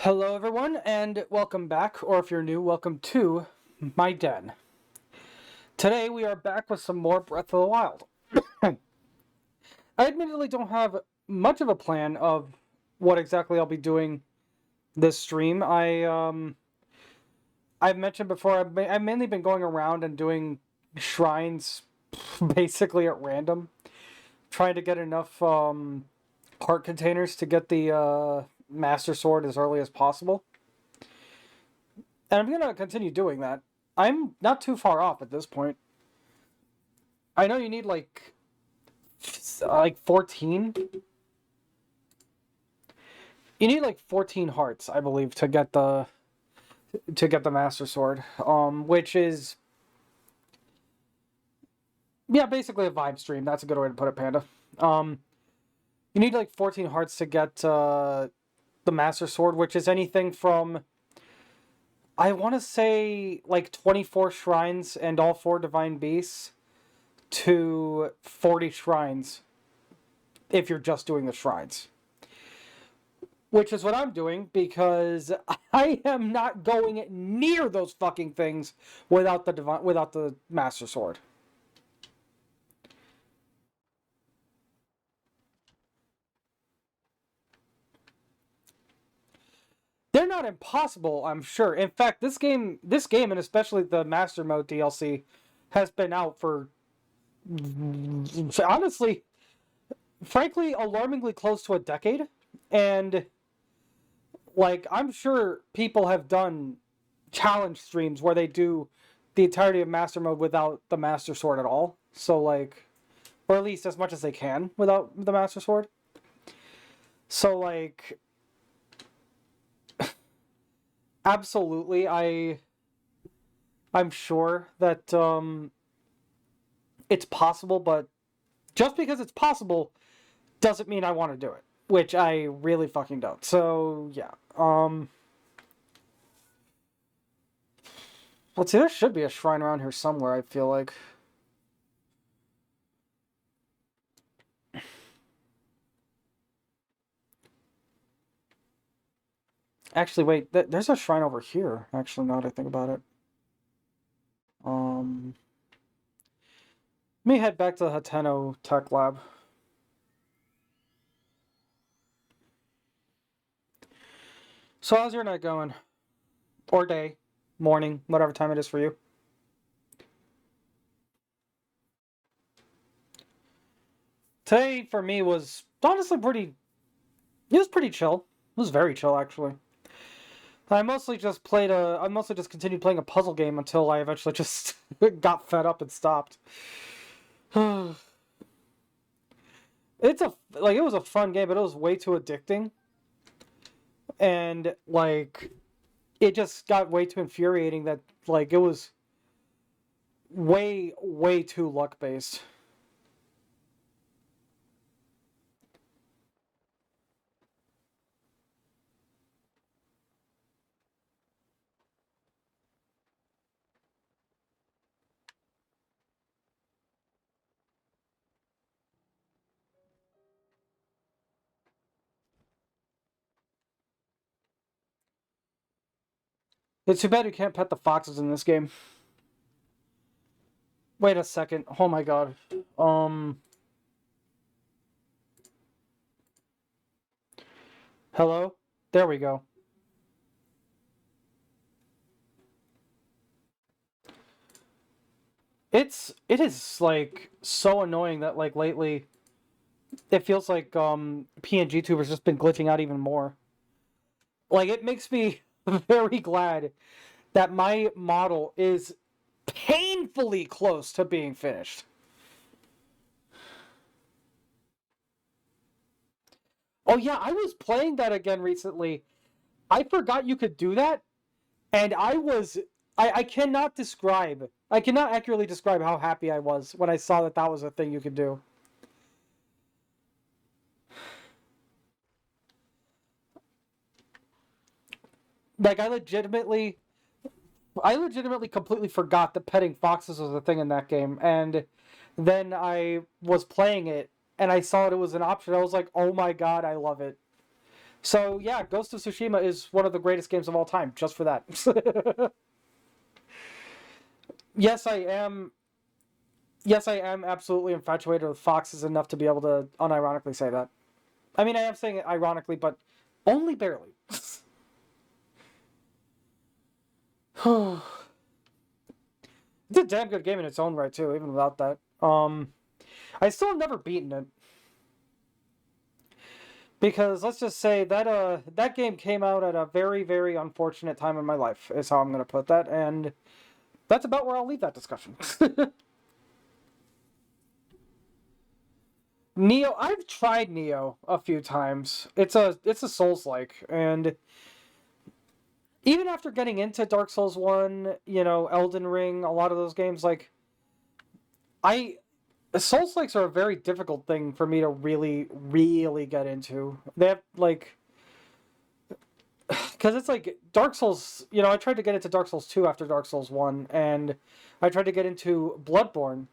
Hello everyone, and welcome back, or if you're new, welcome to my den. Today we are back with some more Breath of the Wild. I admittedly don't have much of a plan of what exactly I'll be doing this stream. I've mentioned before, I've mainly been going around and doing shrines basically at random, trying to get enough heart containers to get the Master Sword as early as possible. And I'm going to continue doing that. I'm not too far off at this point. I know you need like 14. You need like 14 hearts, I believe, to get the Master Sword. Which is, yeah, basically a vibe stream. That's a good way to put it, Panda. You need like 14 hearts to get the Master Sword, which is anything from, I want to say, like 24 shrines and all 4 divine beasts to 40 shrines if you're just doing the shrines. Which is what I'm doing, because I am not going near those fucking things without the Master Sword. They're not impossible, I'm sure. In fact, this game, and especially the Master Mode DLC, has been out for, honestly, frankly, alarmingly close to a decade. And, like, I'm sure people have done challenge streams where they do the entirety of Master Mode without the Master Sword at all. So, like, or at least as much as they can without the Master Sword. So, like, absolutely, I'm sure that it's possible, but just because it's possible doesn't mean I want to do it, which I really fucking don't. So, yeah. Let's see, there should be a shrine around here somewhere, I feel like. Actually, wait, there's a shrine over here, actually, now that I think about it. Let me head back to the Hateno Tech Lab. So how's your night going? Or day, morning, whatever time it is for you. Today, for me, was honestly pretty... It was pretty chill. It was very chill, actually. I mostly just continued playing a puzzle game until I eventually just got fed up and stopped. It was a fun game, but it was way too addicting. And, like, it just got way too infuriating that, like, it was way, way too luck-based. It's too bad you can't pet the foxes in this game. Wait a second. Oh my god. Hello? There we go. It is like so annoying that like lately it feels like PNG tubers just been glitching out even more. Like it makes me very glad that my model is painfully close to being finished. Oh yeah, I was playing that again recently. I forgot you could do that, and I cannot accurately describe how happy I was when I saw that that was a thing you could do. Like I legitimately completely forgot that petting foxes was a thing in that game, and then I was playing it and I saw it was an option. I was like, "Oh my god, I love it." So, yeah, Ghost of Tsushima is one of the greatest games of all time just for that. yes, I am yes, I am absolutely infatuated with foxes enough to be able to unironically say that. I mean, I am saying it ironically, but only barely. It's a damn good game in its own right too, even without that. I still have never beaten it because let's just say that that game came out at a very very unfortunate time in my life. Is how I'm gonna put that, and that's about where I'll leave that discussion. Neo, I've tried Neo a few times. It's a Souls-like, and even after getting into Dark Souls 1, Elden Ring, a lot of those games, like, I Souls-likes are a very difficult thing for me to really, really get into. They have, like, because it's like Dark Souls, I tried to get into Dark Souls 2 after Dark Souls 1, and I tried to get into Bloodborne.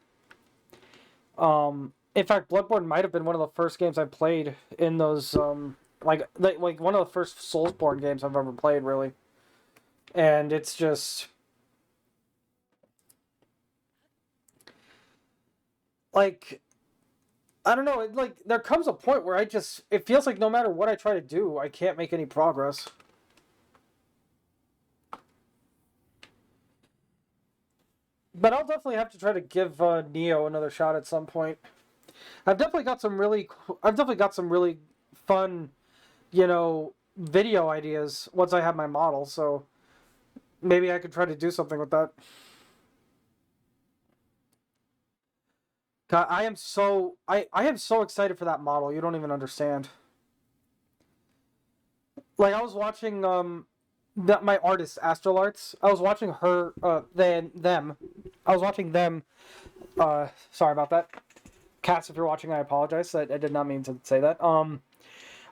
In fact, Bloodborne might have been one of the first games I played in those, like one of the first Soulsborne games I've ever played, really. And it's just, like, I don't know, like, there comes a point where it feels like no matter what I try to do, I can't make any progress. But I'll definitely have to try to give Neo another shot at some point. I've definitely got some really fun, video ideas once I have my model. So maybe I could try to do something with that. God, I am so excited for that model. You don't even understand. Like I was watching my artist Astrolarts. I was watching her them. I was watching them. Sorry about that. Cats, if you're watching, I apologize. I did not mean to say that. I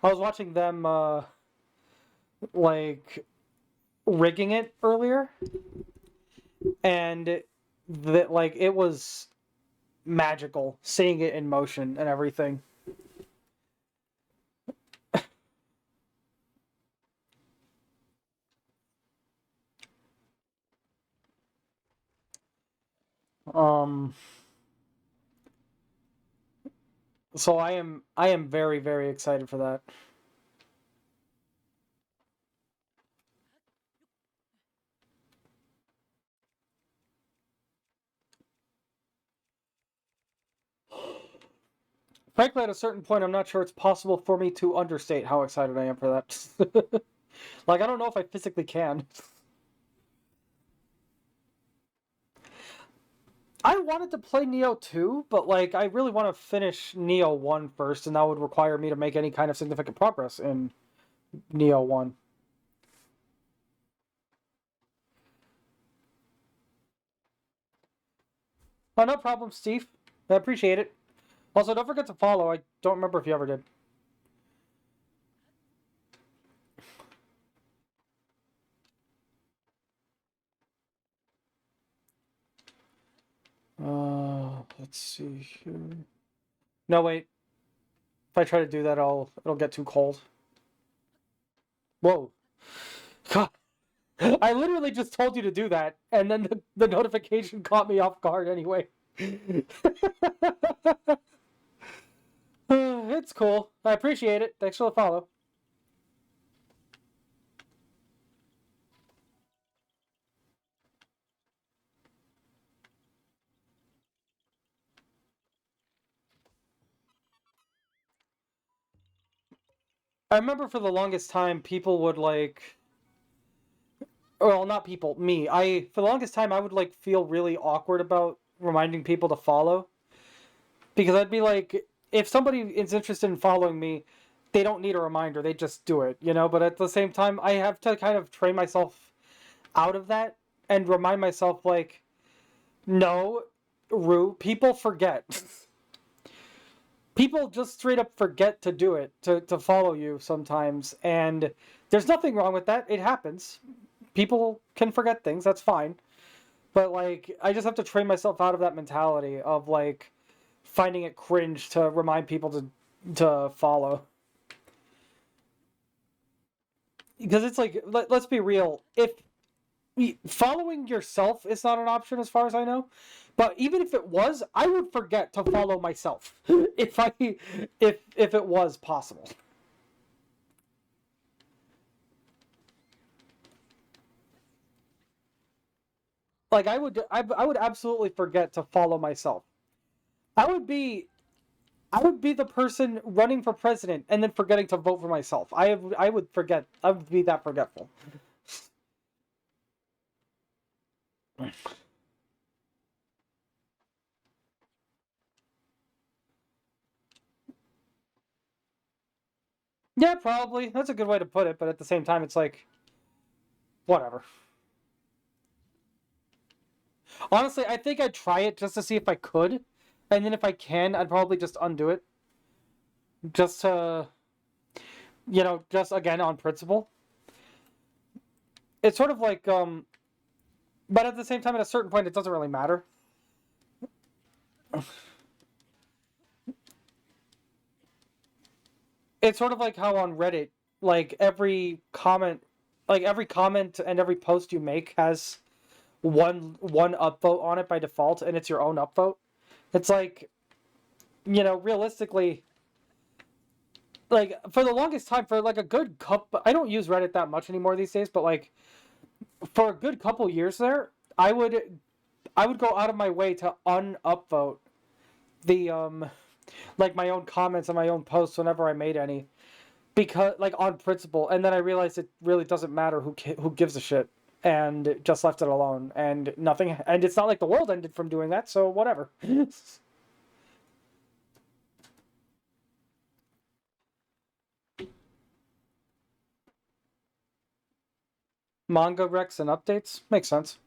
was watching them like rigging it earlier, and that like it was magical seeing it in motion and everything. Um, so I am very very excited for that. Frankly, at a certain point, I'm not sure it's possible for me to understate how excited I am for that. Like, I don't know if I physically can. I wanted to play Neo 2, but like I really want to finish Neo 1 first, and that would require me to make any kind of significant progress in Neo 1. Oh, no problem, Steve. I appreciate it. Also, don't forget to follow. I don't remember if you ever did. Let's see here. No, wait. If I try to do that, it'll get too cold. Whoa. God. I literally just told you to do that, and then the notification caught me off guard anyway. It's cool. I appreciate it. Thanks for the follow. I remember for the longest time, people would like, well, not people, me. For the longest time, I would like feel really awkward about reminding people to follow because I'd be like, if somebody is interested in following me, they don't need a reminder. They just do it. But at the same time, I have to kind of train myself out of that and remind myself, like, no, Rue, people forget. People just straight up forget to do it, to follow you sometimes. And there's nothing wrong with that. It happens. People can forget things. That's fine. But, like, I just have to train myself out of that mentality of, like, finding it cringe to remind people to follow. Because it's like, let's be real. If following yourself is not an option as far as I know, but even if it was, I would forget to follow myself if it was possible. Like I would absolutely forget to follow myself. I would be I would be the person running for president and then forgetting to vote for myself. I would forget. I would be that forgetful. Yeah, probably. That's a good way to put it, but at the same time, it's like, whatever. Honestly, I think I'd try it just to see if I could, and then if I can, I'd probably just undo it. Just to, just again on principle. It's sort of like, but at the same time, at a certain point, it doesn't really matter. It's sort of like how on Reddit, like every comment and every post you make has one upvote on it by default, and it's your own upvote. It's like, realistically, like for the longest time, for like a good couple, I don't use Reddit that much anymore these days, but like for a good couple years there, I would go out of my way to unupvote the like my own comments and my own posts whenever I made any, because like on principle, and then I realized it really doesn't matter who gives a shit, and just left it alone, and nothing, and it's not like the world ended from doing that, so whatever. Manga recs and updates makes sense.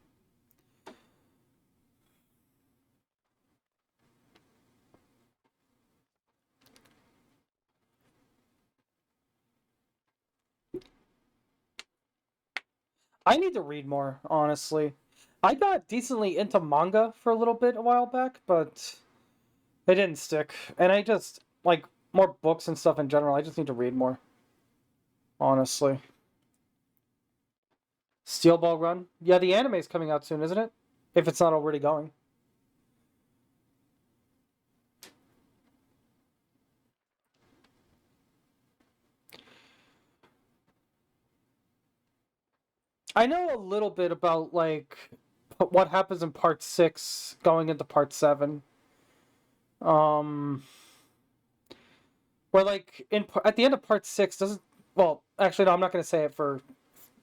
I need to read more, honestly. I got decently into manga for a little bit a while back, but it didn't stick. And I just like more books and stuff in general. I just need to read more, honestly. Steel Ball Run. Yeah, the anime's coming out soon, isn't it? If it's not already going. I know a little bit about like what happens in part 6 going into part 7. Um where like at the end of part 6 doesn't, well, actually no, I'm not going to say it for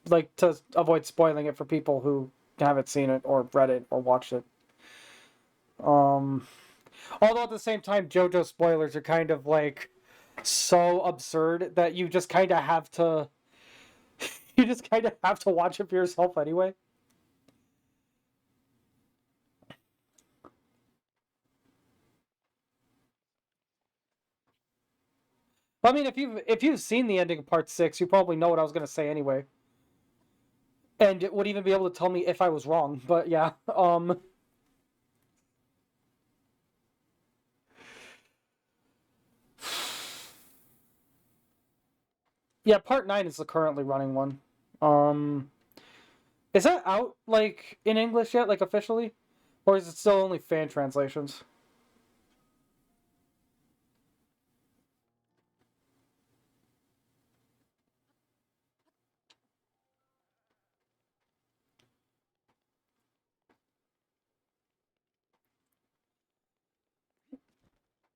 like to avoid spoiling it for people who haven't seen it or read it or watched it. Um Although at the same time, JoJo spoilers are kind of like so absurd that you just kind of have to you just kind of have to watch it for yourself anyway. I mean, if you've seen the ending of part 6, you probably know what I was gonna say anyway, and it would even be able to tell me if I was wrong. But yeah, yeah, part 9 is the currently running one. Um, is that out like in English yet, like officially, or is it still only fan translations?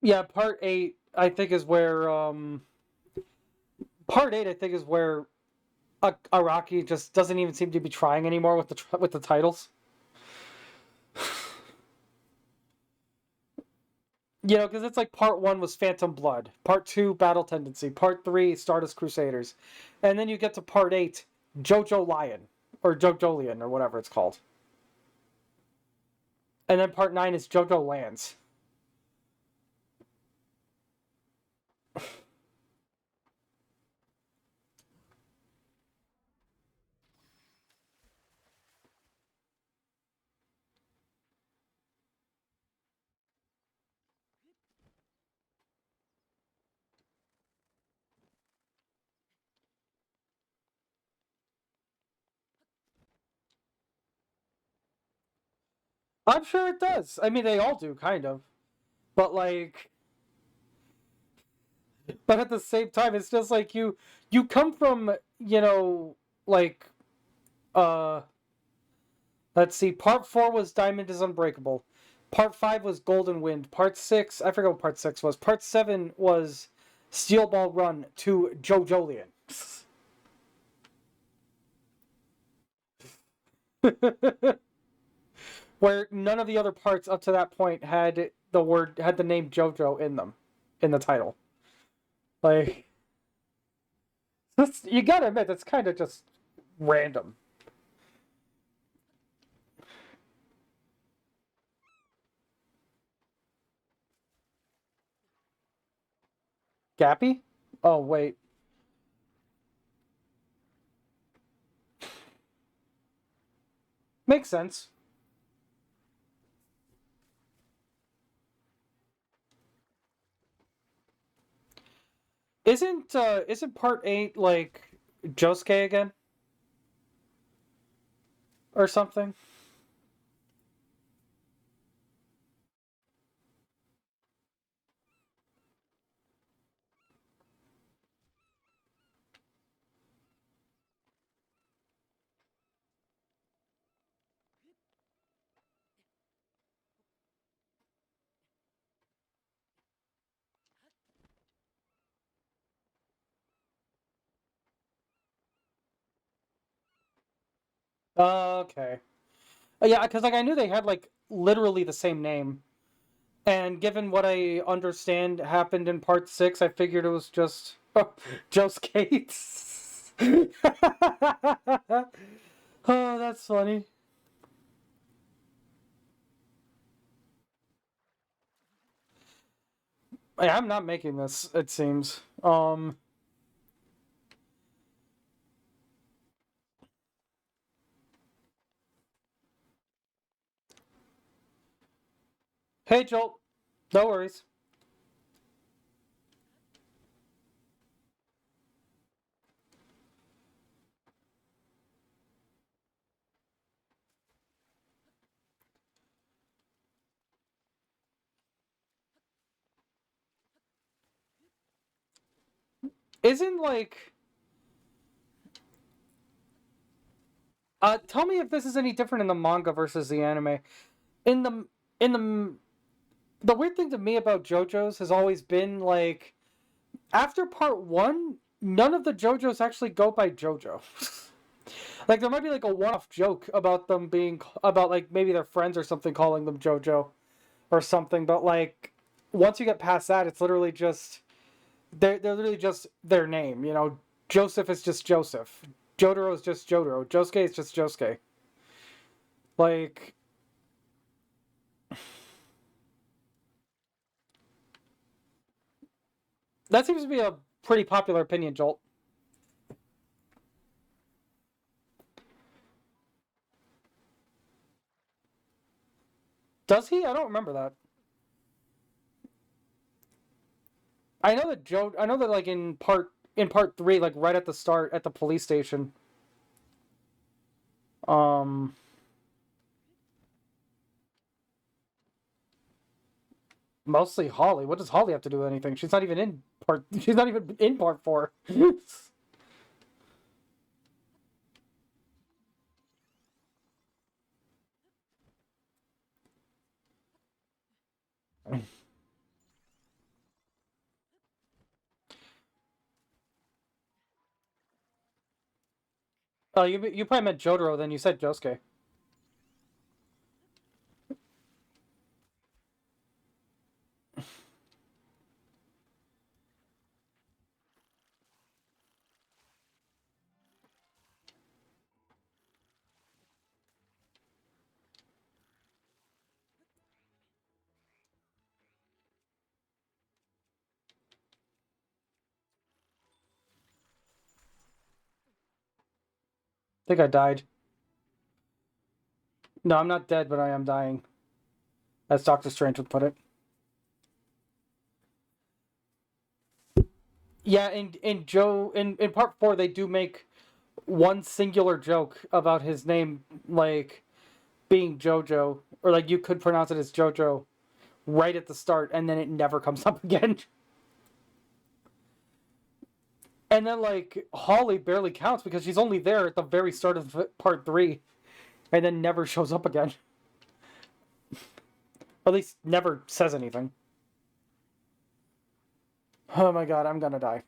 Yeah, part 8 I think is where Araki just doesn't even seem to be trying anymore with the titles. Because it's like part 1 was Phantom Blood, part 2 Battle Tendency, part 3 Stardust Crusaders, and then you get to part 8 JoJo Lion or JoJolion or whatever it's called, and then part 9 is JoJo Lands. I'm sure it does. I mean, they all do, kind of, but like, but at the same time, it's just like you come from like uh let's see, part 4 was Diamond is Unbreakable. Part 5 was Golden Wind. Part 6, I forget what part 6 was. Part 7 was Steel Ball Run to JoJolion. Where none of the other parts up to that point had the name JoJo in them, in the title. Like, You gotta admit, that's kind of just random. Gappy? Oh, wait. Makes sense. Isn't part 8 like Josuke again? Or something? Okay. Yeah, because like I knew they had like literally the same name. And given what I understand happened in part 6, I figured it was just Josuke. Oh, that's funny. I'm not making this, it seems. Hey, Joel. No worries. Isn't like tell me if this is any different in the manga versus the anime. In the in the weird thing to me about JoJo's has always been like after part 1, none of the JoJo's actually go by JoJo. Like there might be like a one-off joke about them being about like maybe their friends or something calling them JoJo or something, but like once you get past that, it's literally just they're literally just their name. You know, Joseph is just Joseph. Jotaro is just Jotaro. Josuke is just Josuke. Like that seems to be a pretty popular opinion, Jolt. Does he? I don't remember that. I know that Joe. I know that like in part 3, like right at the start at the police station. Um, Mostly Holly. What does Holly have to do with anything? She's not even in part. She's not even in part 4. Oh, you probably meant Jotaro. Then you said Josuke. I think I died. No, I'm not dead, but I am dying, as Doctor Strange would put it. Yeah, in part 4 they do make one singular joke about his name like being Jojo, or like you could pronounce it as Jojo right at the start, and then it never comes up again. And then like Holly barely counts because she's only there at the very start of part 3, and then never shows up again. At least never says anything. Oh my god, I'm gonna die.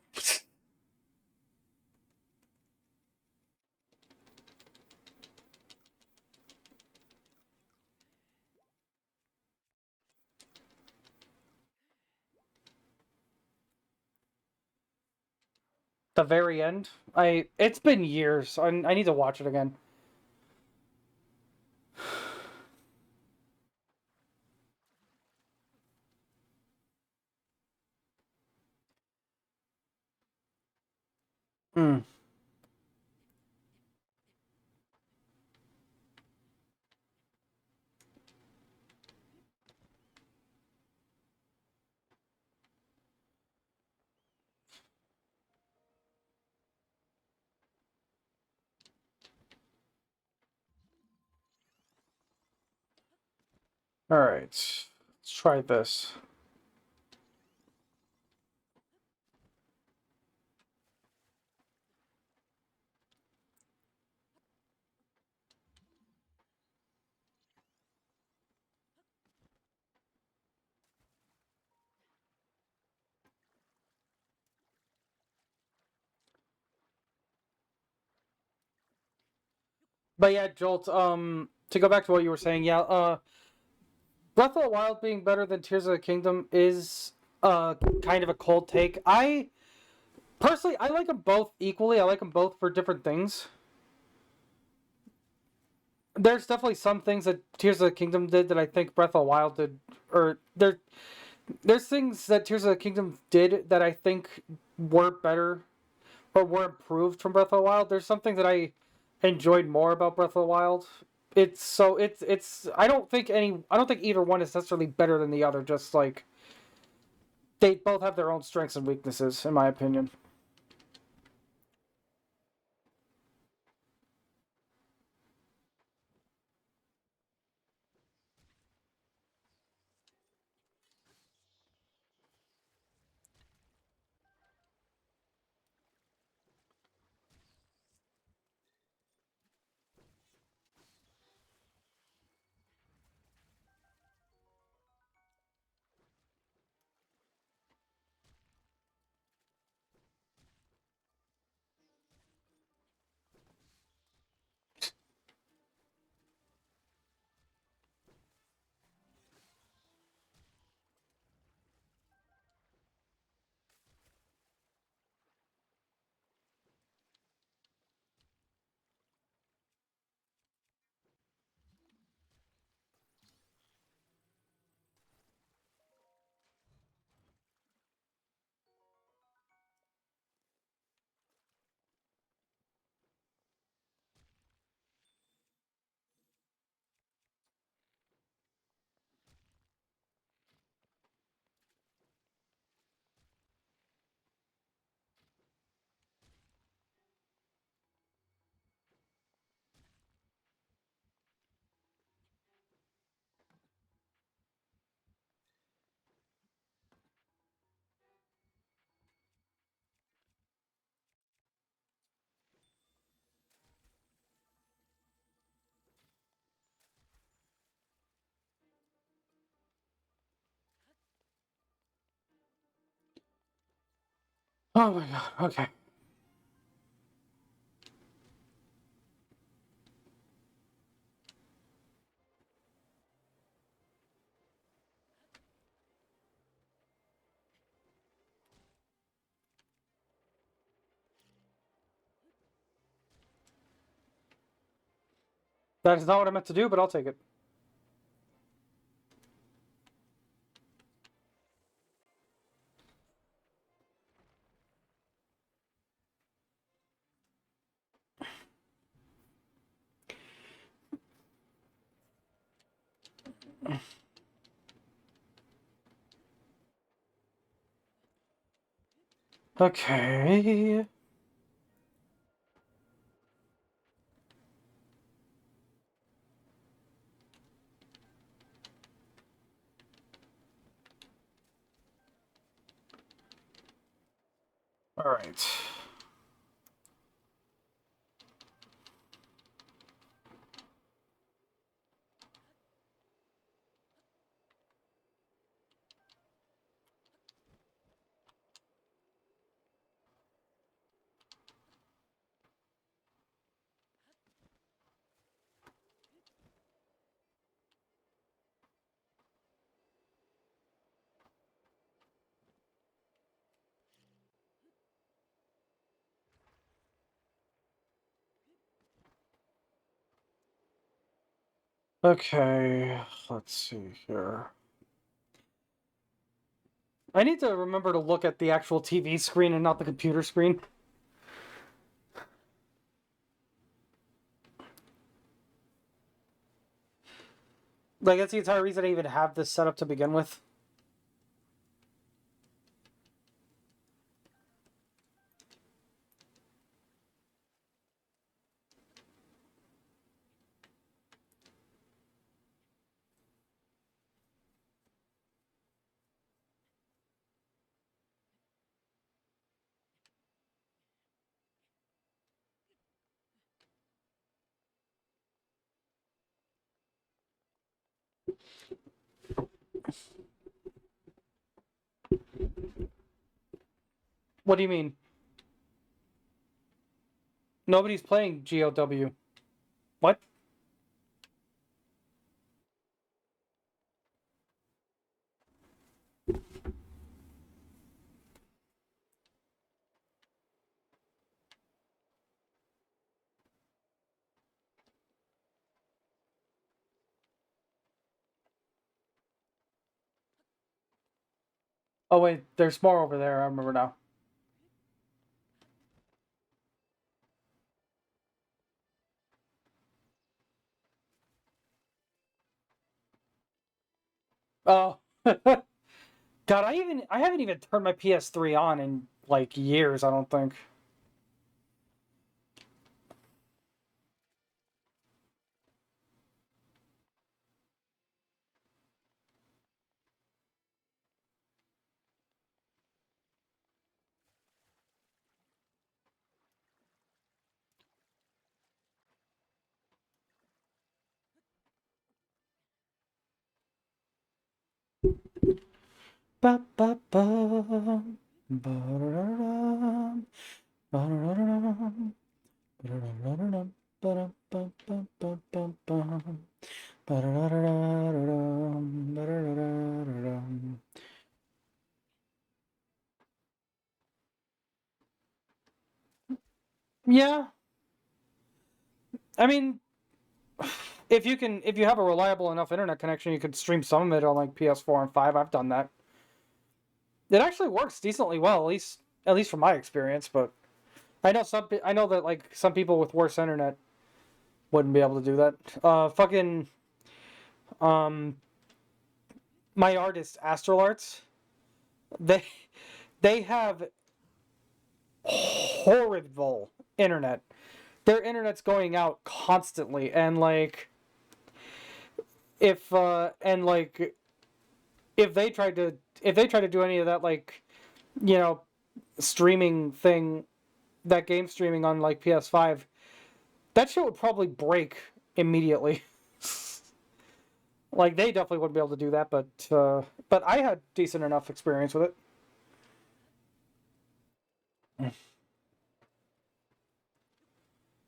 The very end. It's been years. I need to watch it again. Mm. All right, let's try this. But yeah, Jolt. To go back to what you were saying, yeah. Breath of the Wild being better than Tears of the Kingdom is kind of a cold take. I personally I like them both equally. I like them both for different things. There's definitely some things that Tears of the Kingdom did that I think Breath of the Wild did, or there's things that Tears of the Kingdom did that I think were better or were improved from Breath of the Wild. There's something that I enjoyed more about Breath of the Wild. It's I don't think either one is necessarily better than the other. Just like they both have their own strengths and weaknesses, in my opinion. Oh my god. Okay. That is not what I meant to do, but I'll take it. Okay. All right. Okay, let's see here. I need to remember to look at the actual TV screen and not the computer screen. Like, that's the entire reason I even have this set up to begin with. What do you mean? Nobody's playing GOW. What? Oh, wait, there's more over there. I remember now. Oh. God, I haven't even turned my PS3 on in like years, I don't think. Ba ba ba ba ba Yeah, I mean, if you have a reliable enough internet connection, you could stream some of it on like PS4 and 5. I've done that. It actually works decently well, at least from my experience. But I know that like some people with worse internet wouldn't be able to do that. Fucking um, my artist Astral Arts, they they have horrible internet. Their internet's going out constantly, and like if and like if they try to do any of that like you know streaming thing, that game streaming on like PS5, that shit would probably break immediately. Like they definitely wouldn't be able to do that, but I had decent enough experience with it.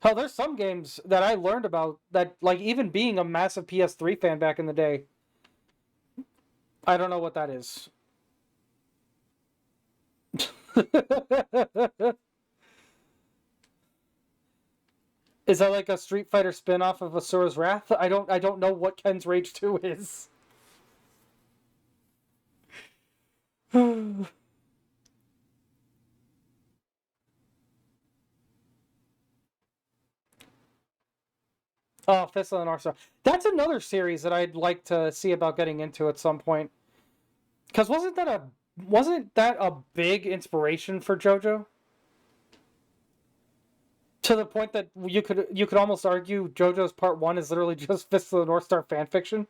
Hell, there's some games that I learned about that, like even being a massive PS3 fan back in the day, I don't know what that is. Is that like a Street Fighter spin-off of Asura's Wrath? I don't know what Ken's Rage 2 is. Oh, Fist of the North Star. That's another series that I'd like to see about getting into at some point. Because wasn't that a big inspiration for JoJo? To the point that you could almost argue JoJo's Part One is literally just Fist of the North Star fan fiction.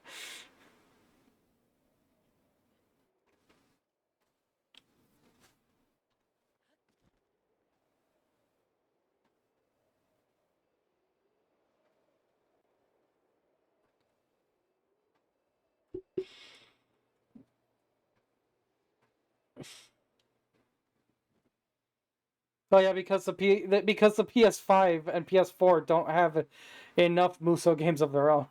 Oh yeah, because the PS5 and PS4 don't have enough Muso games of their own.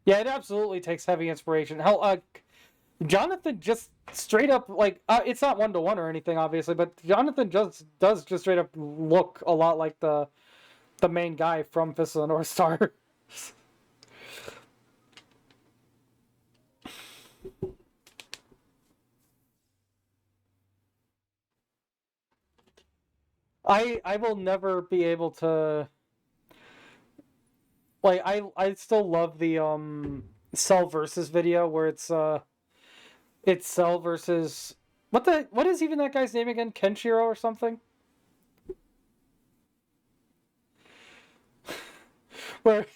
Yeah, it absolutely takes heavy inspiration. Hell, Jonathan just straight up like it's not 1-to-1 or anything, obviously, but Jonathan just does just straight up look a lot like the main guy from Fist of the North Star. I will never be able to like I still love the Cell versus video where it's Cell versus what is even that guy's name again? Kenshiro or something? Where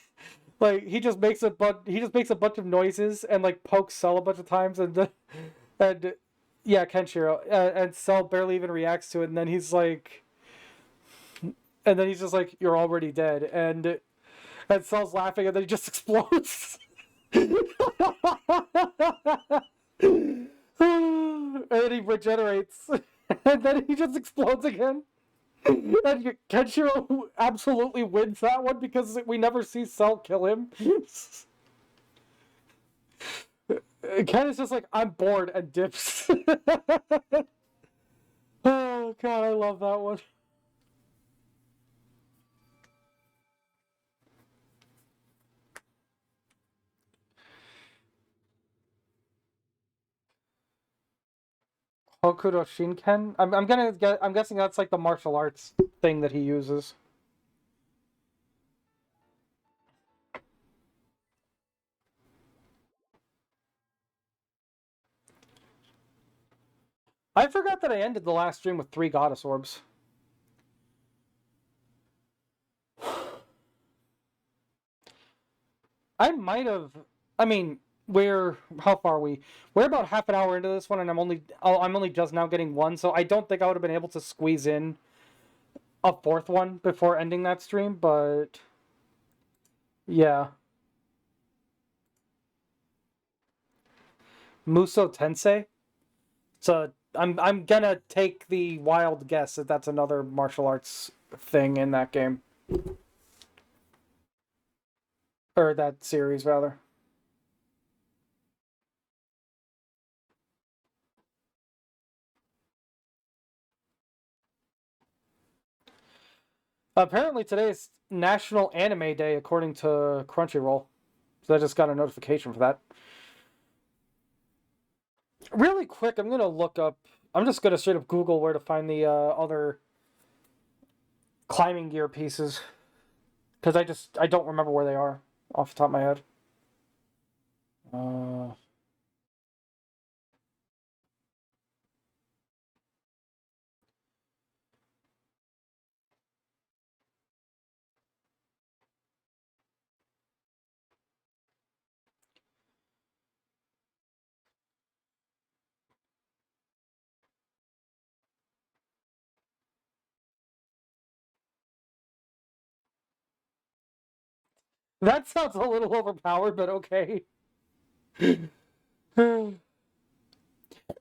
like he just makes a bunch of noises and like pokes Cell a bunch of times and yeah, Kenshiro and Cell barely even reacts to it and then he's like and then he's just like you're already dead and Cell's laughing and then he just explodes. And then he regenerates. And then he just explodes again. And Kenshiro absolutely wins that one because we never see Cell kill him. Ken is just like, I'm bored and dips. Oh god, I love that one. Hokuro Shinken? I'm guessing that's like the martial arts thing that he uses. I forgot that I ended the last stream with 3 goddess orbs. I might have. I mean, how far are we? We're about half an hour into this one, and I'm only just now getting one, so I don't think I would have been able to squeeze in a 4th one before ending that stream. But yeah, Muso Tensei. So I'm gonna take the wild guess that that's another martial arts thing in that game or that series rather. Apparently today is National Anime Day according to Crunchyroll. So I just got a notification for that. Really quick, I'm gonna look up. I'm just gonna straight up Google where to find the other climbing gear pieces because I don't remember where they are off the top of my head. Uh, that sounds a little overpowered, but okay.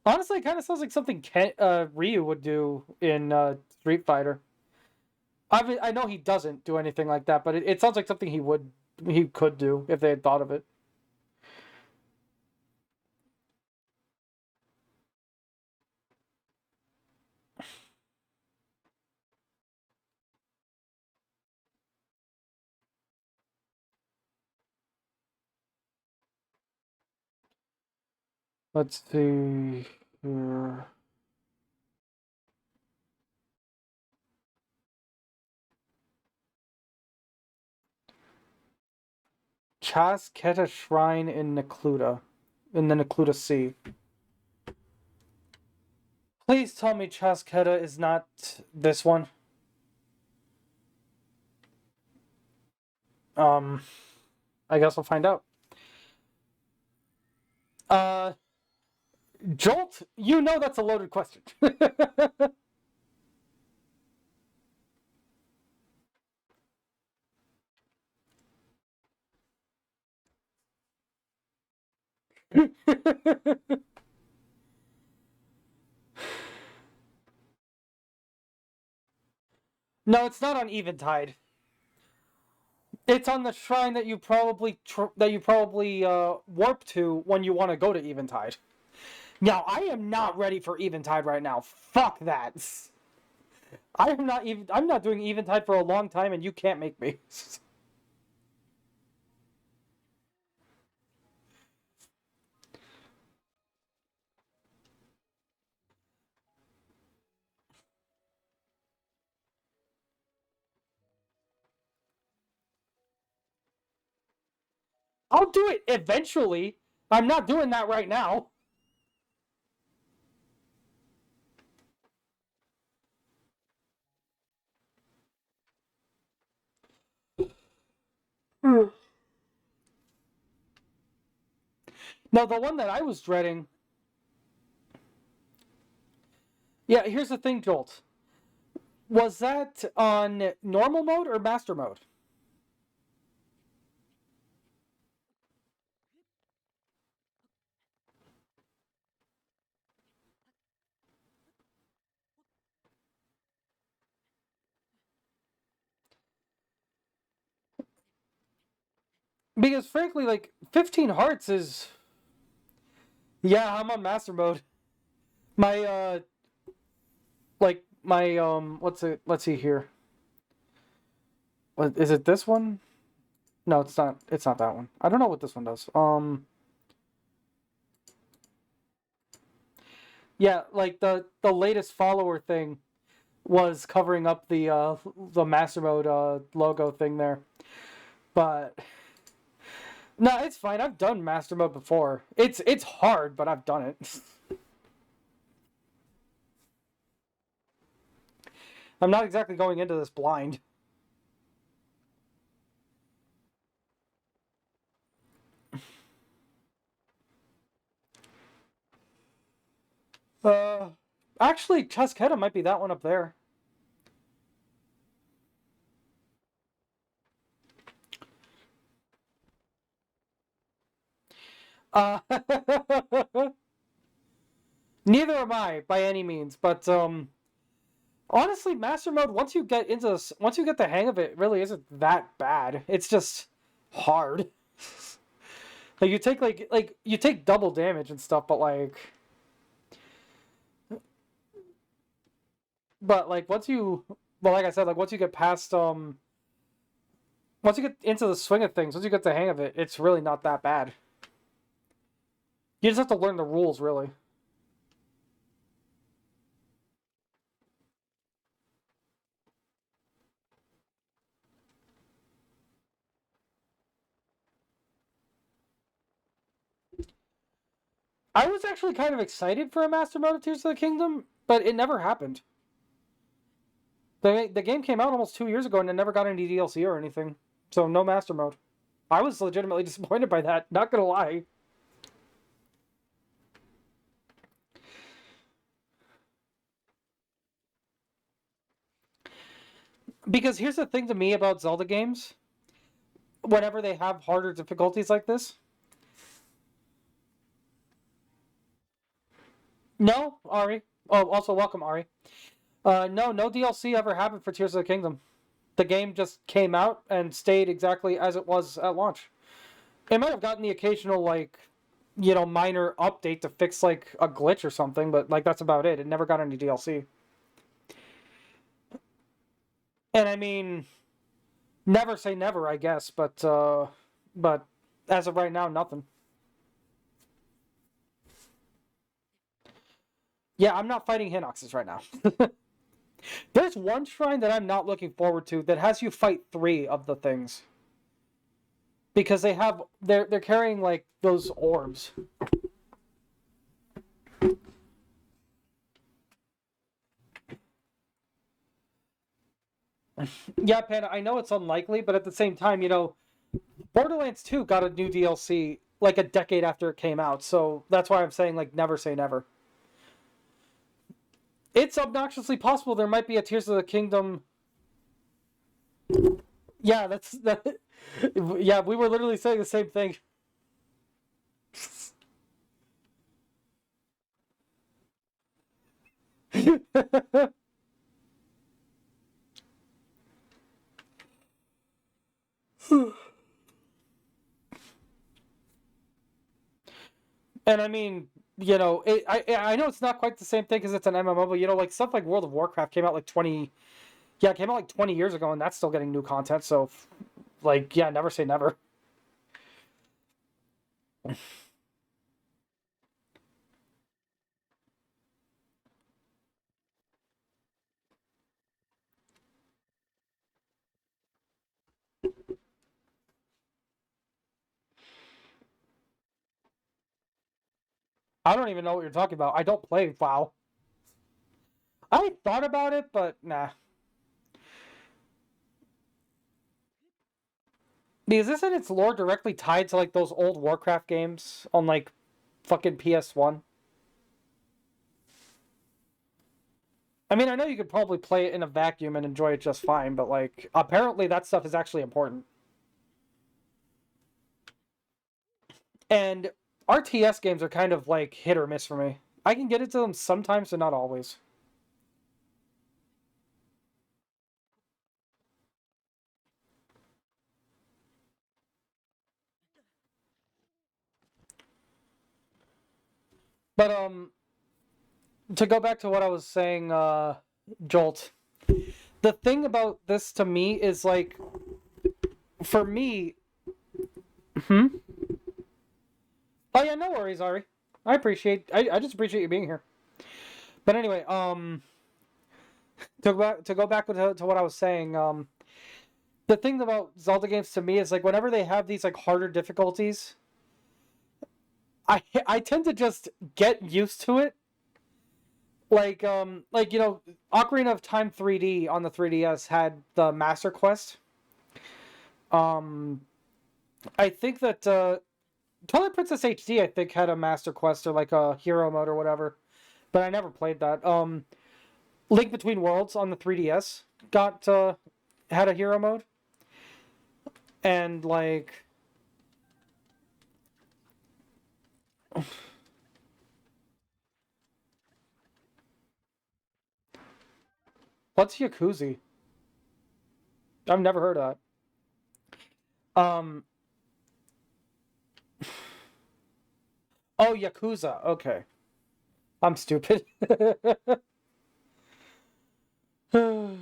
Honestly, it kind of sounds like something Ryu would do in Street Fighter. I know he doesn't do anything like that, but it sounds like something he could do if they had thought of it. Let's see here. Chasketa Shrine in Necluda. In the Necluda Sea. Please tell me Chasketa is not this one. I guess we'll find out. Jolt, you know that's a loaded question. No, it's not on Eventide. It's on the shrine that you probably warp to when you want to go to Eventide. Now, I am not ready for Eventide right now. Fuck that. I am not even. I'm not doing Eventide for a long time, and you can't make me. I'll do it eventually. I'm not doing that right now. No, the one that I was dreading. Yeah, here's the thing, Jolt. Was that on normal mode or master mode? Because frankly, like 15 hearts is. Yeah, I'm on master mode. My like my what's it? Let's see here. What is it? This one? No, it's not. It's not that one. I don't know what this one does. Yeah, like the latest follower thing was covering up the master mode logo thing there, but no, it's fine. I've done master mode before. It's hard, but I've done it. I'm not exactly going into this blind. Uh, actually, Tusketa might be that one up there. Uh, neither am I by any means, but honestly, master mode once you get the hang of it, it really isn't that bad. It's just hard. Like you take double damage and stuff, but once you well like I said, like once you get past once you get into the swing of things, once you get the hang of it, it's really not that bad. You just have to learn the rules, really. I was actually kind of excited for a Master Mode of Tears of the Kingdom, but it never happened. The game came out almost 2 years ago and it never got any DLC or anything. So no Master Mode. I was legitimately disappointed by that, not gonna lie. Because here's the thing to me about Zelda games. Whenever they have harder difficulties like this. No, Ari. Oh, also welcome, Ari. No DLC ever happened for Tears of the Kingdom. The game just came out and stayed exactly as it was at launch. It might have gotten the occasional minor update to fix like a glitch or something, but like that's about it. It never got any DLC. And I mean, never say never, I guess, but as of right now, nothing. Yeah, I'm not fighting Hinoxes right now. There's one shrine that I'm not looking forward to that has you fight 3 of the things. Because they're carrying like those orbs. Yeah, Panda, I know it's unlikely, but at the same time, Borderlands 2 got a new DLC like a decade after it came out, so that's why I'm saying like never say never. It's obnoxiously possible there might be a Tears of the Kingdom. Yeah, that's that. Yeah, we were literally saying the same thing. And I mean, I know it's not quite the same thing because it's an MMO, but like stuff like World of Warcraft came out like 20, yeah, it came out like 20 years ago, and that's still getting new content. So, like, yeah, never say never. I don't even know what you're talking about. I don't play WoW. I thought about it, but nah. Because isn't its lore directly tied to like those old Warcraft games on like fucking PS1? I mean, I know you could probably play it in a vacuum and enjoy it just fine, but like apparently that stuff is actually important. And RTS games are kind of like hit or miss for me. I can get into them sometimes, but not always. But to go back to what I was saying, Jolt. The thing about this to me is like, for me, hmm. Oh yeah, no worries, Ari. I just appreciate you being here. But anyway, to go back to what I was saying, the thing about Zelda games to me is like whenever they have these like harder difficulties, I tend to just get used to it. Like Ocarina of Time 3D on the 3DS had the Master Quest. Um, I think that Twilight Princess HD I think had a Master Quest or like a hero mode or whatever, but I never played that. Link Between Worlds on the 3DS got had a hero mode, and like what's Yakuza? I've never heard of that. Oh, Yakuza. Okay, I'm stupid. The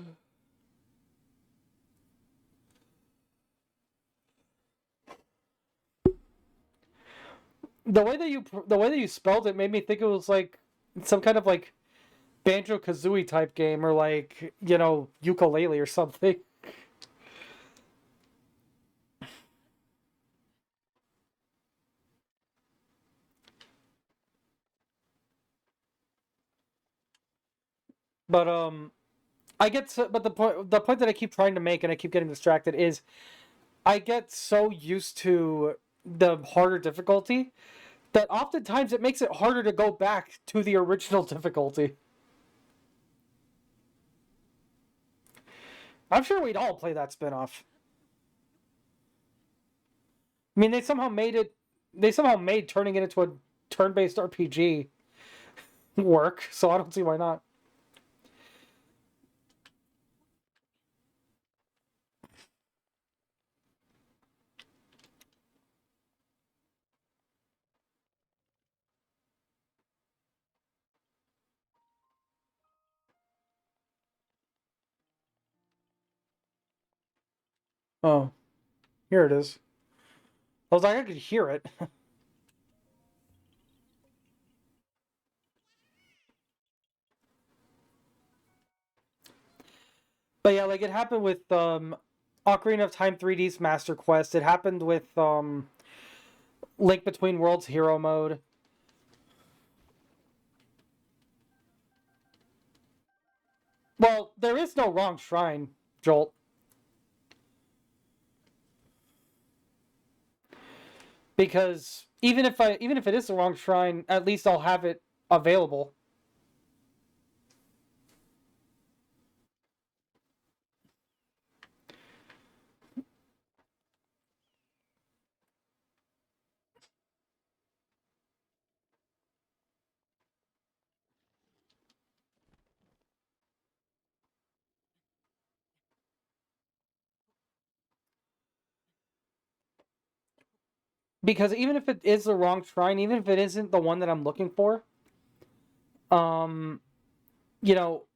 way that you spelled it made me think it was like some kind of like Banjo Kazooie type game or like ukulele or something. But but the point that I keep trying to make and I keep getting distracted is I get so used to the harder difficulty that oftentimes it makes it harder to go back to the original difficulty. I'm sure we'd all play that spin-off. I mean, they somehow made turning it into a turn-based RPG work, so I don't see why not. Oh, here it is. I was like, I could hear it. But yeah, like it happened with Ocarina of Time 3D's Master Quest. It happened with Link Between Worlds Hero Mode. Well, there is no wrong shrine, Jolt, because even if it is the wrong shrine, at least I'll have it available. because even if it is the wrong shrine, even if it isn't the one that I'm looking for, um,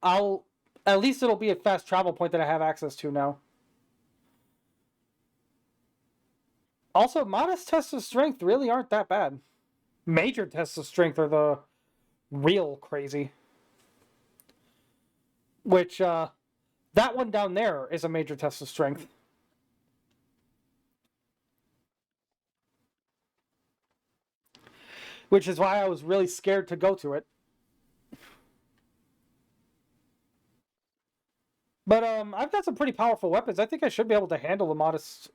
I'll at least it'll be a fast travel point that I have access to now. Also, modest tests of strength really aren't that bad. Major tests of strength are the real crazy. Which, that one down there is a major test of strength. Which is why I was really scared to go to it. But I've got some pretty powerful weapons. I think I should be able to handle a modest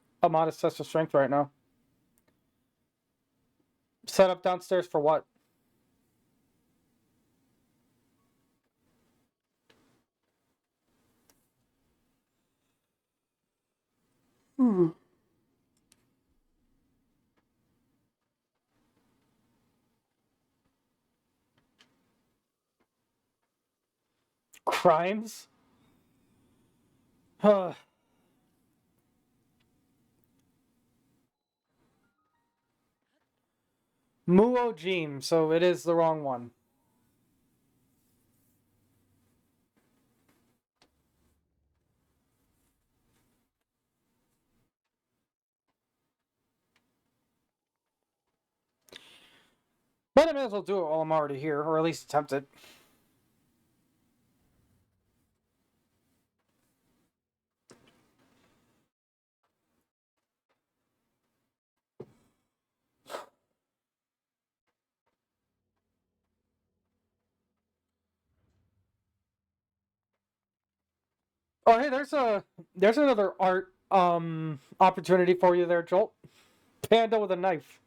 test of strength right now. Set up downstairs for what? Hmm. Crimes? Huh. Muojim, so it is the wrong one. But I may as well do it while I'm already here, or at least attempt it. Oh, hey, there's another art opportunity for you there, Jolt. Panda with a knife.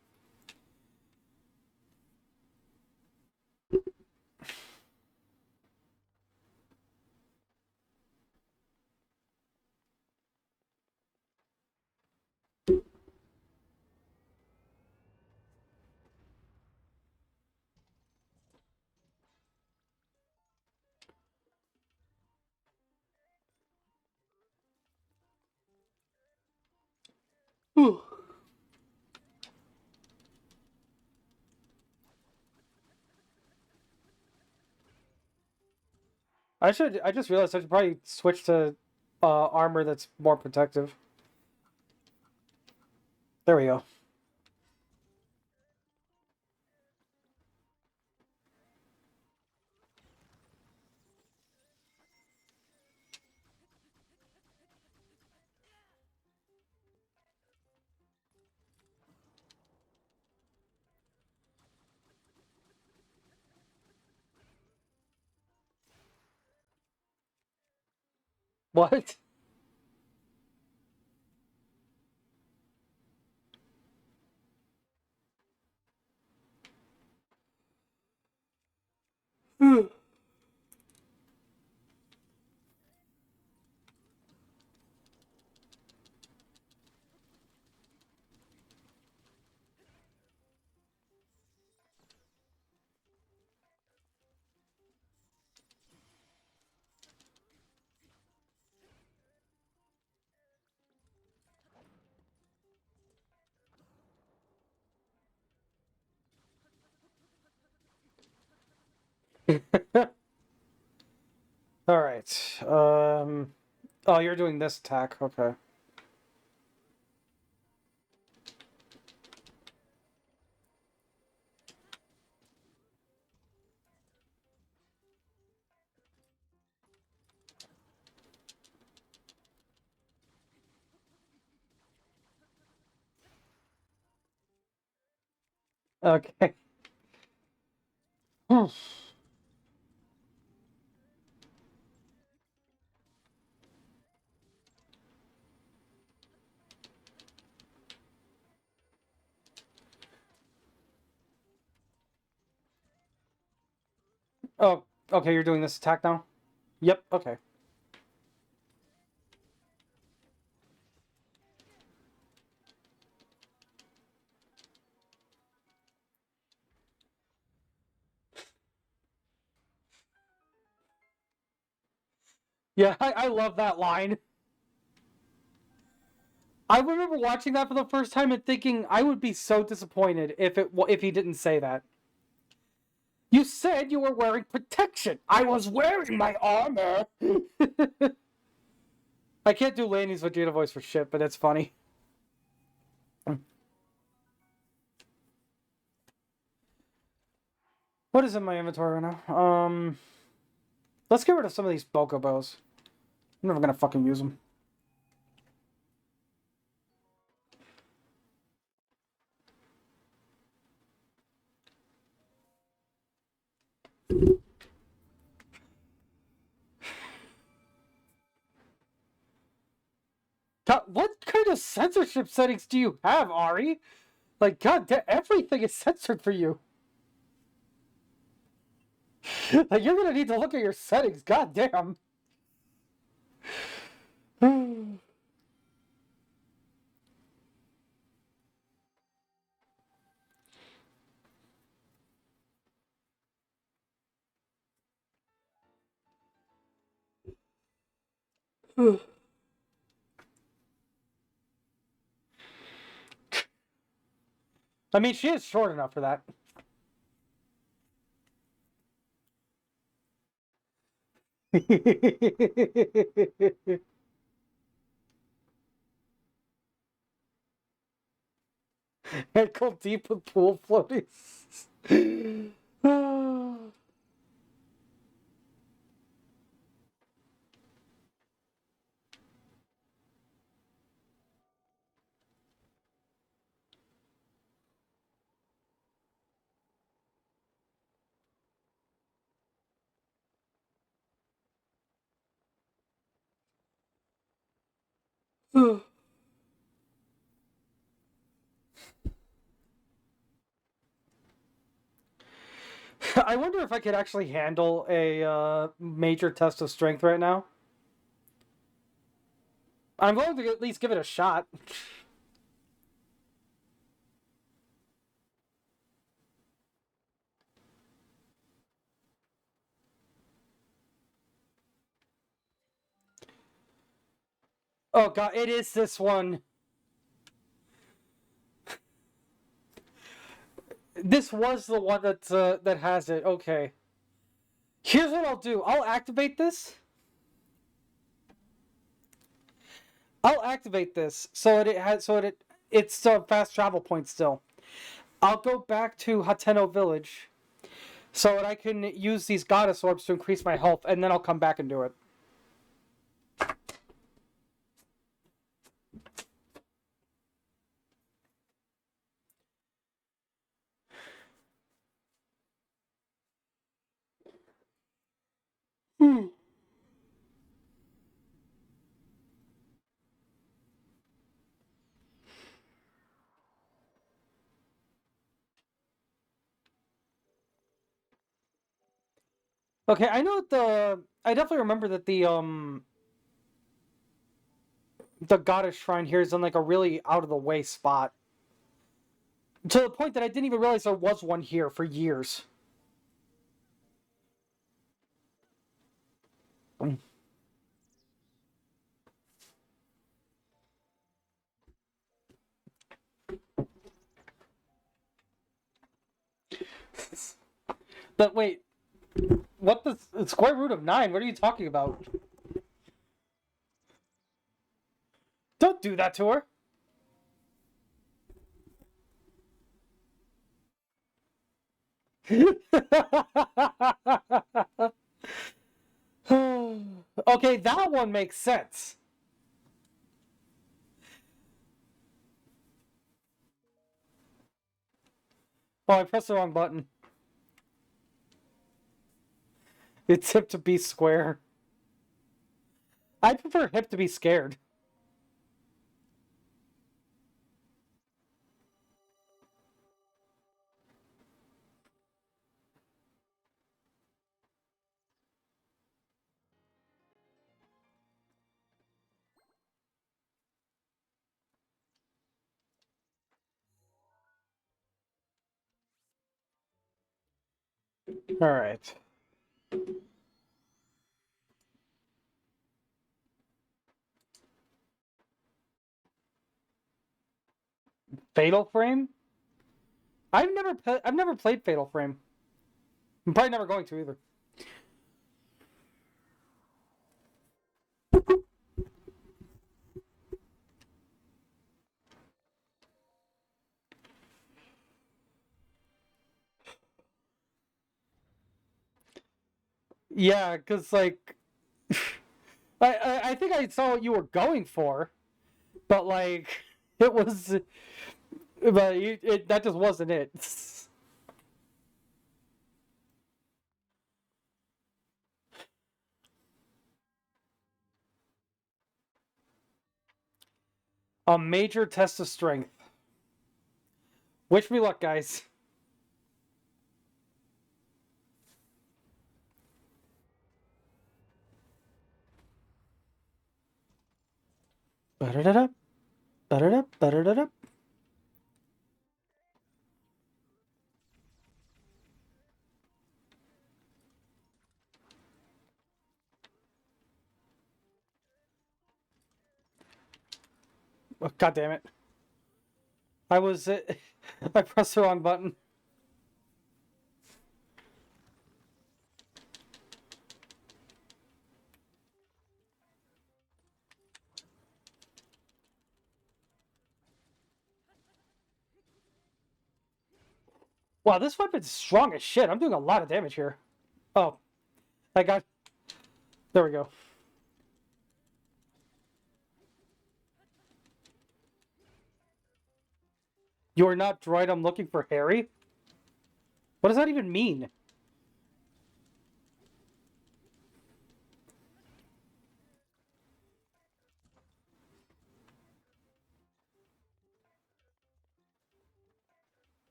I just realized I should probably switch to armor that's more protective. There we go. What? All right. Oh, you're doing this attack. Okay. Okay. Oh, okay. You're doing this attack now. Yep. Okay. Yeah, I love that line. I remember watching that for the first time and thinking I would be so disappointed if he didn't say that. You said you were wearing protection. I was wearing my armor. I can't do Laney's Vegeta voice for shit, but it's funny. What is in my inventory right now? Let's get rid of some of these Bokobos. I'm never gonna fucking use them. God, what kind of censorship settings do you have, Ari? Like, god, everything is censored for you. Like, you're gonna need to look at your settings. God damn. I mean, she is short enough for that. Ankle deep with pool floaties. I wonder if I could actually handle a major test of strength right now. I'm going to at least give it a shot. Oh god, it is this one. This was the one that has it. Okay. Here's what I'll do. I'll activate this. So that it's a fast travel point still. I'll go back to Hateno Village so that I can use these goddess orbs to increase my health, and then I'll come back and do it. Okay, I know I definitely remember that the goddess shrine here is in like a really out of the way spot. To the point that I didn't even realize there was one here for years. But wait, what the square root of 9? What are you talking about? Don't do that to her. Okay, that one makes sense. Oh, I pressed the wrong button. It's hip to be square. I prefer hip to be scared. Alright. Fatal Frame? I've never played Fatal Frame. I'm probably never going to either. Yeah, because like I think I saw what you were going for, but like it was, but that just wasn't it. A major test of strength. Wish me luck, guys. Ba-da-da-da, ba-da-da, ba-da-da-da. Oh, God damn it! I was I pressed the wrong button. Wow, this weapon's strong as shit. I'm doing a lot of damage here. Oh, I got. There we go. You are not droid. I'm looking for Harry. What does that even mean?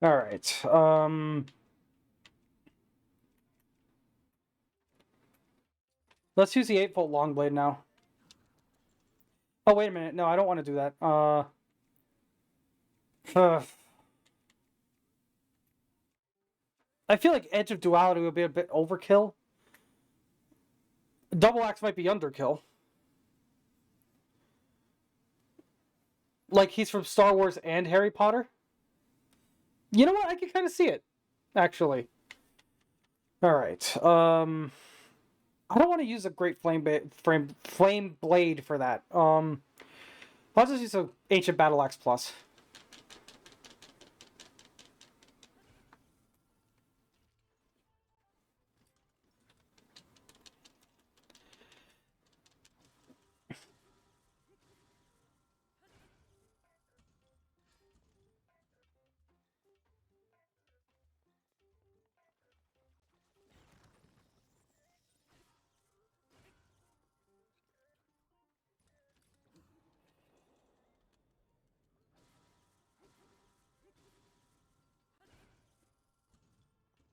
All right. Let's use the 8-volt long blade now. Oh, wait a minute. No, I don't want to do that. I feel like Edge of Duality would be a bit overkill. Double Axe might be underkill. Like he's from Star Wars and Harry Potter. You know what? I can kind of see it, actually. All right. I don't want to use a great flame blade for that. I'll just use an ancient battle axe plus.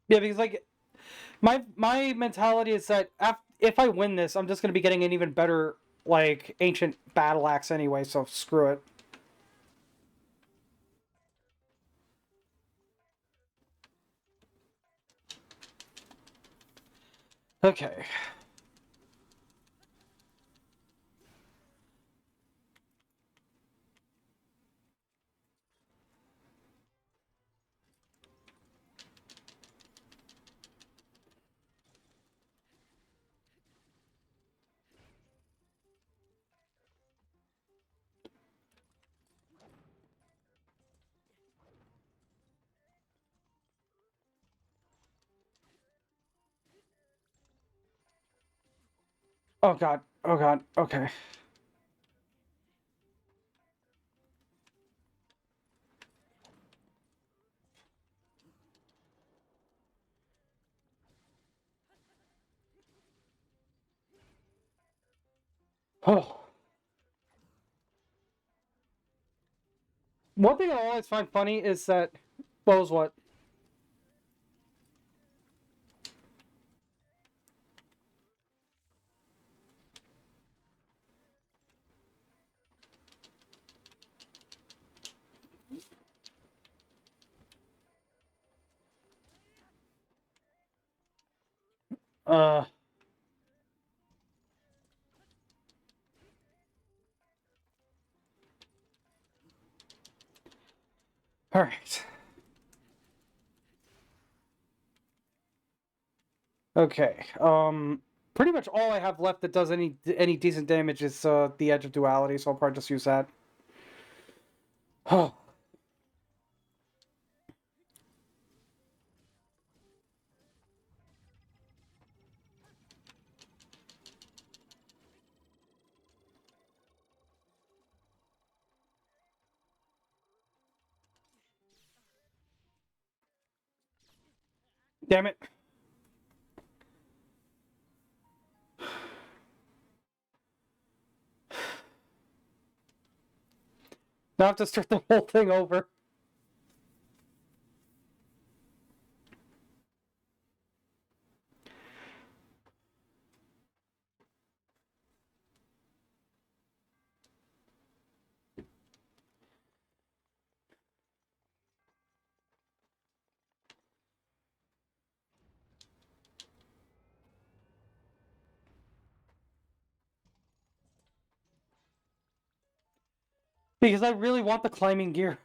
Yeah, because like my mentality is that if I win this, I'm just going to be getting an even better like ancient battle axe anyway. So screw it. Okay. Oh god. Oh god. Okay. Oh. One thing I always find funny is that what was what? Uh. All right. Okay. Pretty much all I have left that does any decent damage is the Edge of Duality, so I'll probably just use that. Oh. Damn it. Now I have to start the whole thing over. Because I really want the climbing gear.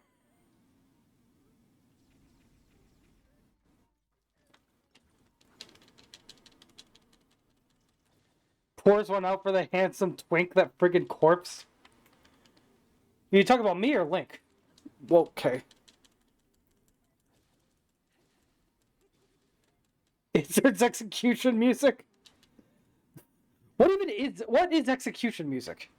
Pours one out for the handsome twink, that friggin' corpse. You talk about me or Link? Well, okay. Is there's execution music? What is execution music?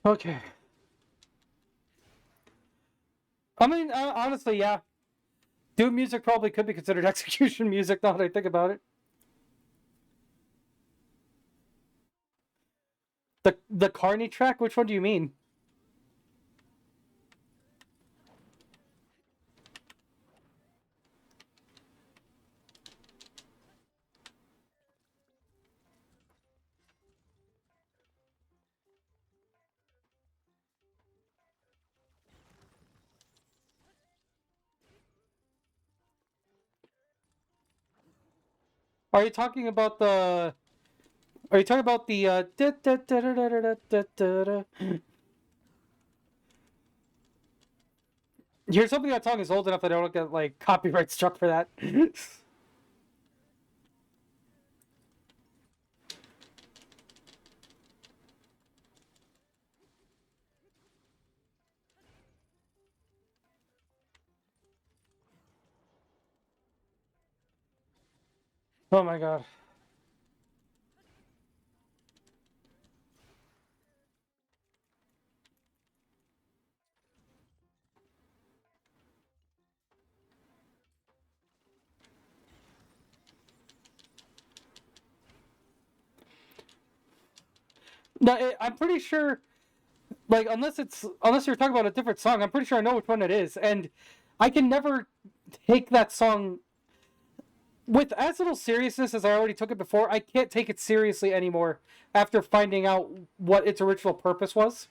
Okay. I mean, honestly, yeah. Doom music probably could be considered execution music now that I think about it. The Carney track? Which one do you mean? Are you talking about the? Are you talking about the? Here's something that song is old enough that I don't get like copyright struck for that. Oh my god. No, I'm pretty sure. Like, unless you're talking about a different song, I'm pretty sure I know which one it is, and I can never take that song with as little seriousness as I already took it before. I can't take it seriously anymore after finding out what its original purpose was.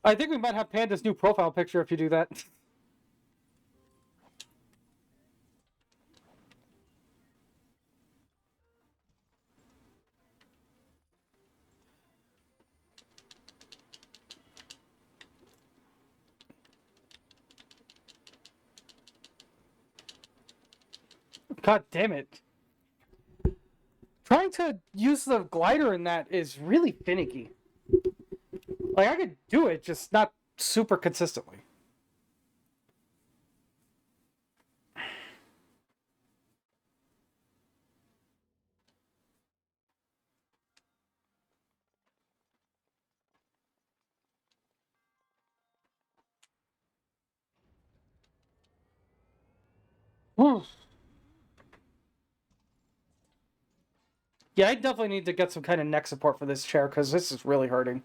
I think we might have Panda's new profile picture if you do that. God damn it. Trying to use the glider in that is really finicky. Like, I could do it, just not super consistently. Yeah, I definitely need to get some kind of neck support for this chair because this is really hurting.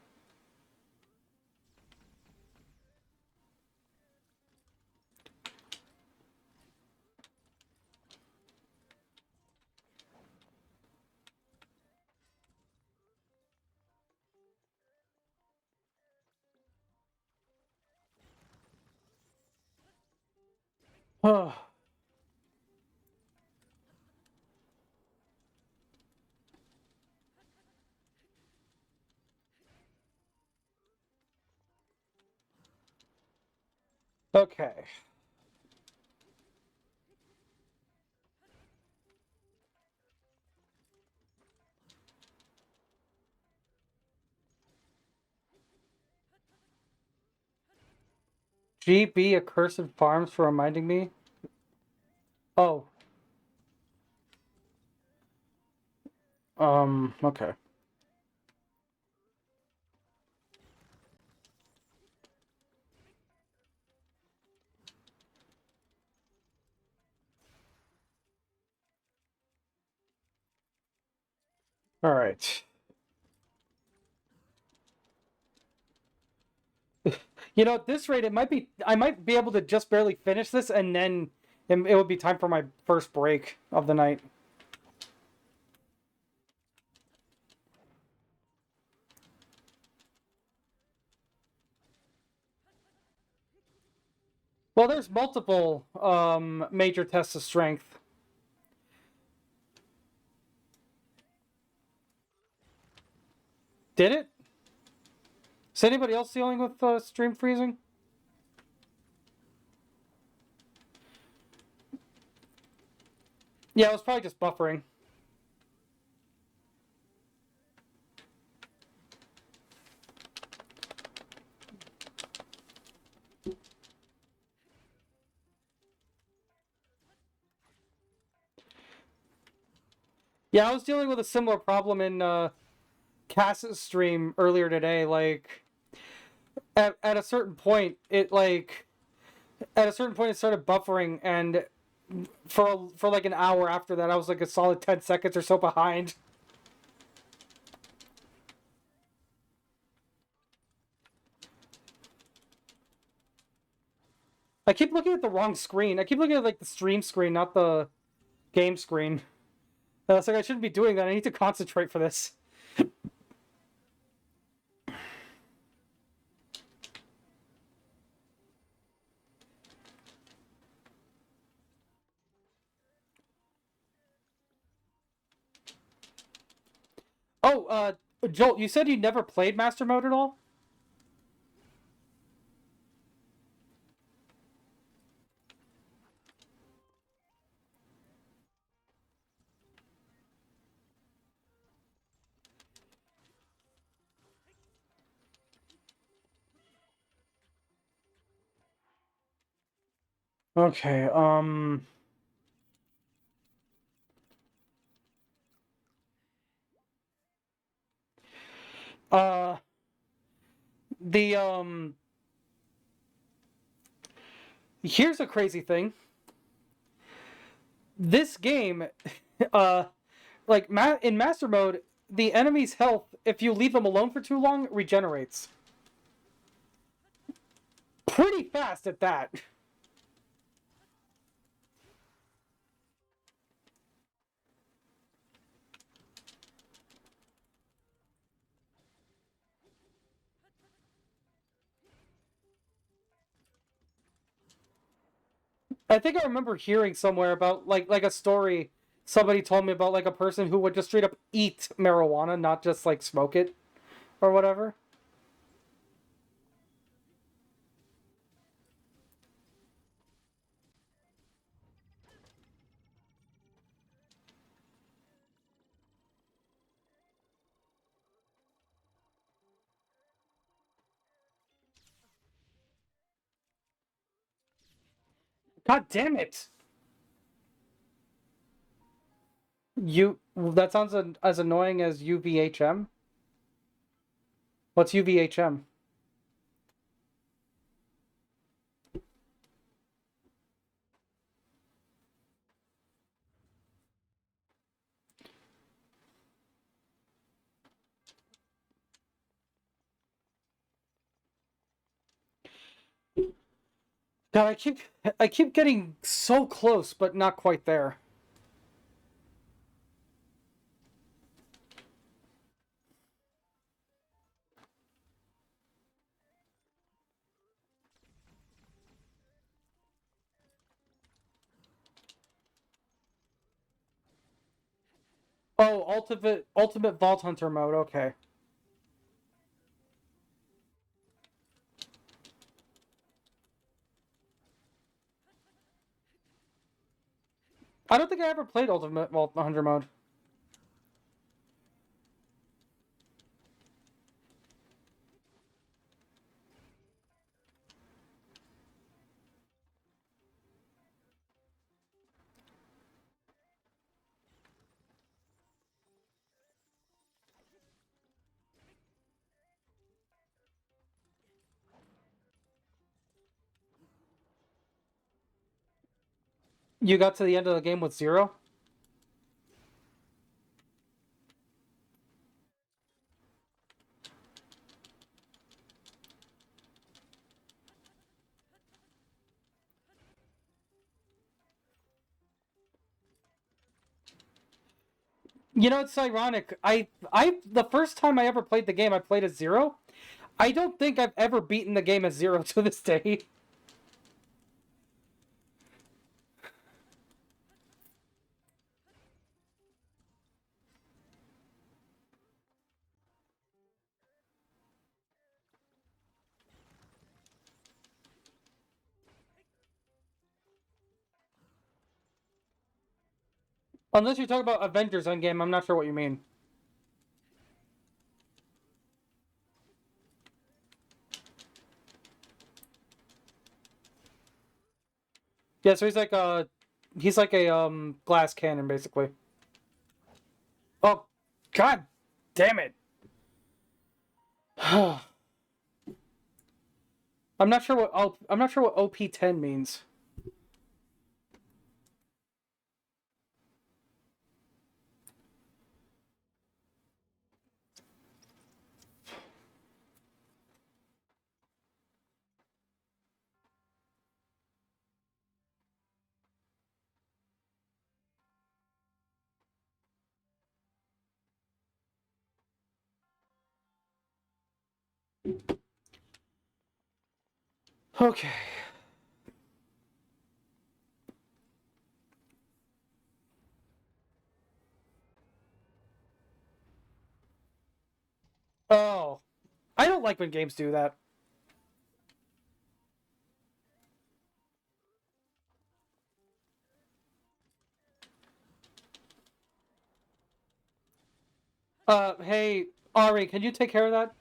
Okay. GB Accursed Farms for reminding me. Oh. Okay. All right. You know, at this rate, I might be able to just barely finish this, and then it would be time for my first break of the night. Well, there's multiple major tests of strength. Did it? Is anybody else dealing with stream freezing? Yeah, it was probably just buffering. Yeah, I was dealing with a similar problem in Cass's stream earlier today. Like, at a certain point, it started buffering, and for like an hour after that, I was like a solid 10 seconds or so behind. I keep looking at the wrong screen. I keep looking at like the stream screen, not the game screen. It's like I shouldn't be doing that. I need to concentrate for this. Oh, Joel, you said you never played Master Mode at all? Okay, uh, the, here's a crazy thing. This game, uh, like, in Master Mode, the enemy's health, if you leave them alone for too long, regenerates. Pretty fast at that. I think I remember hearing somewhere about like a story somebody told me about like a person who would just straight up eat marijuana, not just like smoke it or whatever. God damn it! You that sounds as annoying as UVHM. What's UVHM? God, I keep getting so close, but not quite there. Oh, ultimate Vault Hunter mode. Okay. I don't think I ever played Ultimate Vault Hunter mode. You got to the end of the game with zero? You know, it's ironic. The first time I ever played the game, I played as zero. I don't think I've ever beaten the game as zero to this day. Unless you're talking about Avengers Endgame, I'm not sure what you mean. Yeah, so he's like a glass cannon basically. Oh, god damn it. I'm not sure what OP10 means. Okay. Oh, I don't like when games do that. Hey, Ari, can you take care of that?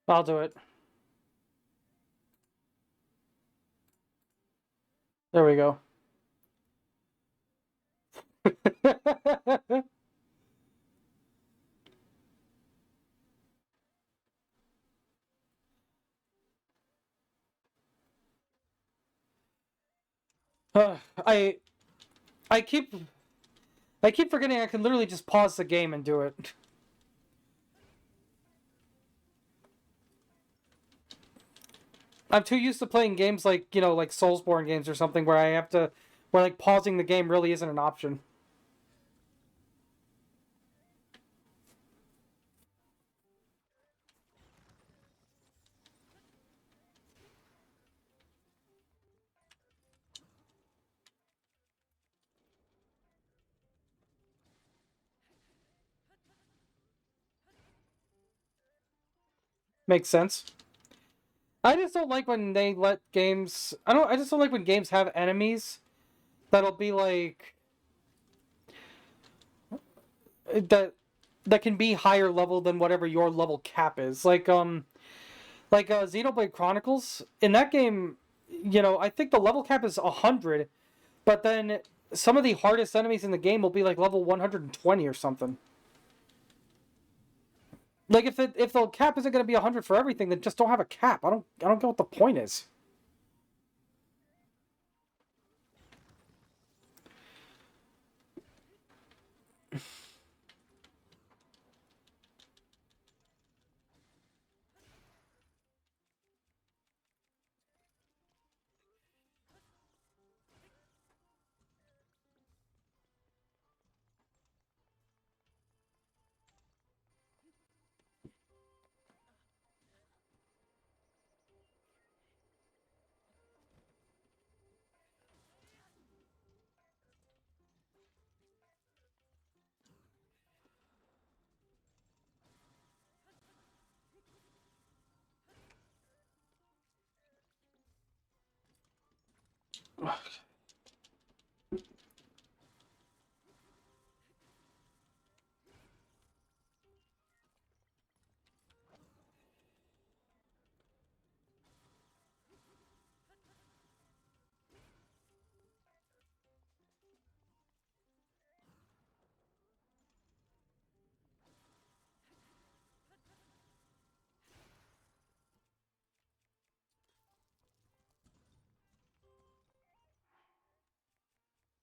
I'll do it. There we go. Uh, I I keep I keep forgetting I can literally just pause the game and do it. I'm too used to playing games like, like Soulsborne games or something where like pausing the game really isn't an option. Makes sense. I just don't like when they let games. I just don't like when games have enemies that'll be like that that can be higher level than whatever your level cap is. Like Xenoblade Chronicles. In that game, I think the level cap is 100, but then some of the hardest enemies in the game will be like level 120 or something. Like if the cap isn't going to be 100 for everything, then just don't have a cap. I don't get what the point is.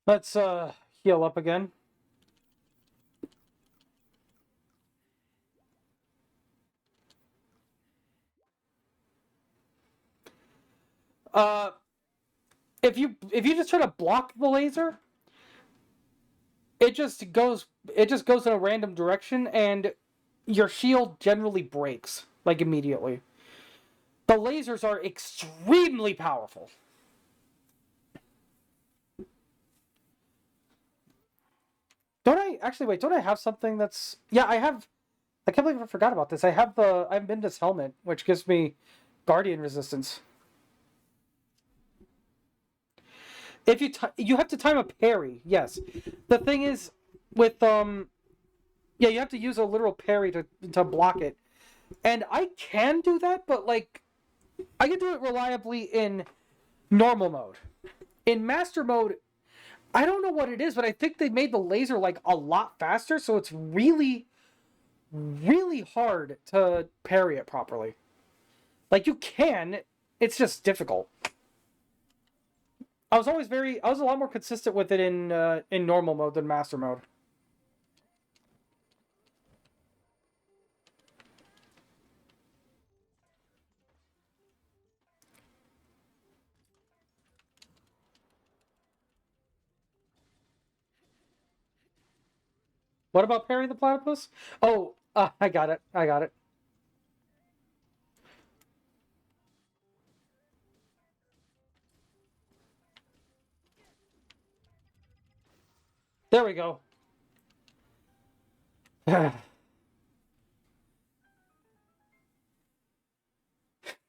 Let's heal up again. Uh, if you just try to block the laser, it just goes in a random direction, and your shield generally breaks like immediately. The lasers are extremely powerful. Don't I actually wait? Don't I have something that's yeah? I have. I can't believe I forgot about this. I have Minda's helmet, which gives me guardian resistance. If you have to time a parry, yes. The thing is, with yeah, you have to use a literal parry to block it, and I can do that, but like I can do it reliably in normal mode. In master mode, I don't know what it is, but I think they made the laser like a lot faster, so it's really, really hard to parry it properly. Like you can, it's just difficult. I was a lot more consistent with it in normal mode than master mode. What about Perry the Platypus? Oh, I got it. I got it. There we go.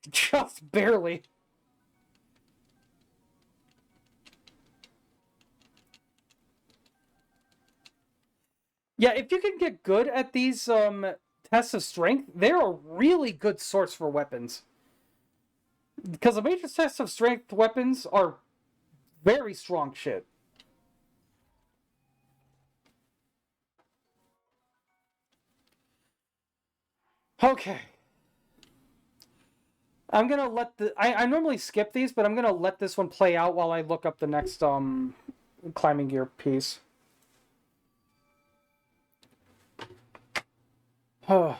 Just barely. Yeah, if you can get good at these tests of strength, they're a really good source for weapons. Because the major tests of strength weapons are very strong shit. Okay. I'm gonna let the I normally skip these, but I'm gonna let this one play out while I look up the next climbing gear piece. All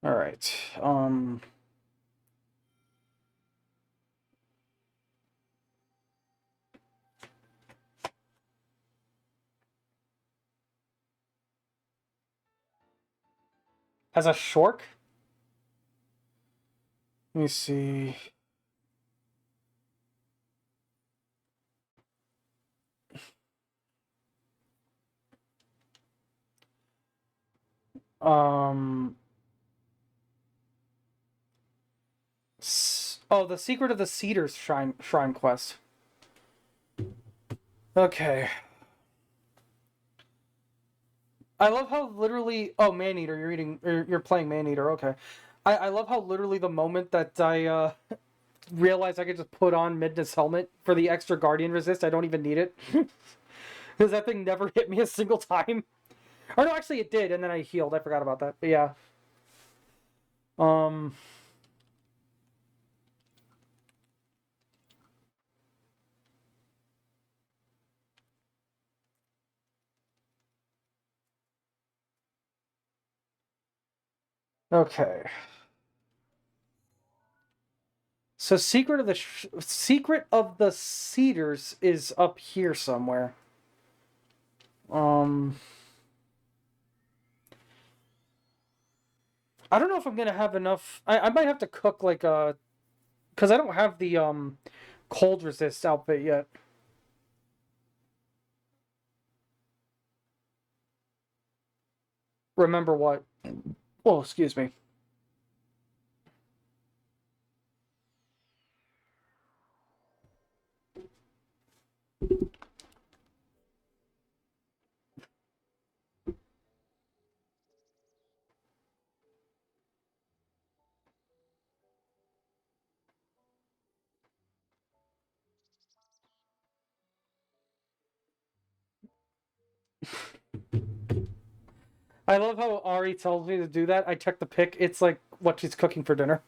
right. As a shork? Let me see. Um. Oh, the Secret of the Cedars Shrine quest. Okay. I love how literally. Oh, Maneater, you're playing Maneater. Okay. I love how literally the moment that I realized I could just put on Midna's helmet for the extra Guardian resist, I don't even need it. Because that thing never hit me a single time. Or no, actually it did, and then I healed. I forgot about that. But yeah. Um. Okay. So Secret of the Cedars is up here somewhere. Um. I don't know if I'm gonna have enough. I might have to cook like a, because I don't have the cold resist outfit yet. Remember what? Oh, excuse me. I love how Ari tells me to do that. I check the pic. It's like what she's cooking for dinner.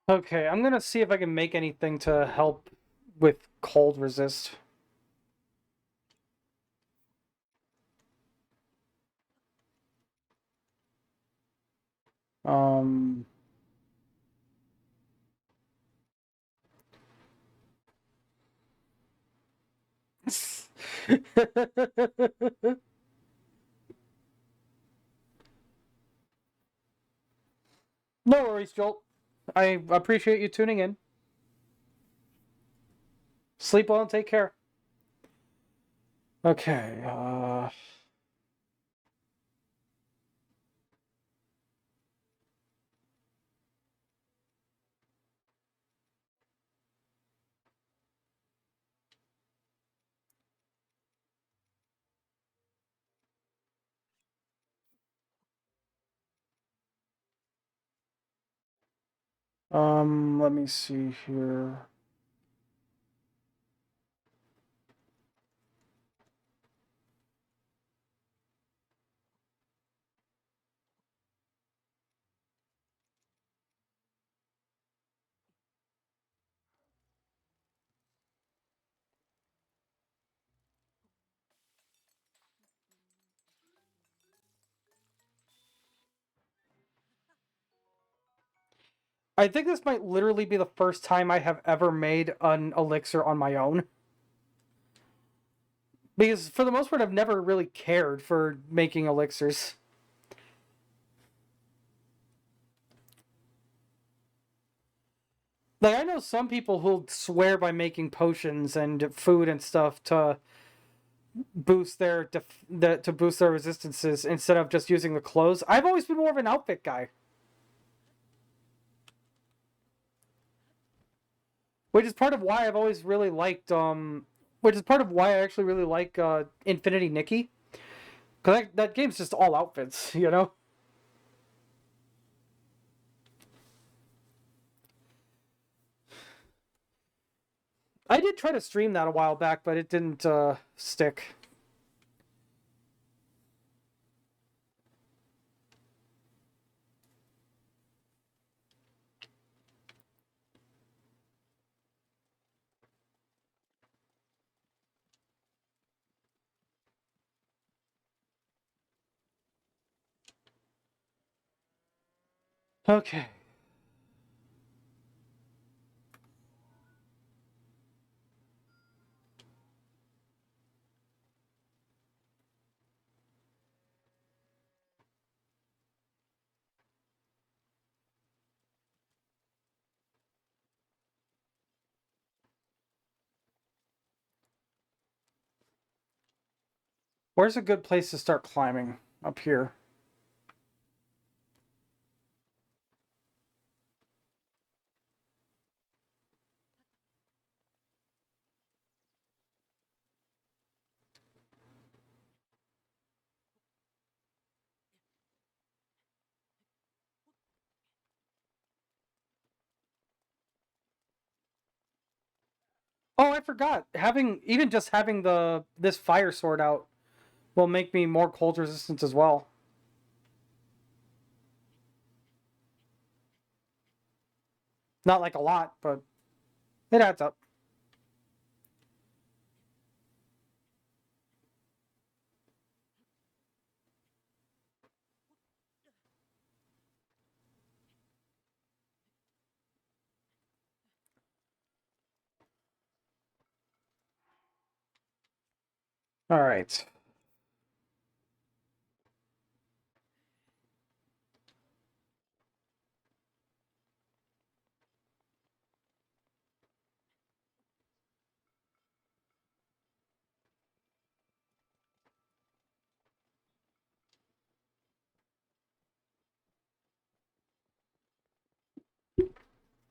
Okay, I'm gonna see if I can make anything to help with cold resist. Um. No worries, Jolt. I appreciate you tuning in. Sleep well and take care. Okay. Let me see here. I think this might literally be the first time I have ever made an elixir on my own. Because for the most part, I've never really cared for making elixirs. Like, I know some people who'll swear by making potions and food and stuff to boost to boost their resistances instead of just using the clothes. I've always been more of an outfit guy, which is part of why I've always really liked which is part of why I actually really like Infinity Nikki, because that game's just all outfits, you know. I did try to stream that a while back, but it didn't stick. Okay. Where's a good place to start climbing? Up here. Oh, I forgot. Even just having this fire sword out will make me more cold resistant as well. Not like a lot, but It adds up. All right.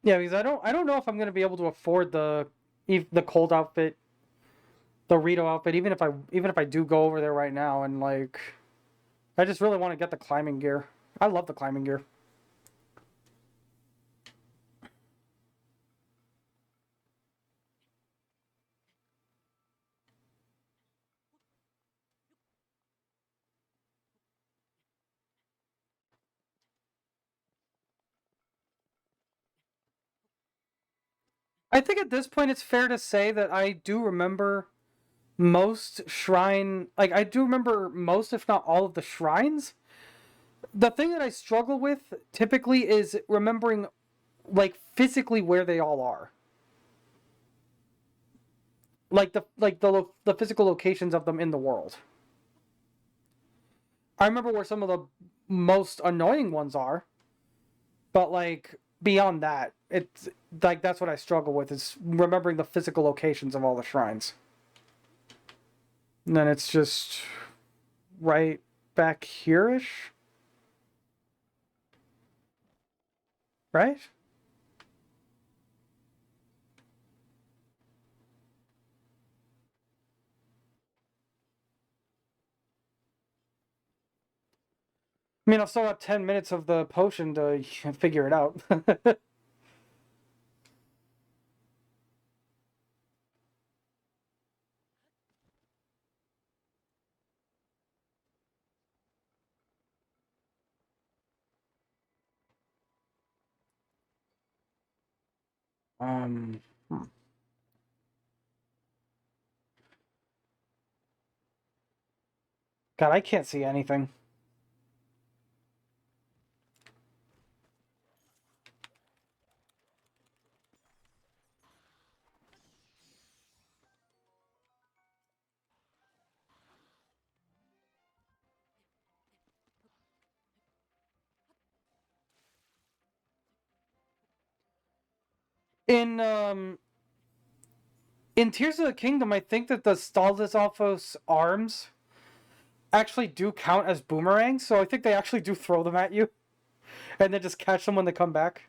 Yeah, because I don't know if I'm gonna be able to afford the cold outfit, the Rito outfit, even if I do go over there right now and like I just really want to get the climbing gear. I love the climbing gear. I think at this point it's fair to say that I do remember most shrine, like I do remember most, if not all, of the shrines. The thing that I struggle with typically is remembering, like, physically where they all are, like the physical locations of them in the world. I remember where some of the most annoying ones are, but like beyond that, it's like that's what I struggle with is remembering the physical locations of all the shrines. And then it's just right back here ish, right? I mean, I've still got 10 minutes of the potion to figure it out. um, hmm. God, I can't see anything. In in Tears of the Kingdom, I think that the Staldisofos arms actually do count as boomerangs, so I think they actually do throw them at you and then just catch them when they come back.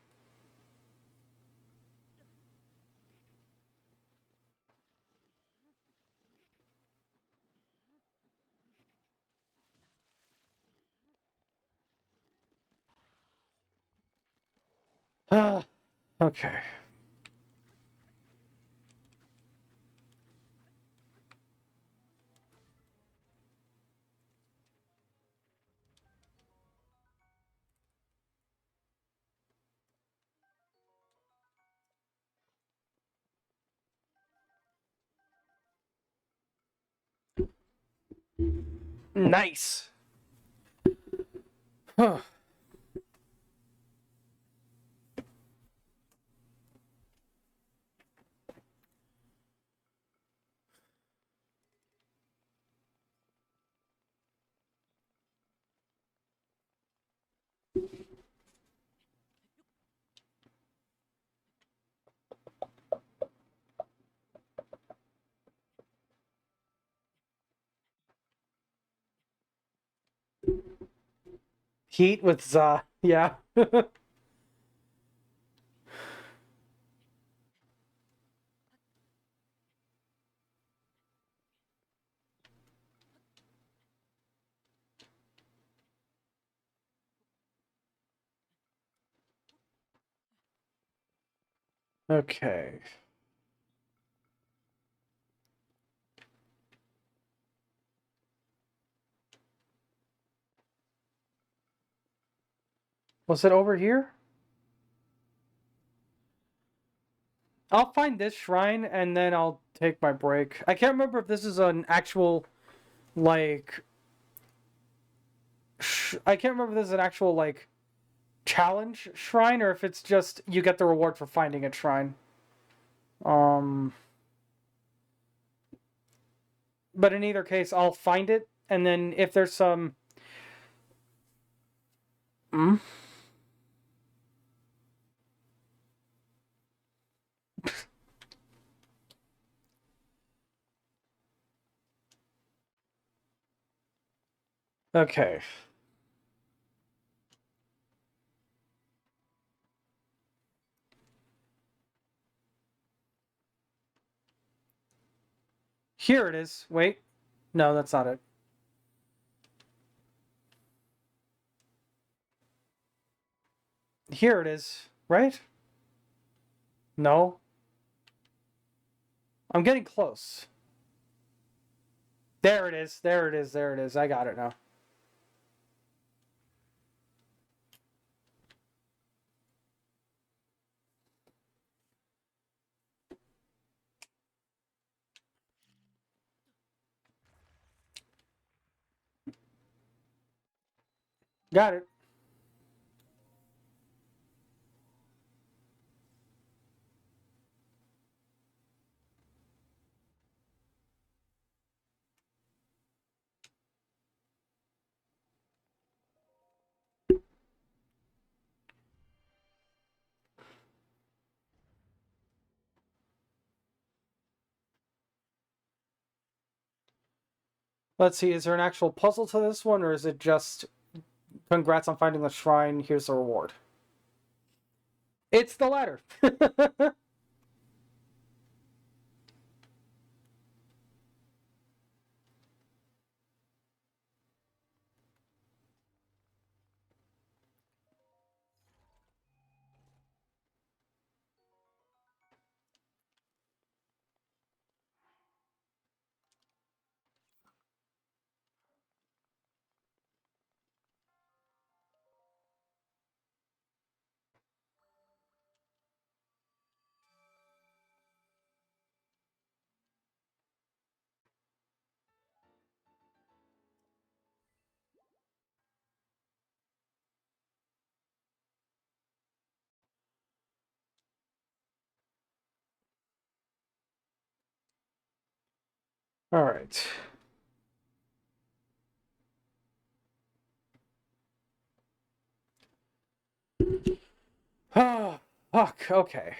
Okay. Nice. Heat with Za. Yeah. Okay. Was it over here? I'll find this shrine and then I'll take my break. I can't remember if this is an actual, like... I can't remember if this is an actual, like, challenge shrine or if it's just you get the reward for finding a shrine. But in either case, I'll find it, and then if there's some... Okay. Here it is. Wait. No, that's not it. Here it is, right? No. I'm getting close. There it is. There it is. There it is. I got it now. Got it. Let's see, is there an actual puzzle to this one, or is it just congrats on finding the shrine, here's the reward? It's the latter. All right. Ah, fuck. Okay.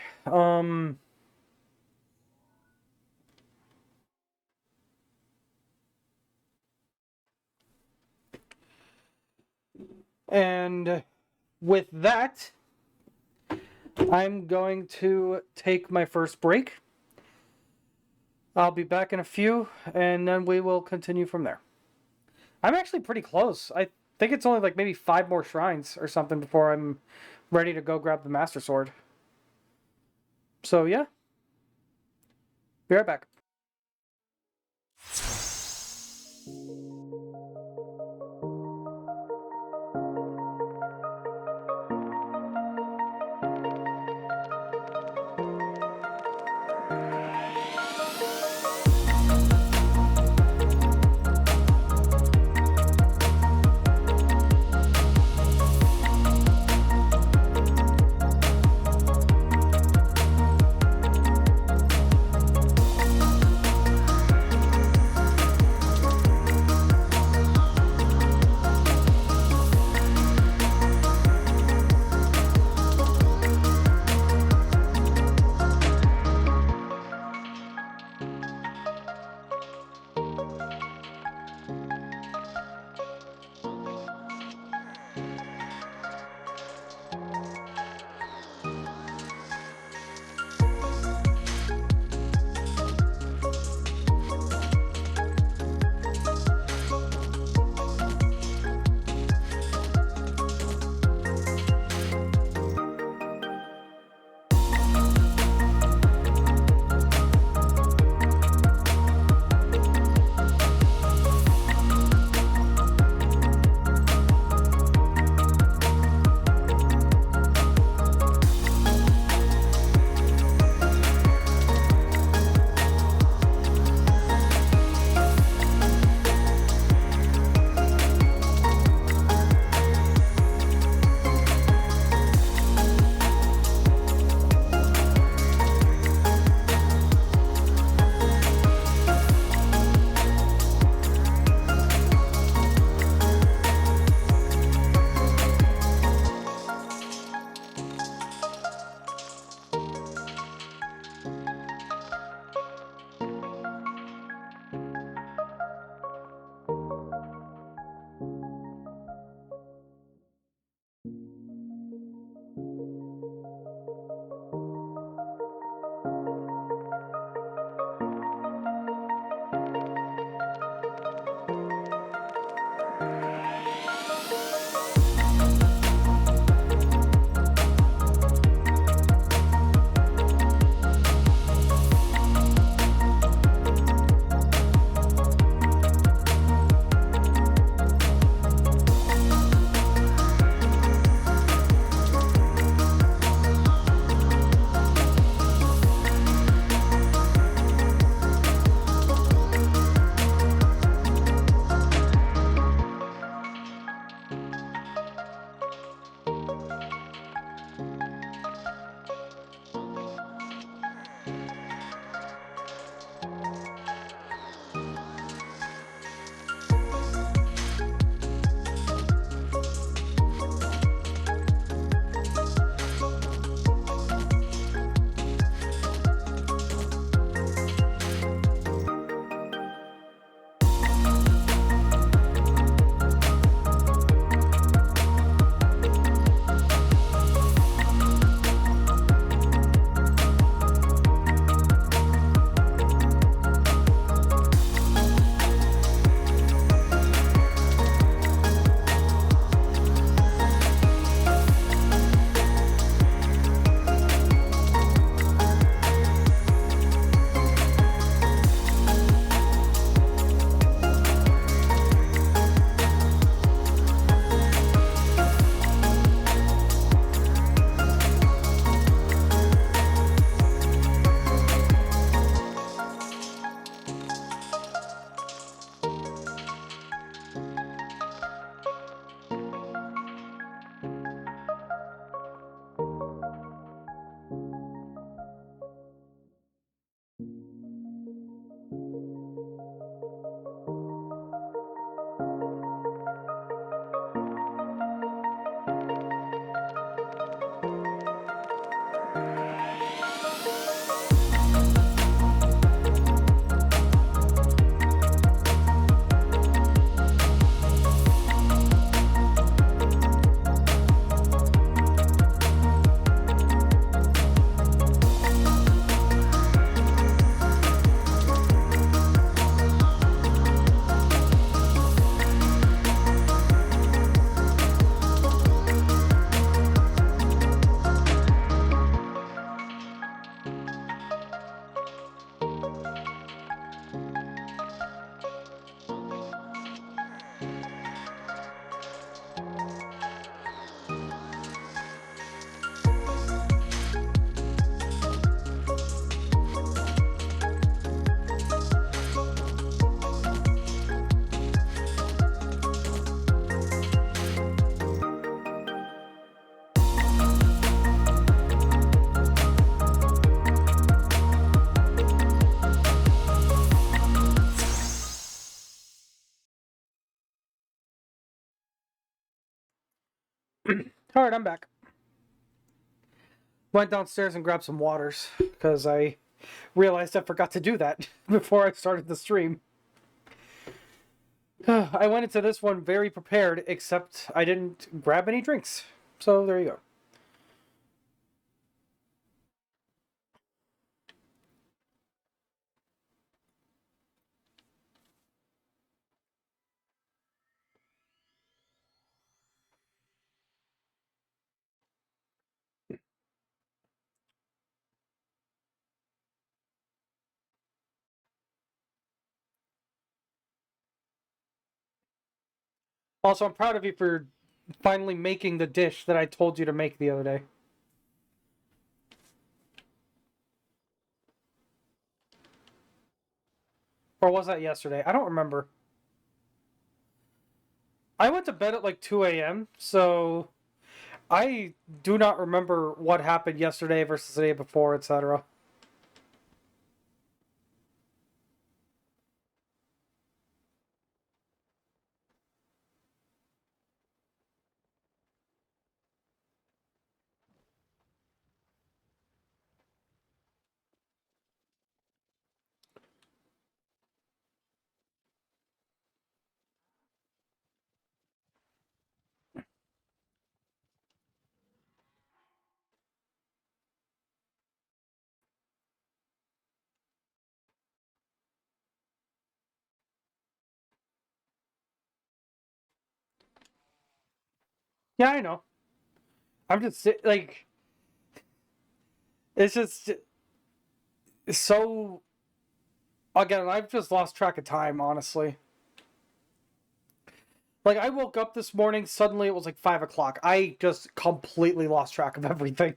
And with that, I'm going to take my first break. I'll be back in a few, and then we will continue from there. I'm actually pretty close. I think it's only like maybe 5 more shrines or something before I'm ready to go grab the Master Sword. So yeah. Be right back. Alright, I'm back. Went downstairs and grabbed some waters because I realized I forgot to do that before I started the stream. I went into this one very prepared, except I didn't grab any drinks. So there you go. Also, I'm proud of you for finally making the dish that I told you to make the other day. Or was that yesterday? I don't remember. I went to bed at like 2 a.m., so I do not remember what happened yesterday versus the day before, etc. Yeah, I know. I'm just like, it's just so. Again, I've just lost track of time, honestly. Like, I woke up this morning, suddenly it was like 5 o'clock. I just completely lost track of everything.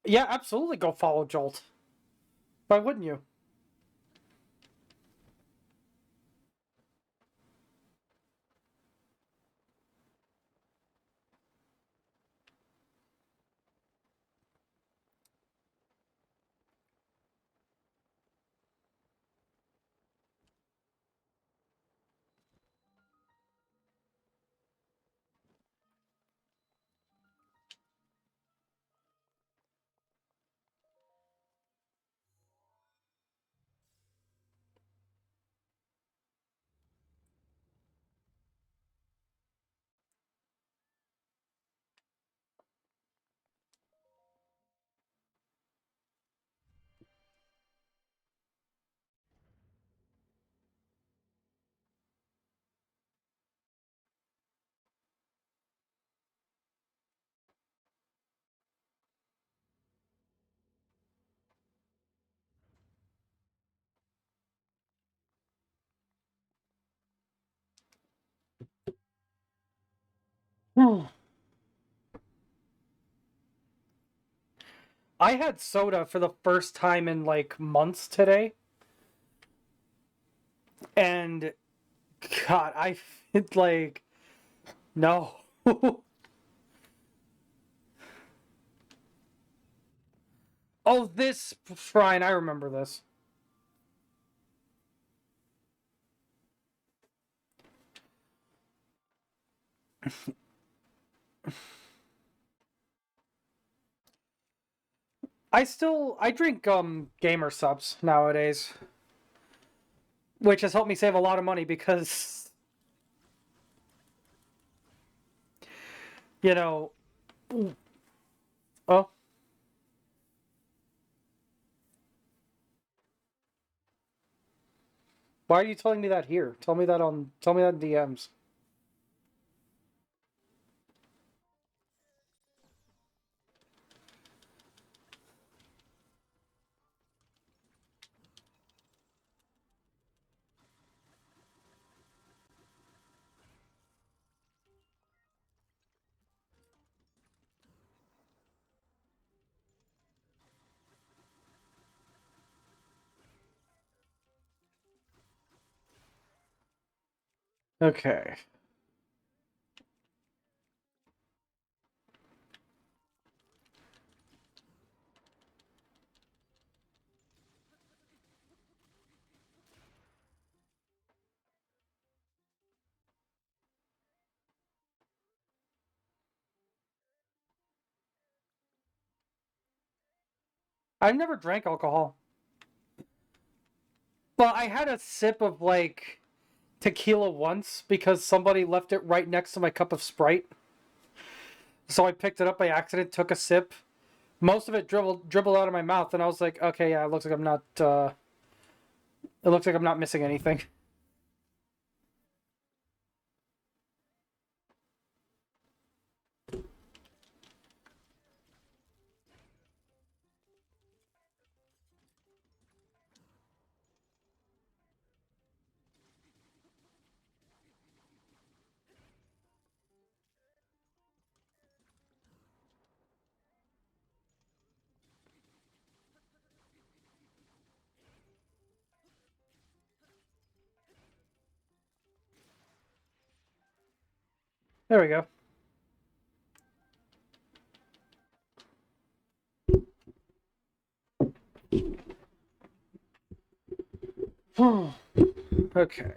Yeah, absolutely go follow Jolt. Why wouldn't you? I had soda for the first time in like months today, and God, I it's like no. Oh, this shrine, I remember this. I drink gamer subs nowadays, which has helped me save a lot of money because you know, oh, why are you telling me that here? Tell me that in DMs. Okay. I've never drank alcohol. But I had a sip of, like, tequila once because somebody left it right next to my cup of Sprite. So I picked it up by accident, took a sip. Most of it dribbled out of my mouth, and I was like, okay, yeah, it looks like I'm not. It looks like I'm not missing anything. There we go. Okay.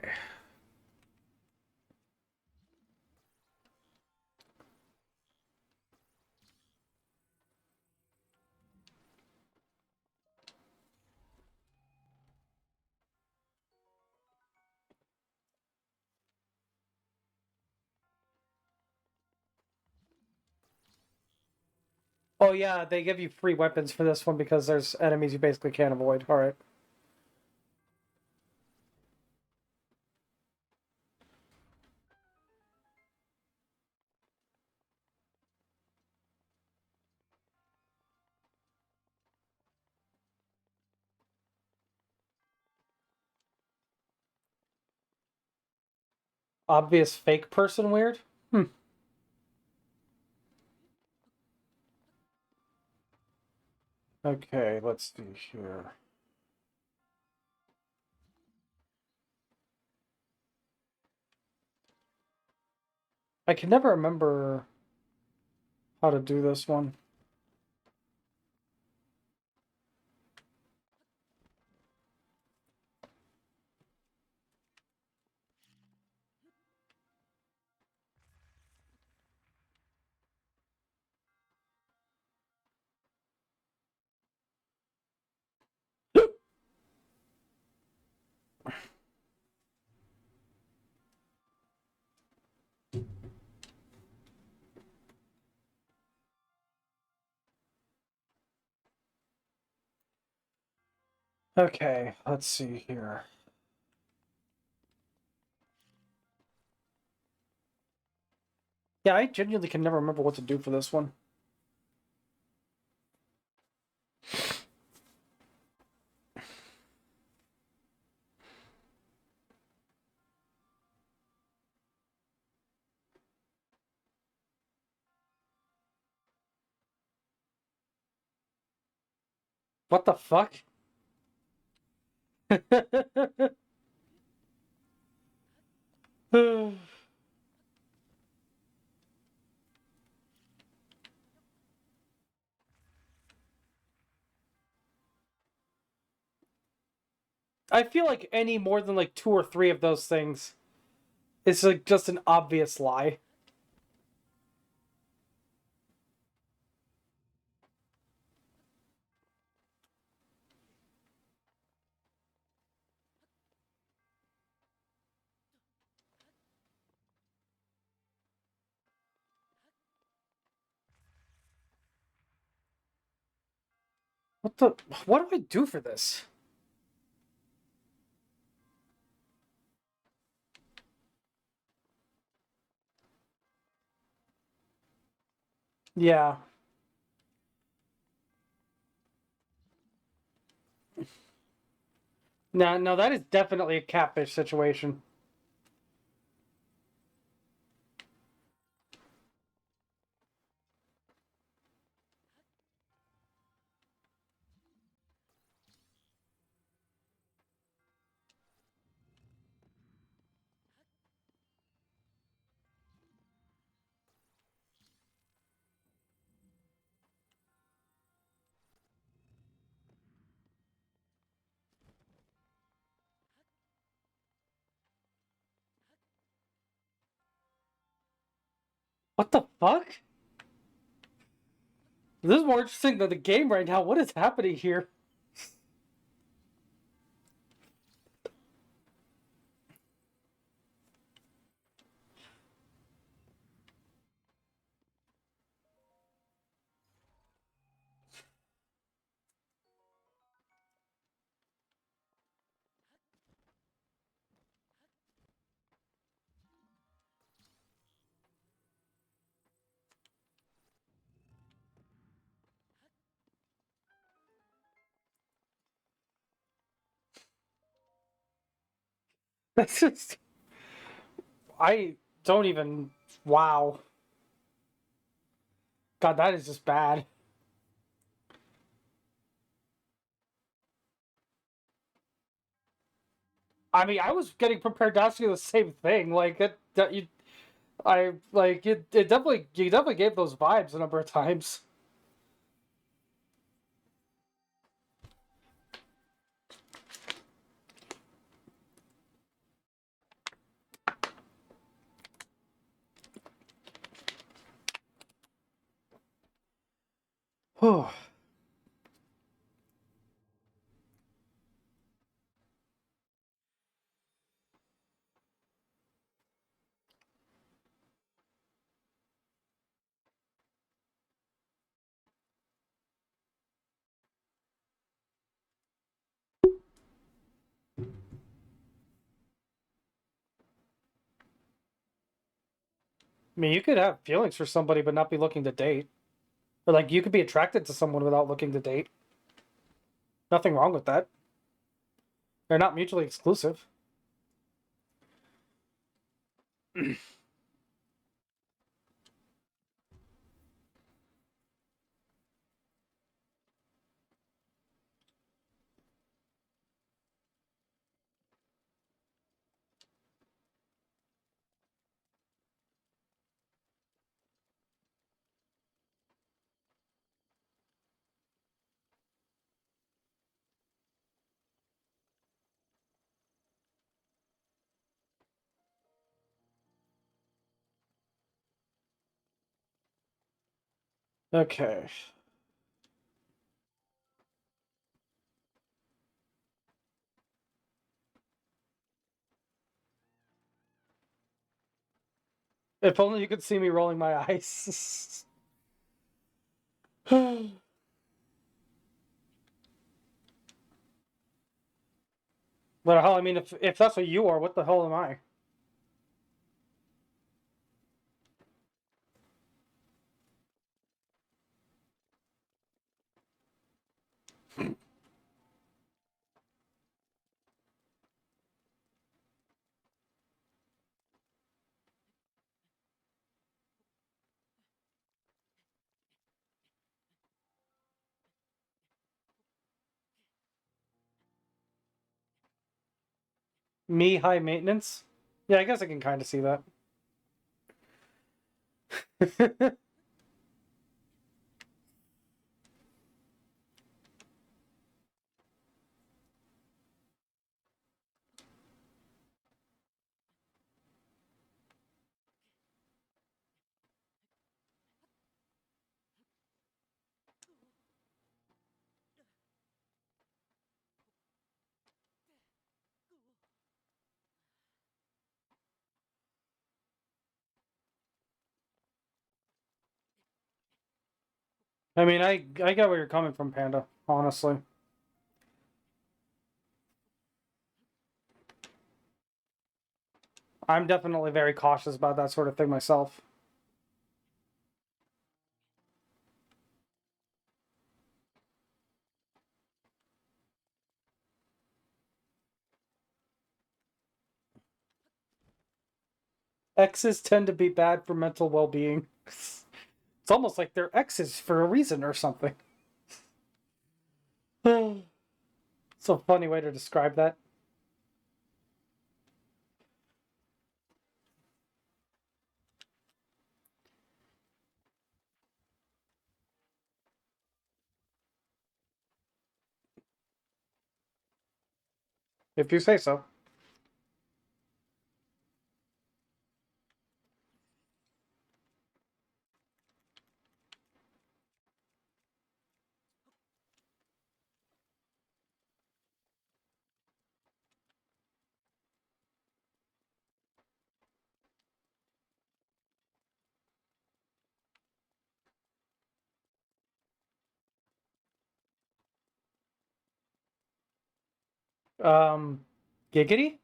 Oh yeah, they give you free weapons for this one because there's enemies you basically can't avoid. All right. Obvious fake person weird. Hmm. Okay, let's see here. I can never remember how to do this one. Okay, let's see here. Yeah, I genuinely can never remember what to do for this one. What the fuck? I feel like any more than like two or three of those things is like just an obvious lie. What the? What do I do for this? Yeah. No, that is definitely a catfish situation. What the fuck? This is more interesting than the game right now. What is happening here? That's just. I don't even. Wow. God, that is just bad. I mean, I was getting prepared to ask you the same thing. Like it, that you, I like it. It definitely, you definitely gave those vibes a number of times. Whew. I mean, you could have feelings for somebody but not be looking to date, or like you could be attracted to someone without looking to date. Nothing wrong with that. They're not mutually exclusive. Okay. If only you could see me rolling my eyes. But hell, I mean, if that's what you are, what the hell am I? Me, high maintenance? Yeah, I guess I can kind of see that. I mean, I get where you're coming from, Panda. Honestly, I'm definitely very cautious about that sort of thing myself. Exes tend to be bad for mental well-being. It's almost like they're exes for a reason or something. It's a funny way to describe that. If you say so. Giggity?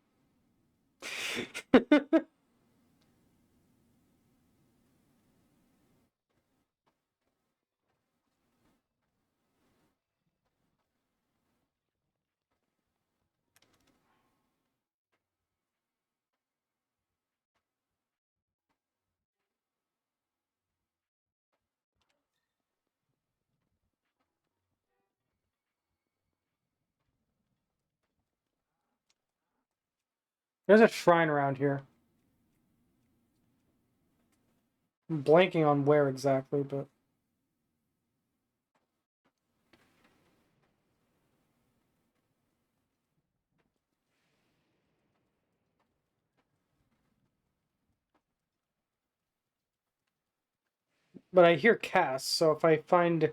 There's a shrine around here. I'm blanking on where exactly, but... But I hear Cass, so if I find...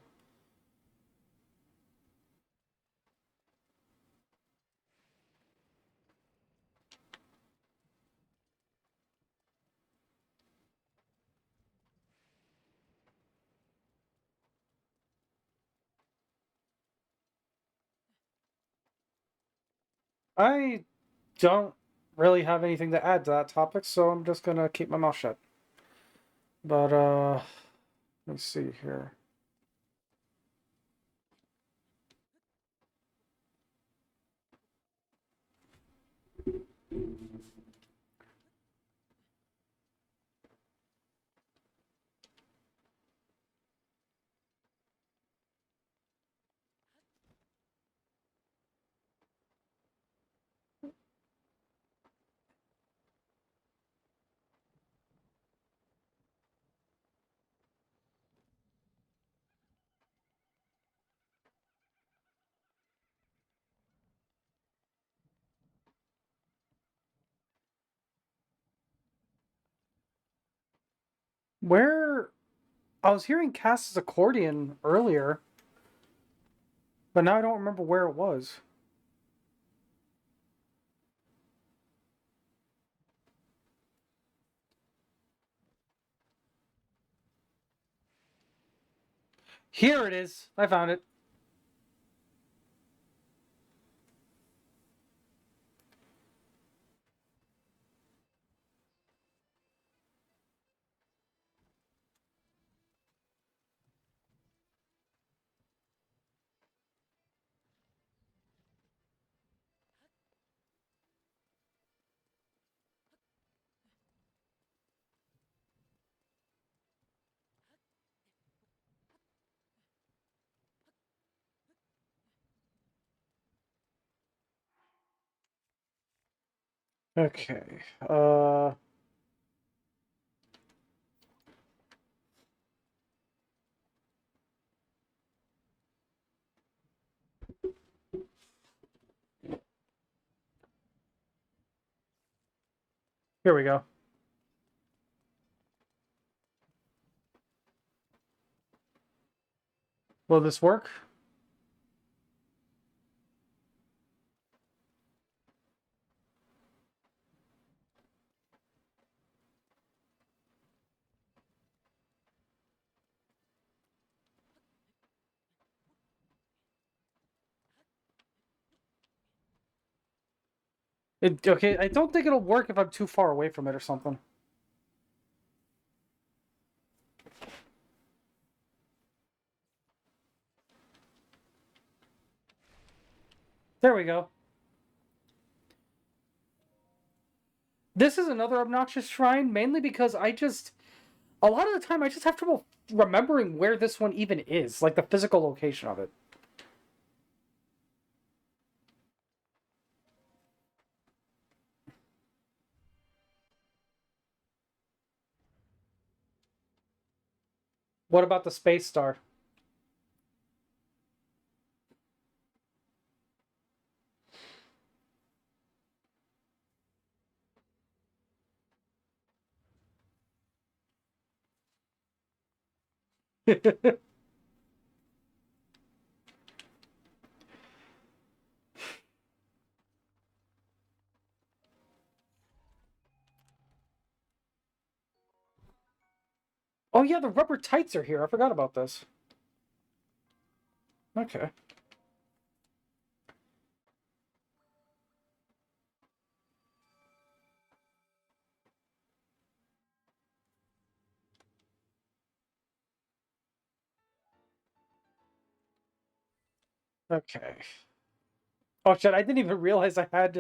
I don't really have anything to add to that topic, so I'm just gonna keep my mouth shut. But, let me see here. Where... I was hearing Cass's accordion earlier, but now I don't remember where it was. Here it is! I found it. Okay, here we go. Will this work? Okay, I don't think it'll work if I'm too far away from it or something. There we go. This is another obnoxious shrine, mainly because a lot of the time I just have trouble remembering where this one even is, like the physical location of it. What about the space star? Oh yeah, the rubber tights are here. I forgot about this. Okay. Okay. Oh shit! I didn't even realize I had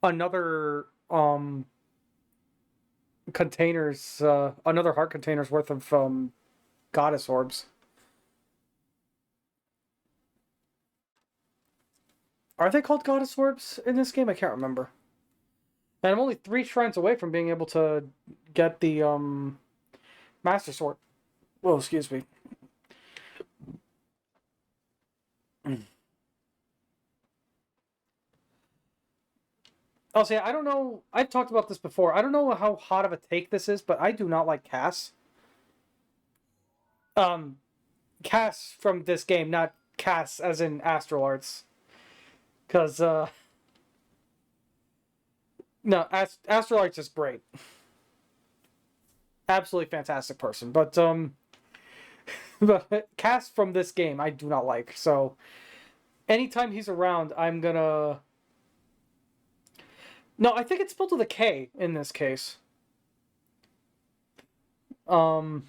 another containers, another heart containers worth of goddess orbs. Are they called goddess orbs in this game? I can't remember. And I'm only 3 shrines away from being able to get the master sword. Well, excuse me. Oh, see, I don't know. I've talked about this before. I don't know how hot of a take this is, but I do not like Cass. Um, Cass from this game, not Cass as in Astral Arts. Because, no, Astral Arts is great. Absolutely fantastic person. But Cass from this game, I do not like. So, anytime he's around, I'm gonna. No, I think it's spelled with a K in this case. Um,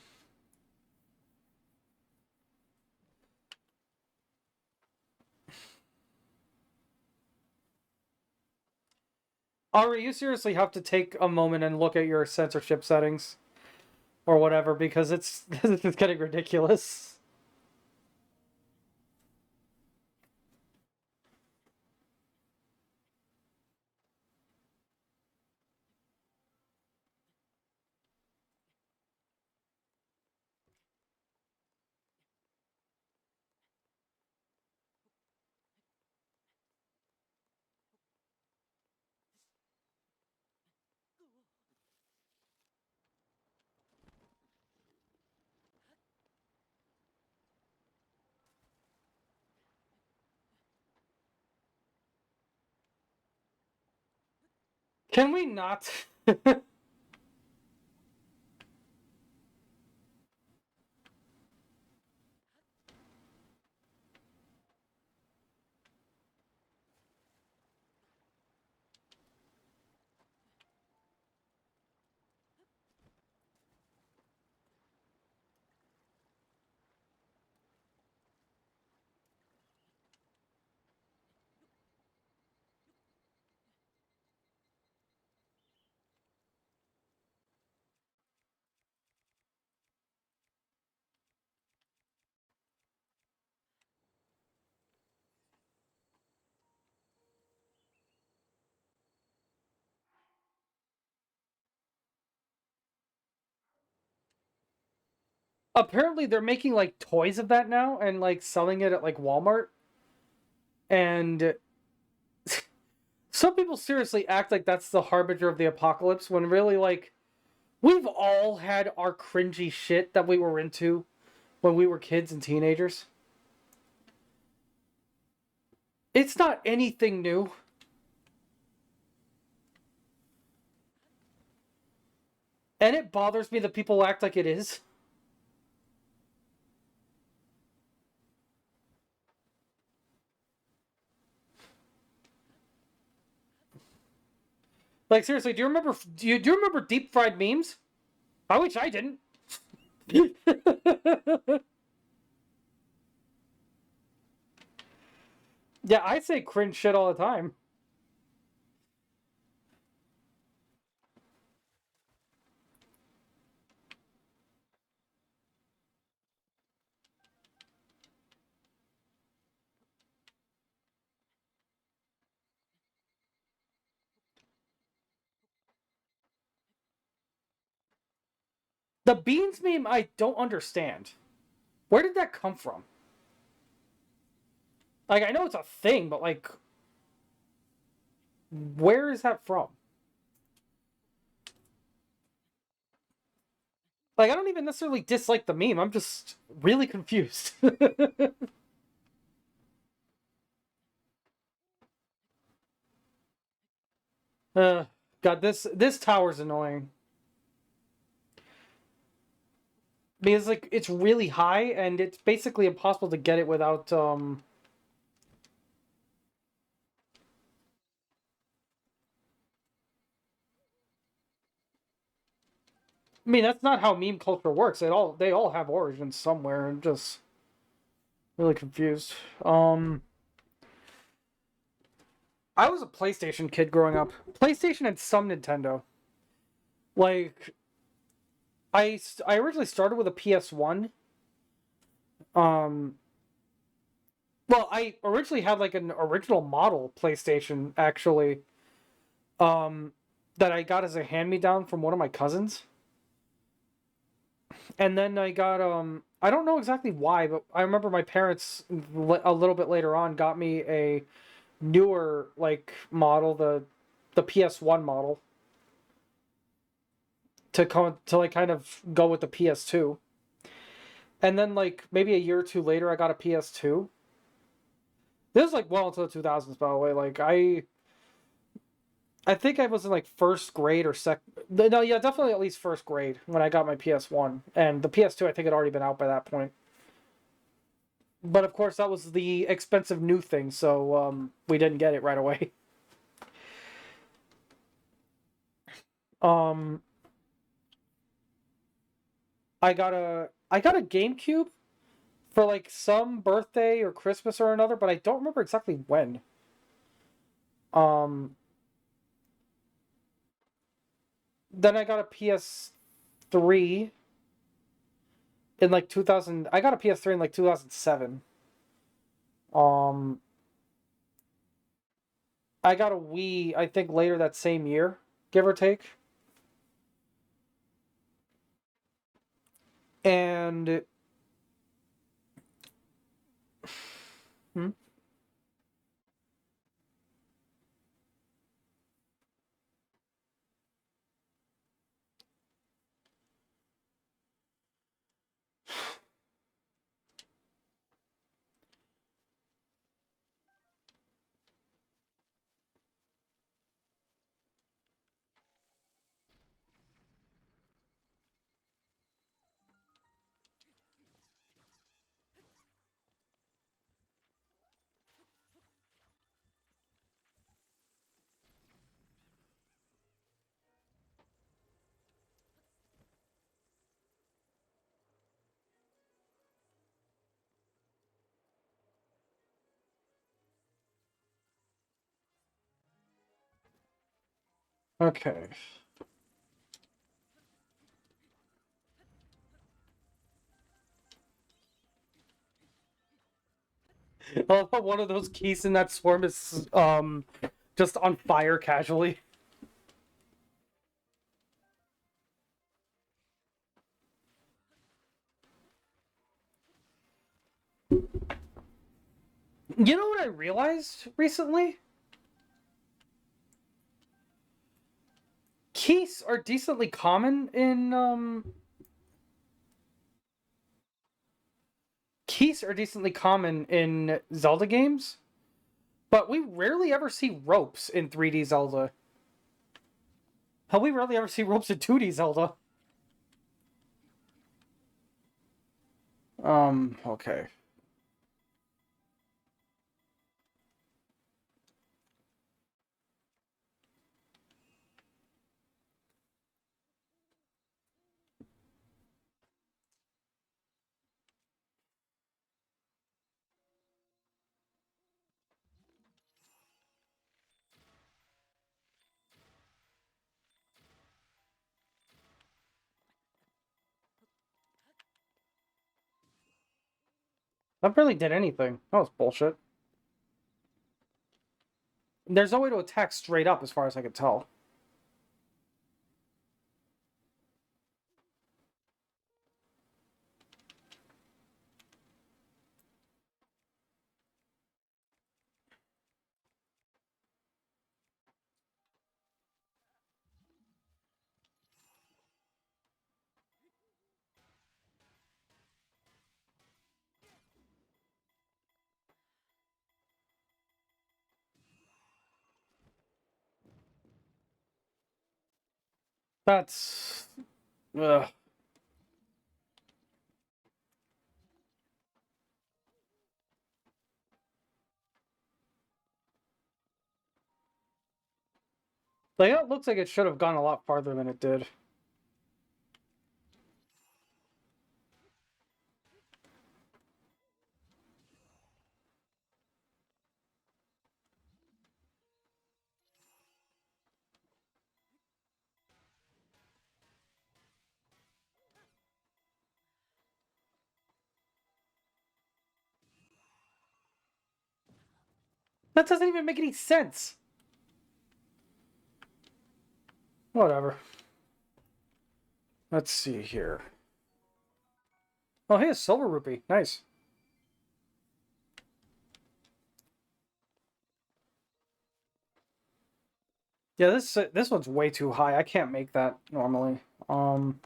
Ari, you seriously have to take a moment and look at your censorship settings or whatever because it's getting ridiculous. Can we not? Apparently, they're making like toys of that now and like selling it at like Walmart. And some people seriously act like that's the harbinger of the apocalypse when really, like, we've all had our cringy shit that we were into when we were kids and teenagers. It's not anything new. And it bothers me that people act like it is. Like seriously, do you remember deep fried memes? I wish I didn't. Yeah, I say cringe shit all the time. The beans meme I don't understand. Where did that come from? Like I know it's a thing, but like where is that from? Like I don't even necessarily dislike the meme. I'm just really confused. uh, God, this tower's annoying because like it's really high and it's basically impossible to get it without. I mean, that's not how meme culture works. They all have origins somewhere, and just Really confused. Um, I was a PlayStation kid growing up. PlayStation and some Nintendo. Like I originally started with a PS1. Um, well, I originally had like an original model PlayStation actually. Um, that I got as a hand me down from one of my cousins. And then I got I don't know exactly why, but I remember my parents a little bit later on got me a newer like model, the PS1 model to like kind of go with the PS2. And then like maybe a year or two later I got a PS2. This is like well into the 2000s by the way. Like I think I was in like first grade or sec. No, yeah, definitely at least first grade when I got my PS1, and the PS2 I think had already been out by that point. But of course, that was the expensive new thing, so we didn't get it right away. Um, I got a GameCube for like some birthday or Christmas or another, but I don't remember exactly when. Um, then I got a PS3 in like 2000. I got a PS3 in like 2007. Um, I got a Wii, I think later that same year, give or take. And hmm, okay. One of those keys in that swarm is just on fire casually. You know what I realized recently? Keys are decently common in keys are decently common in Zelda games, but we rarely ever see ropes in 3D Zelda. Hell, we rarely ever see ropes in 2D Zelda. Okay. That barely did anything. That was bullshit. There's no way to attack straight up as far as I could tell. That's ugh. Like it looks like it should have gone a lot farther than it did. That doesn't even make any sense. Whatever. Let's see here. Oh, hey, a silver rupee. Nice. Yeah, this one's way too high. I can't make that normally. Um,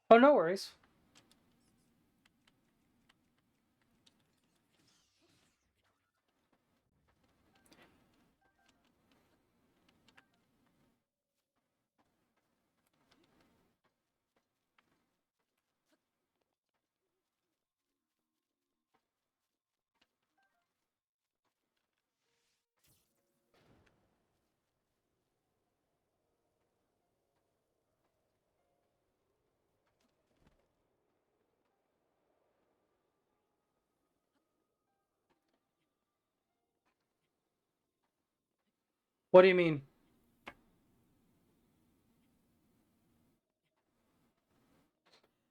oh, no worries. What do you mean?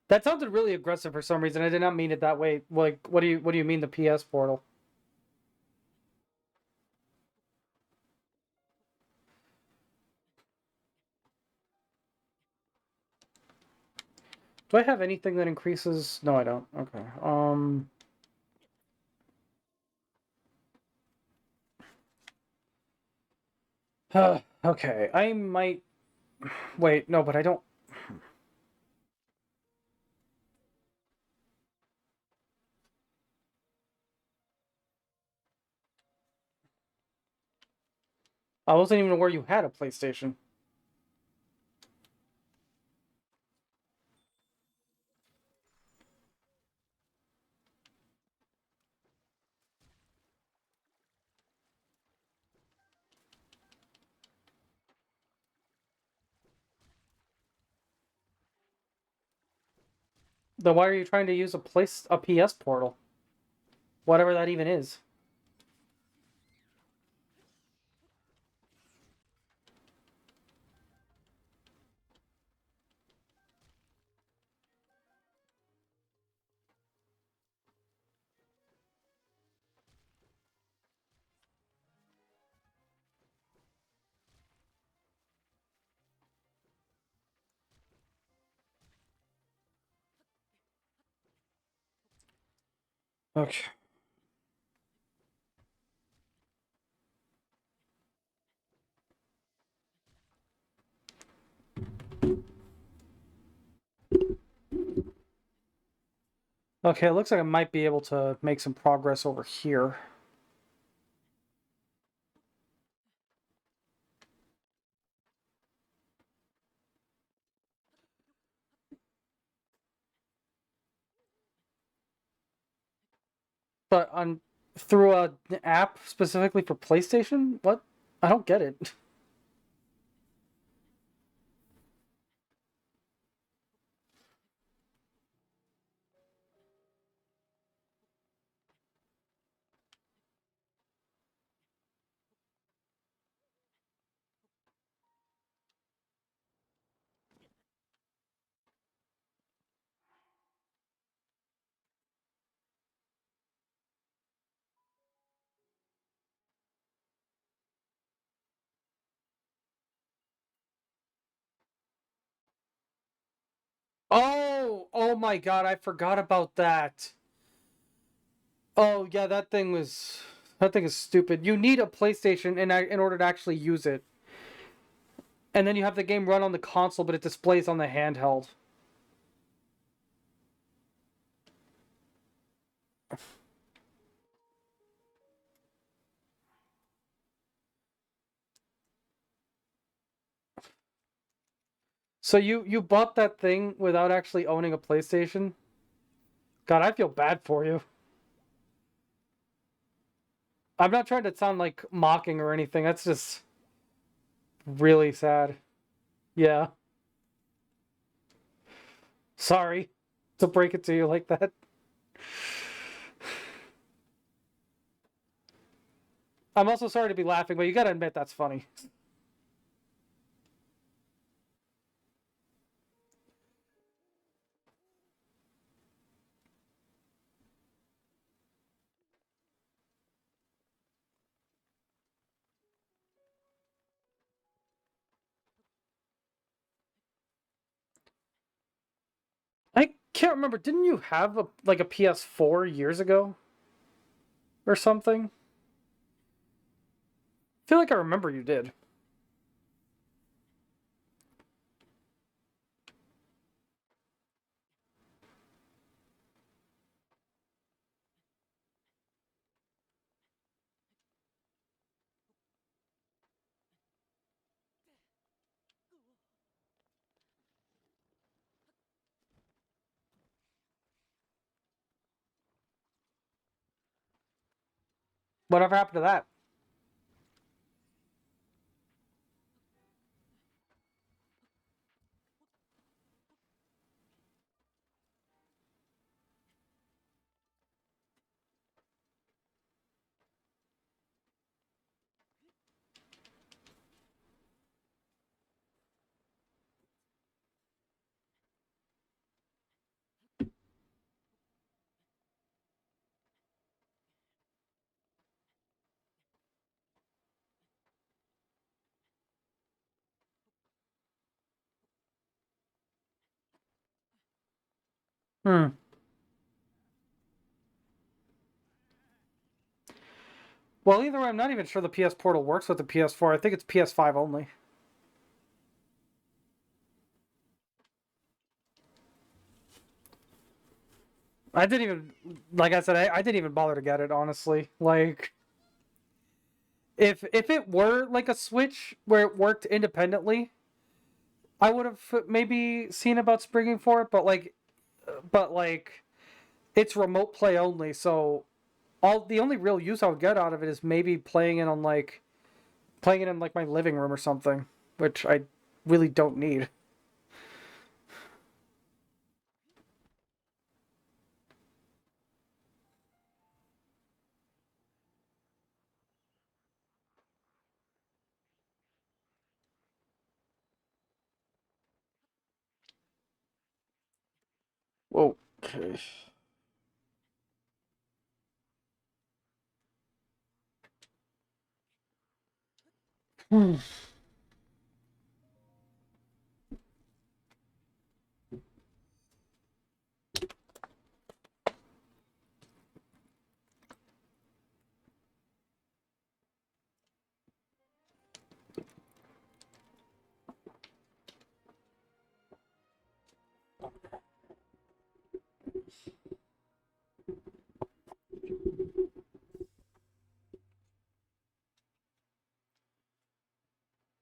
That sounded really aggressive for some reason. I did not mean it that way. Like, what do you mean the PS portal? Do I have anything that increases? No, I don't. Okay. Okay. I might wait. No, but I don't. I wasn't even aware you had a PlayStation. Then why are you trying to use a PS portal? Whatever that even is. Okay. Okay, it looks like I might be able to make some progress over here. But on through an app specifically for PlayStation? What? I don't get it. Oh my god, I forgot about that. Oh yeah, that thing is stupid. You need a PlayStation in order to actually use it. And then you have the game run on the console, but it displays on the handheld. So you bought that thing without actually owning a PlayStation? God, I feel bad for you. I'm not trying to sound like mocking or anything. That's just really sad. Yeah. Sorry to break it to you like that. I'm also sorry to be laughing, but you gotta admit that's funny. I can't remember. Didn't you have a PS4 years ago or something? I feel like I remember you did. Whatever happened to that? Hmm. Well, either way, I'm not even sure the PS Portal works with the PS4. I think it's PS5 only. I didn't even, like I said, I didn't even bother to get it, honestly. Like, if it were like a Switch where it worked independently, I would have maybe seen about springing for it. But like, it's remote play only, so the only real use I would get out of it is maybe playing it in like my living room or something, which I really don't need. Okay. Hmm.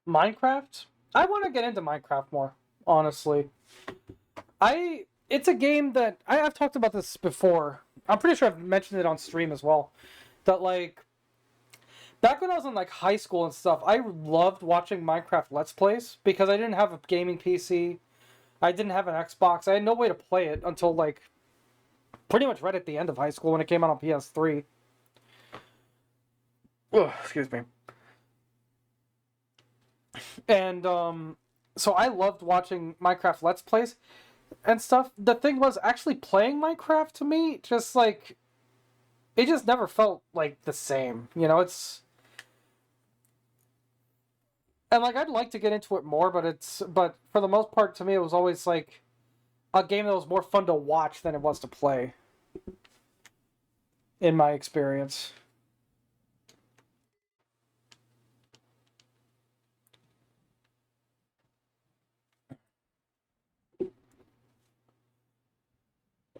Minecraft? I want to get into Minecraft more, honestly. It's a game that I've talked about this before. I'm pretty sure I've mentioned it on stream as well. That like back when I was in like high school and stuff, I loved watching Minecraft Let's Plays because I didn't have a gaming PC. I didn't have an Xbox. I had no way to play it until like pretty much right at the end of high school when it came out on PS3. Ugh, excuse me. And so I loved watching Minecraft Let's Plays and stuff. The thing was actually playing Minecraft to me just like it just never felt like the same. And like I'd like to get into it more, but for the most part to me it was always like a game that was more fun to watch than it was to play in my experience.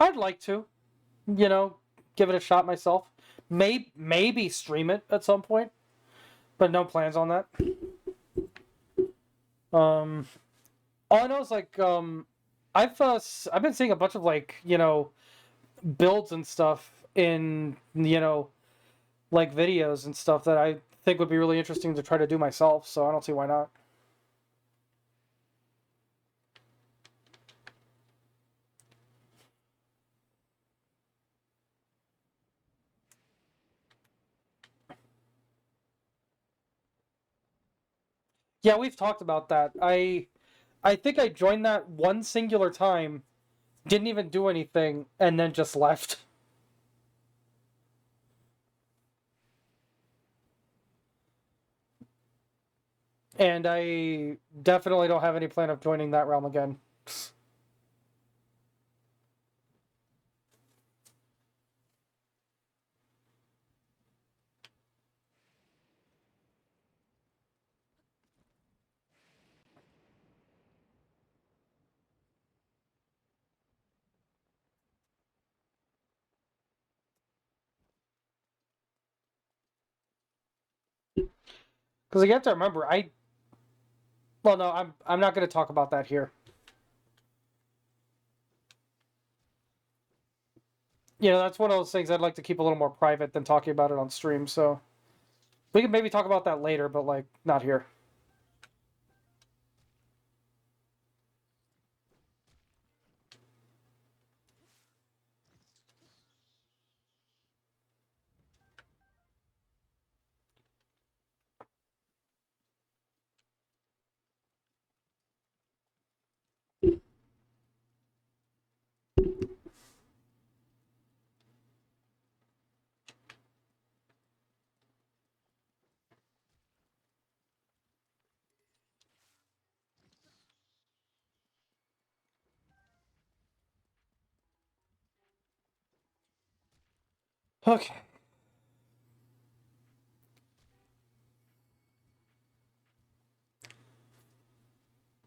I'd like to, you know, give it a shot myself. Maybe stream it at some point, but no plans on that. Um, all I know is like I've been seeing a bunch of like builds and stuff in like videos and stuff that I think would be really interesting to try to do myself. So I don't see why not. Yeah, we've talked about that. I think I joined that one singular time, didn't even do anything, and then just left. And I definitely don't have any plan of joining that realm again. Because you have to remember, well, no, I'm not going to talk about that here. That's one of those things I'd like to keep a little more private than talking about it on stream. So we can maybe talk about that later, but like not here. Okay.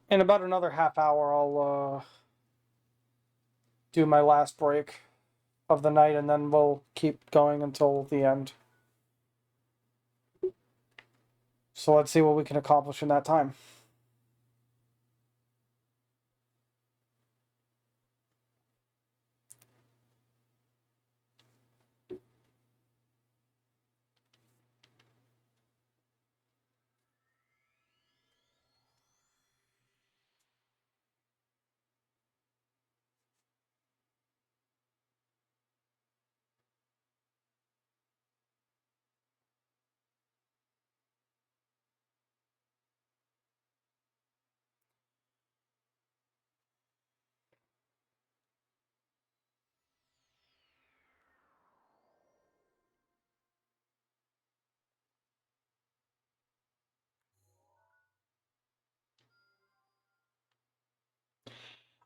In about another half hour, I'll do my last break of the night, and then we'll keep going until the end. So let's see what we can accomplish in that time.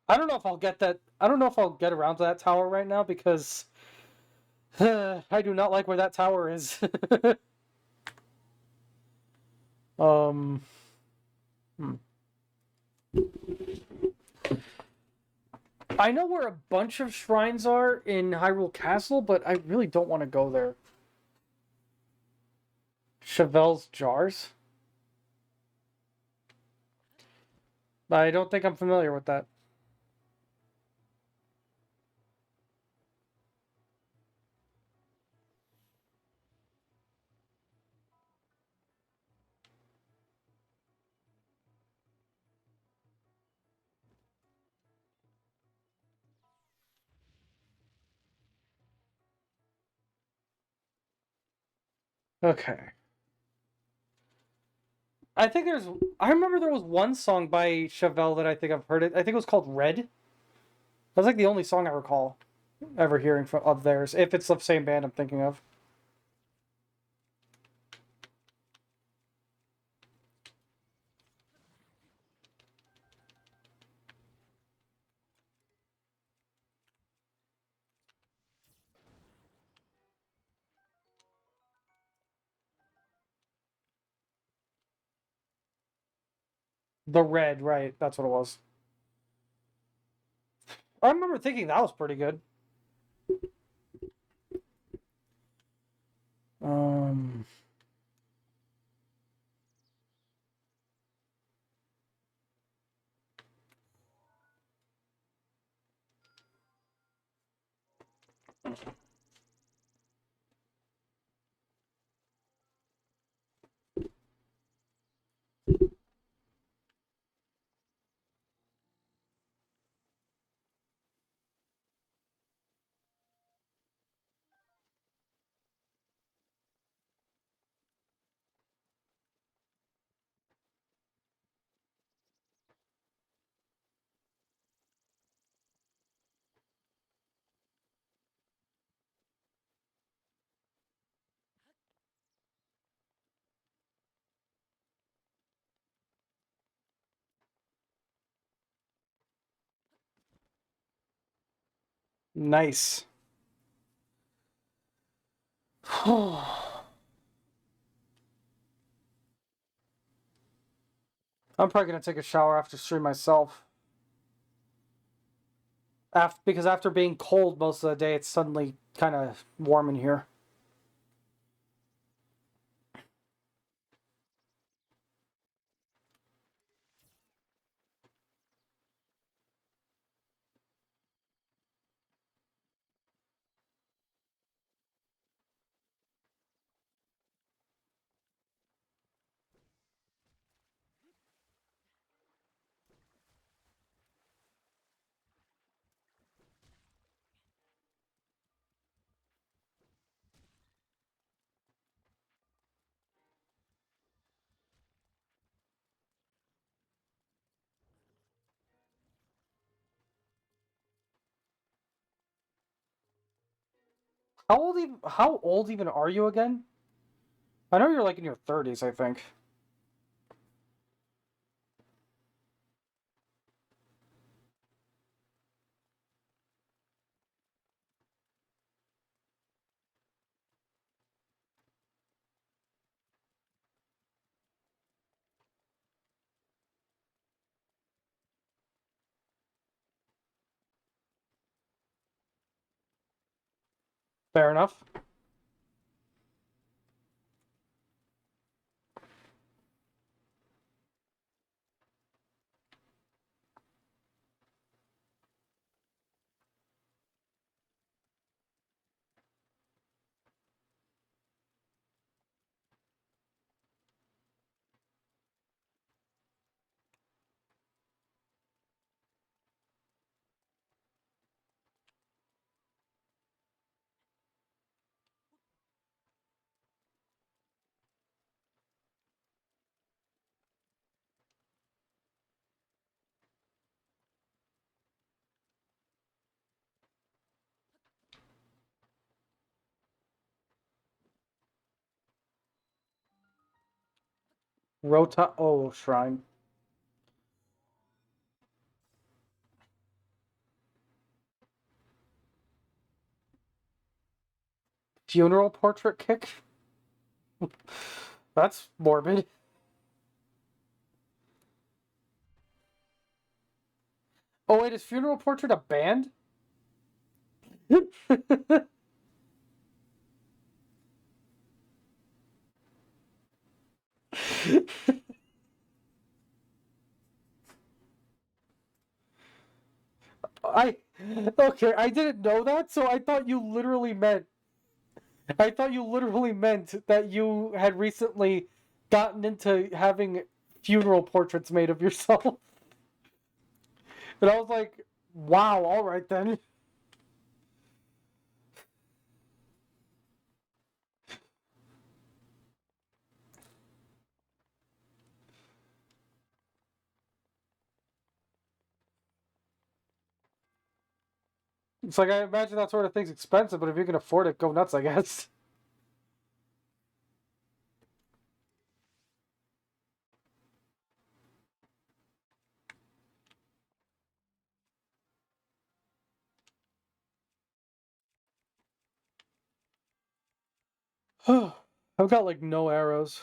I don't know if I'll get that. I don't know if I'll get around to that tower right now because I do not like where that tower is. um. Hmm. I know where a bunch of shrines are in Hyrule Castle, but I really don't want to go there. Chevelle's Jars? I don't think I'm familiar with that. Okay. I think there's. I remember there was one song by Chevelle that I think I've heard it. I think it was called Red. That's like the only song I recall ever hearing of theirs. If it's the same band I'm thinking of. The Red, right? That's what it was. I remember thinking that was pretty good. Um. Nice. I'm probably gonna take a shower after stream myself. Because after being cold most of the day, it's suddenly kind of warm in here. How old even are you again? I know you're like in your 30s, I think. Fair enough. Rota. Oh, shrine. Funeral portrait kick? That's morbid. Oh, wait, is funeral portrait a band? I. Okay, I didn't know that, so I thought you literally meant. I thought you literally meant that you had recently gotten into having funeral portraits made of yourself. And I was like, wow, alright then. It's like, I imagine that sort of thing's expensive, but if you can afford it, go nuts, I guess. I've got like no arrows.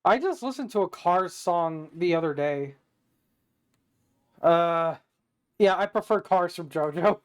I just listened to a Cars song the other day. Uh, yeah, I prefer Cars from JoJo.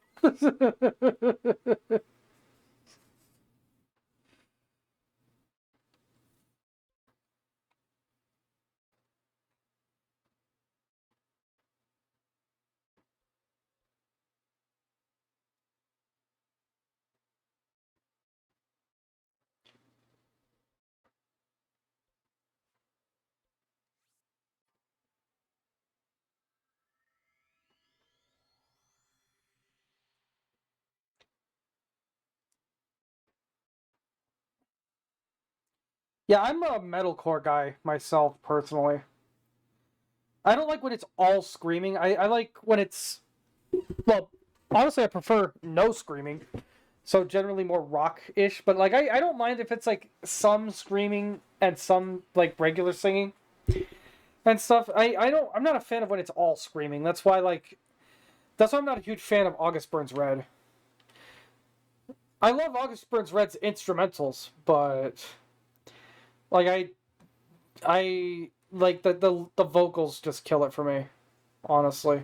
Yeah, I'm a metalcore guy myself, personally. I don't like when it's all screaming. I like when it's Well, honestly, I prefer no screaming. So generally more rock-ish, but like I don't mind if it's like some screaming and some like regular singing and stuff. I'm not a fan of when it's all screaming. That's why I'm not a huge fan of August Burns Red. I love August Burns Red's instrumentals, but like I like the vocals just kill it for me, honestly.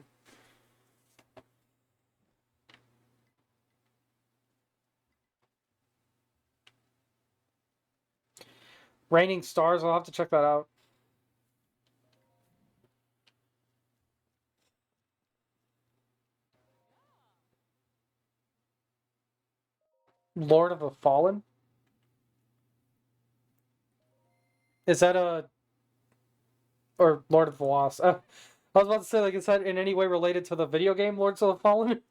Raining Stars, I'll have to check that out. Lord of the Fallen? Is that a or Lord of the Lost? I was about to say, like, is that in any way related to the video game Lords of the Fallen?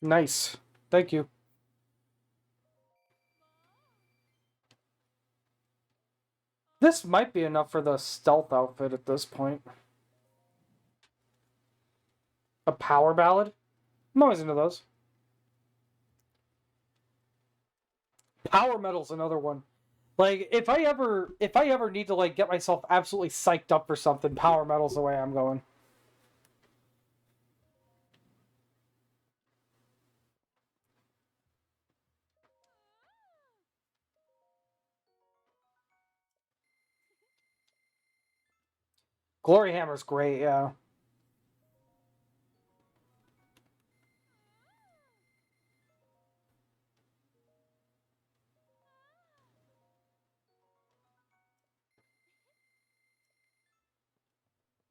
Nice. Thank you. This might be enough for the stealth outfit at this point. A power ballad? I'm always into those. Power metal's another one. Like if I ever need to like get myself absolutely psyched up for something, power metal's the way I'm going. Glory Hammer's great, yeah.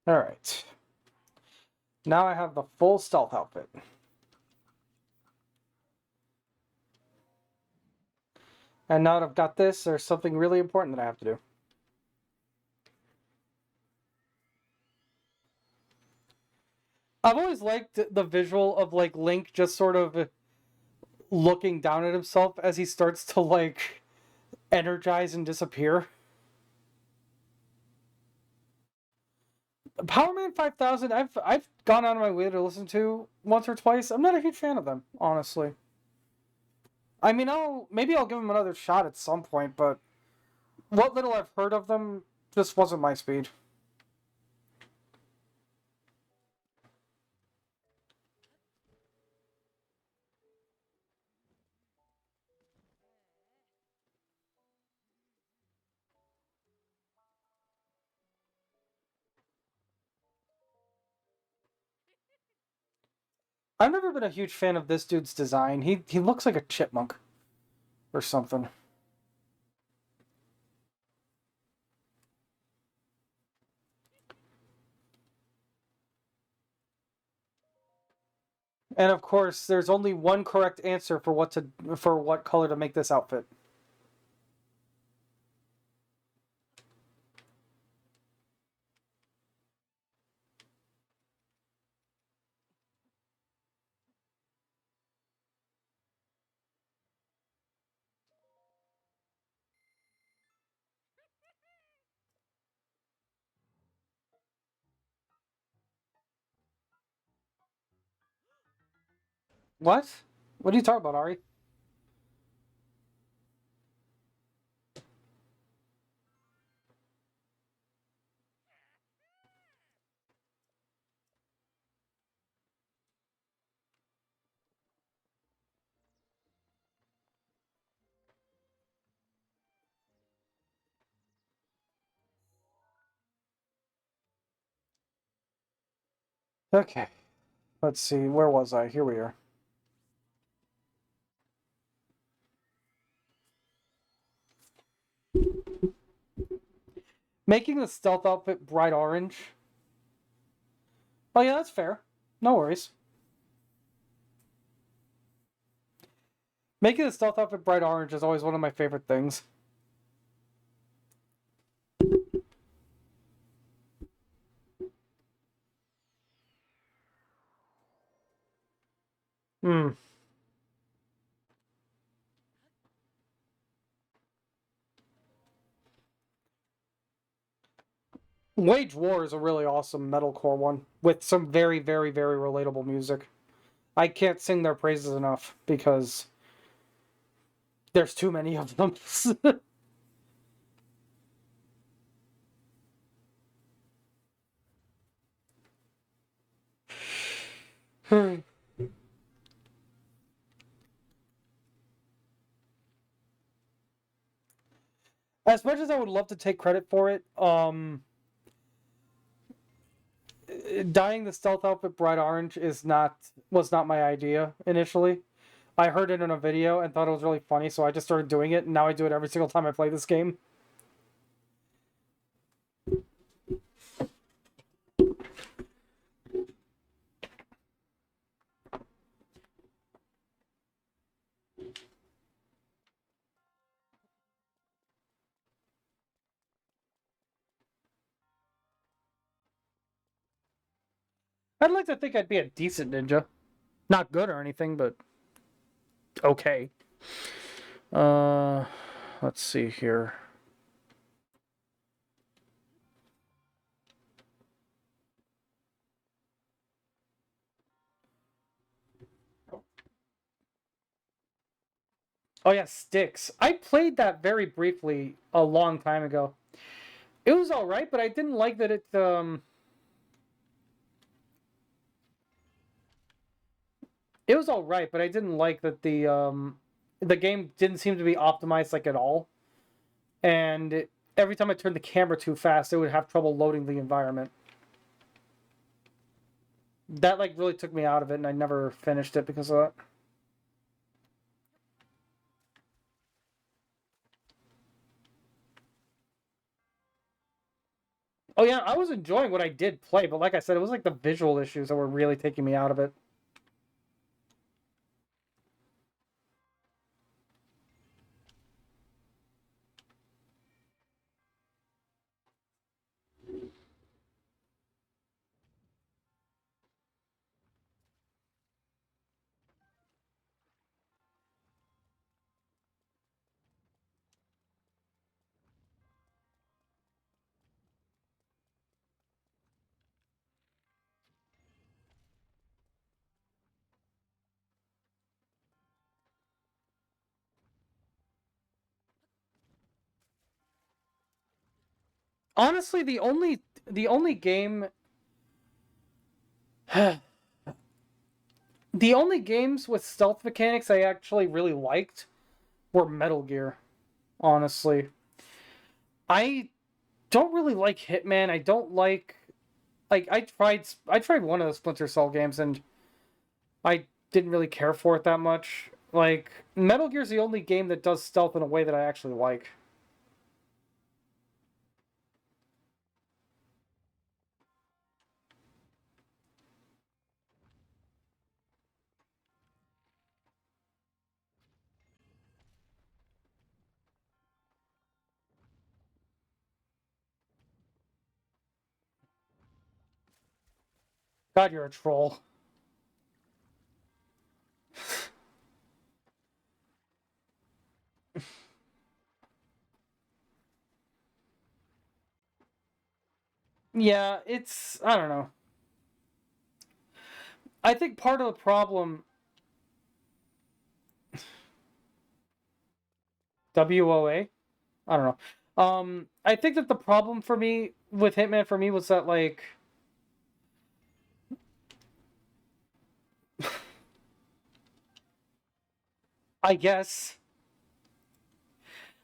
Alright. Now I have the full stealth outfit. And now that I've got this, there's something really important that I have to do. I've always liked the visual of like Link just sort of looking down at himself as he starts to like energize and disappear. Power Man 5000, I've gone out of my way to listen to once or twice. I'm not a huge fan of them, honestly. I mean, I'll give them another shot at some point, but what little I've heard of them just wasn't my speed. I've never been a huge fan of this dude's design. He looks like a chipmunk or something. And of course, there's only one correct answer for what color to make this outfit. What? What are you talking about, Ari? Okay. Let's see. Where was I? Here we are. Making the stealth outfit bright orange. Oh yeah, that's fair. No worries. Making the stealth outfit bright orange is always one of my favorite things. Hmm. Wage War is a really awesome metalcore one with some very, very, very relatable music. I can't sing their praises enough because there's too many of them. As much as I would love to take credit for it, dyeing the stealth outfit bright orange was not my idea initially. I heard it in a video and thought it was really funny, so I just started doing it, and now I do it every single time I play this game. I'd like to think I'd be a decent ninja. Not good or anything, but okay. Uh, let's see here. Oh yeah, Sticks. I played that very briefly a long time ago. It was all right, but I didn't like that it was all right, but I didn't like that the game didn't seem to be optimized like at all. And every time I turned the camera too fast, it would have trouble loading the environment. That like really took me out of it, and I never finished it because of that. Oh yeah, I was enjoying what I did play, but like I said, it was like the visual issues that were really taking me out of it. Honestly, the only game the only games with stealth mechanics I actually really liked were Metal Gear, honestly. I don't really like Hitman. I don't like I tried one of the Splinter Cell games and I didn't really care for it that much. Like Metal Gear's the only game that does stealth in a way that I actually like. God, you're a troll. Yeah, it's I don't know. I think part of the problem WOA? I don't know. I think that the problem for me with Hitman for me was that like I guess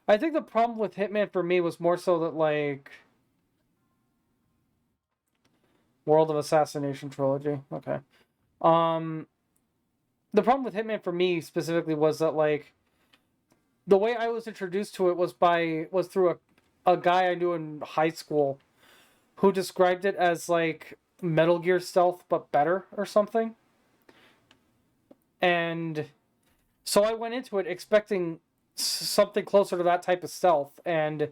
I think the problem with Hitman for me was more so that like World of Assassination trilogy. Okay. Um the problem with Hitman for me specifically was that like the way I was introduced to it was through a guy I knew in high school who described it as like Metal Gear Stealth but better or something. And So I went into it expecting something closer to that type of stealth, and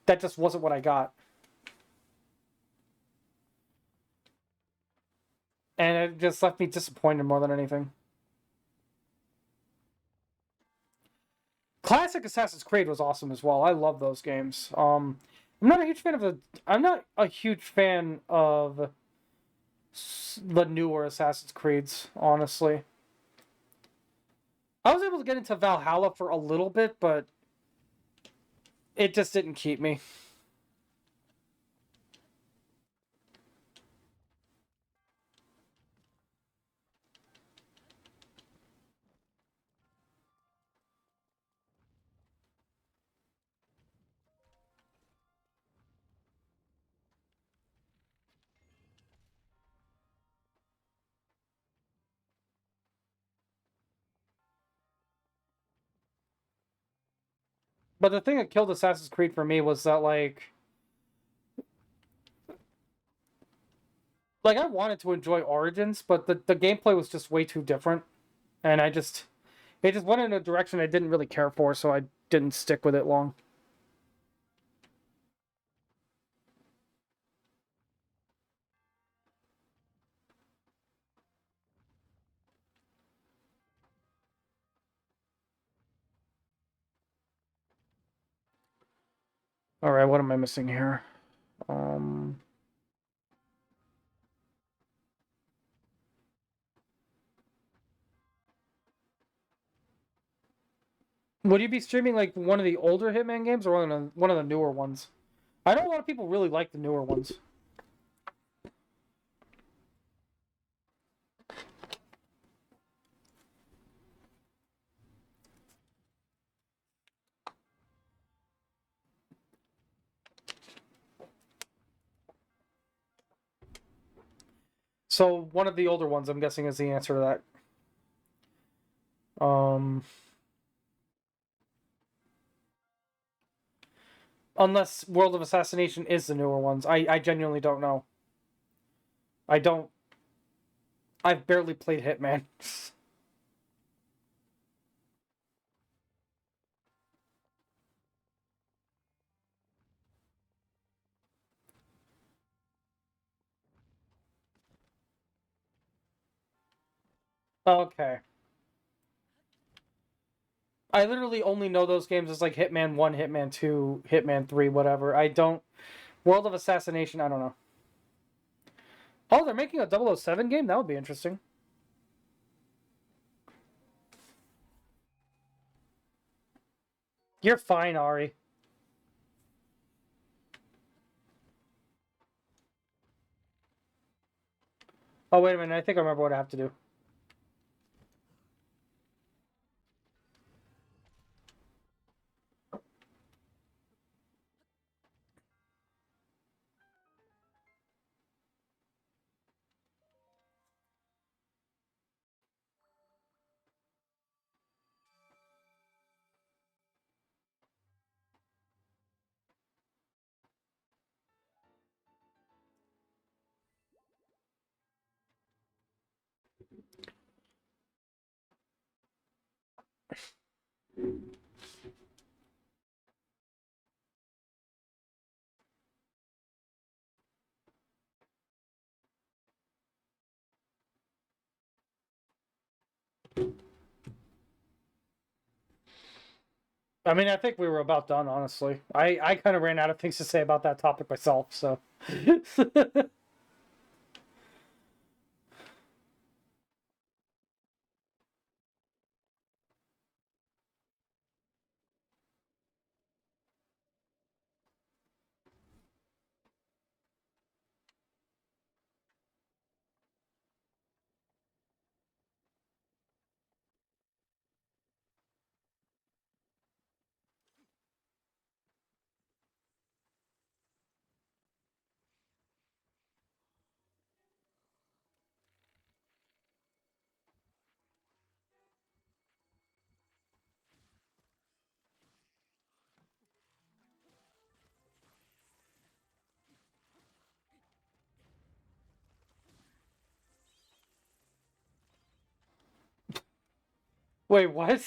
that just wasn't what I got. And it just left me disappointed more than anything. Classic Assassin's Creed was awesome as well. I love those games. I'm not a huge fan of the. I'm not a huge fan of the newer Assassin's Creeds, honestly. I was able to get into Valhalla for a little bit, but it just didn't keep me. But the thing that killed Assassin's Creed for me was that like I wanted to enjoy Origins, but the gameplay was just way too different, and it just went in a direction I didn't really care for, so I didn't stick with it long. All right, what am I missing here? Um, would you be streaming like one of the older Hitman games or one of the newer ones? I know a lot of people really like the newer ones. So one of the older ones, I'm guessing, is the answer to that. Unless World of Assassination is the newer ones, I genuinely don't know. I don't. I've barely played Hitman. Okay. I literally only know those games as like Hitman 1, Hitman 2, Hitman 3, whatever. I don't. World of Assassination, I don't know. Oh, they're making a 007 game? That would be interesting. You're fine, Ari. Oh, wait a minute. I think I remember what I have to do. I mean, I think we were about done, honestly. I kind of ran out of things to say about that topic myself, so. Wait, what?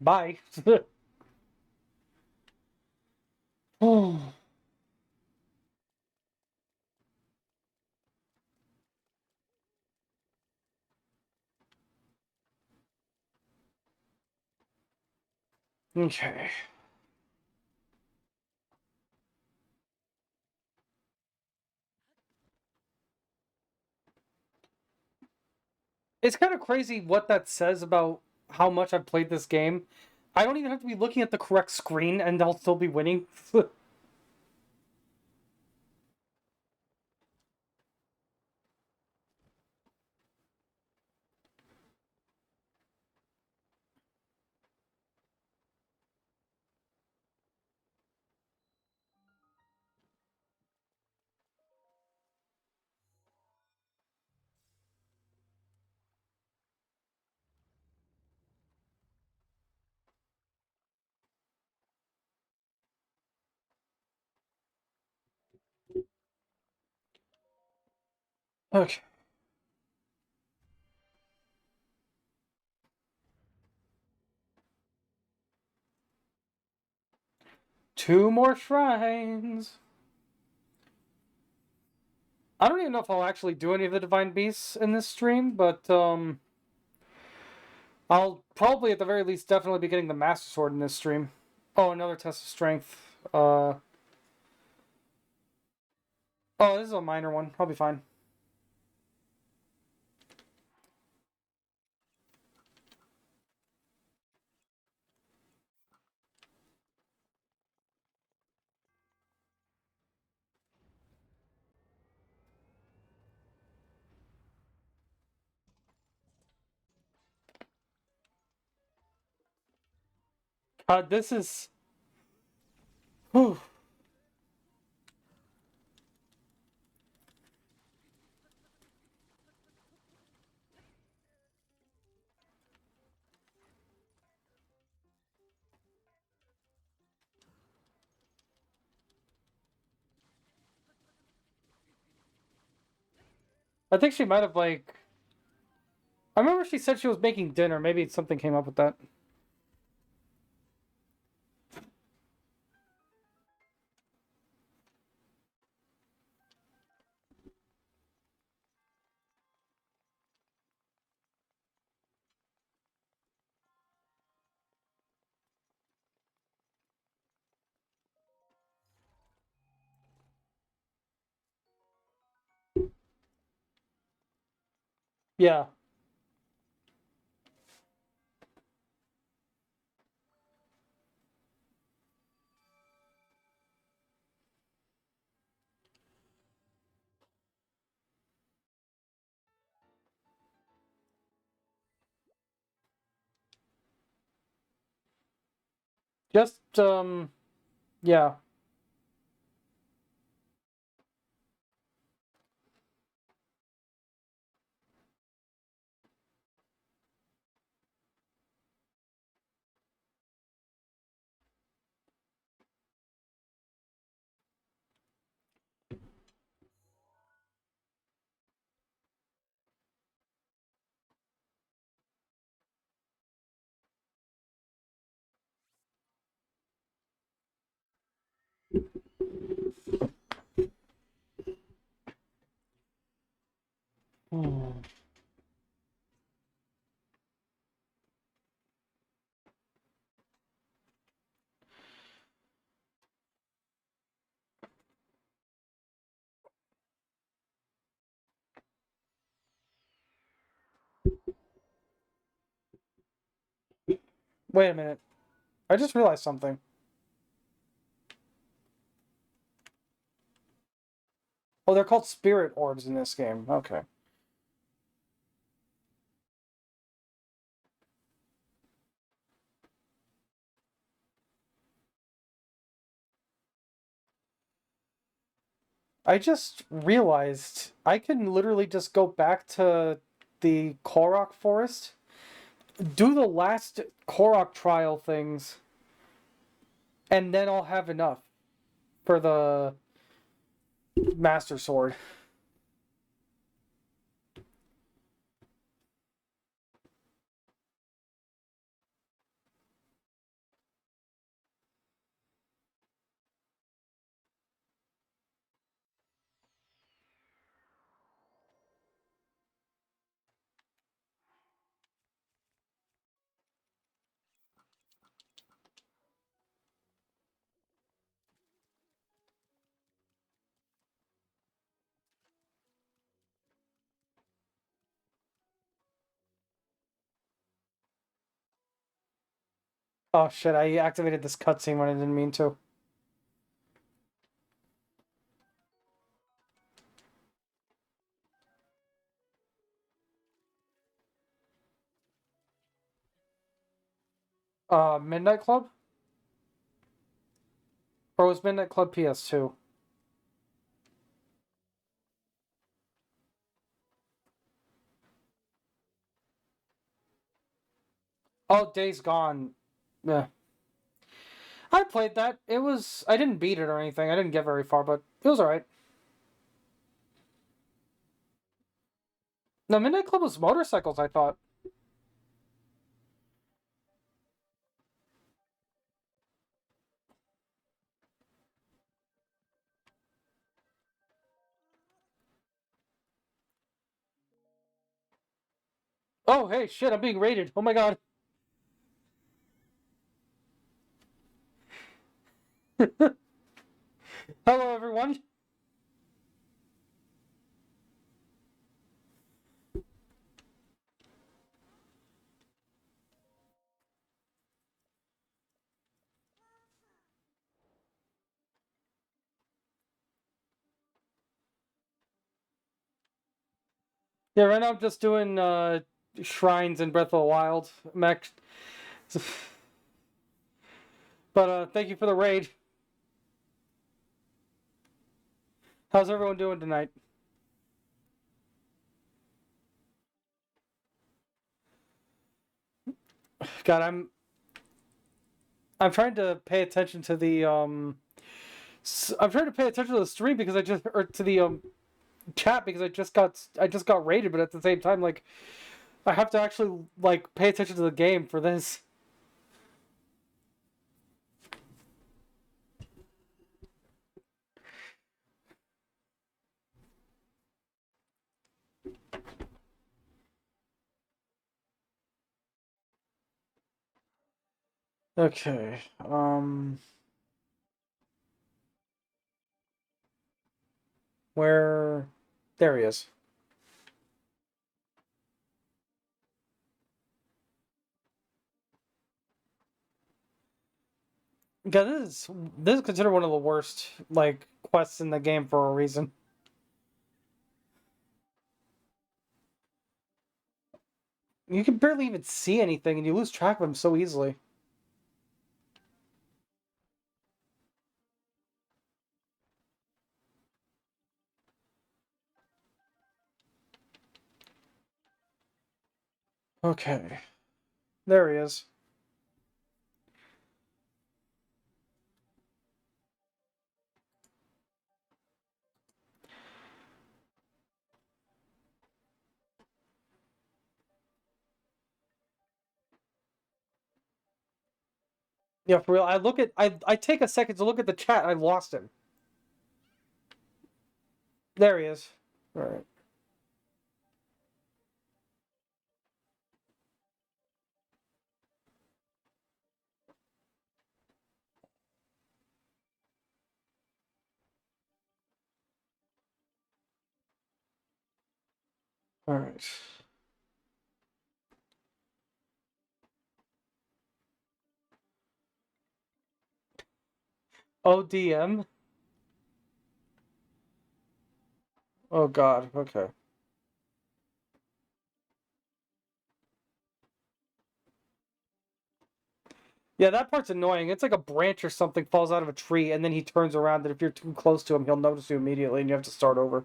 Bye. Okay. It's kind of crazy what that says about how much I've played this game. I don't even have to be looking at the correct screen and I'll still be winning. Okay. 2 more shrines. I don't even know if I'll actually do any of the Divine Beasts in this stream, but I'll probably at the very least definitely be getting the Master Sword in this stream. Oh, another test of strength. Oh, this is a minor one. I'll be fine. This is. Whew. I think she might have like. I remember she said she was making dinner. Maybe something came up with that. Yeah. Just yeah. Hmm. Wait a minute. I just realized something. Oh, they're called spirit orbs in this game. Okay. I just realized I can literally just go back to the Korok Forest, do the last Korok trial things, and then I'll have enough for the Master Sword. Oh shit, I activated this cutscene when I didn't mean to. Midnight Club? Or was Midnight Club PS2? Oh, Days Gone. Yeah. I played that. It was. I didn't beat it or anything. I didn't get very far, but it was alright. No, Midnight Club was motorcycles, I thought. Oh, hey, shit, I'm being raided. Oh my god. Hello, everyone. Yeah, right now I'm just doing shrines in Breath of the Wild. Max. But thank you for the raid. How's everyone doing tonight? God, I'm trying to pay attention to the I'm trying to pay attention to the stream because I just or to the chat because I just got raided, but at the same time like I have to actually like pay attention to the game for this. Okay. Where there he is. Yeah, this is considered one of the worst like quests in the game for a reason. You can barely even see anything and you lose track of him so easily. Okay. There he is. Yeah, for real. I take a second to look at the chat. I lost him. There he is. All right. All right. ODM. Oh God. Okay. Yeah, that part's annoying. It's like a branch or something falls out of a tree, and then he turns around, and if you're too close to him, he'll notice you immediately, and you have to start over.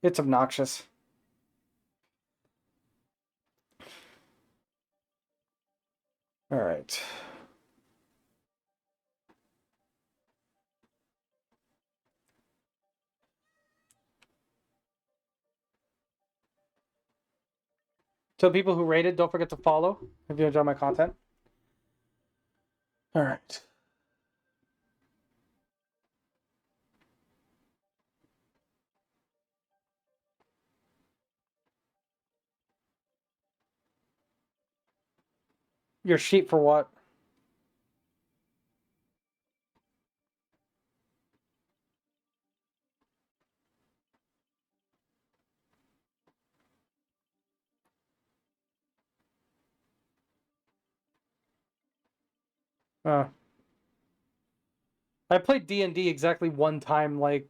It's obnoxious. Alright. So people who rated, don't forget to follow if you enjoy my content. Alright. Your sheet for what? Uh, I played D&D exactly one time, like,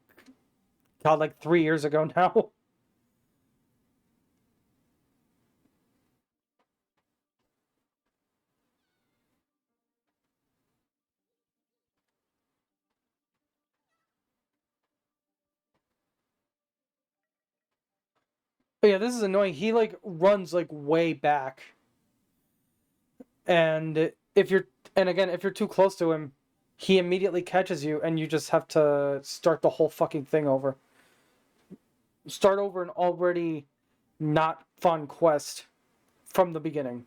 God, like 3 years ago now. But yeah, this is annoying. He, like, runs, like, way back. And if you're, and again, if you're too close to him, he immediately catches you, and you just have to start the whole fucking thing over. Start over an already not fun quest from the beginning.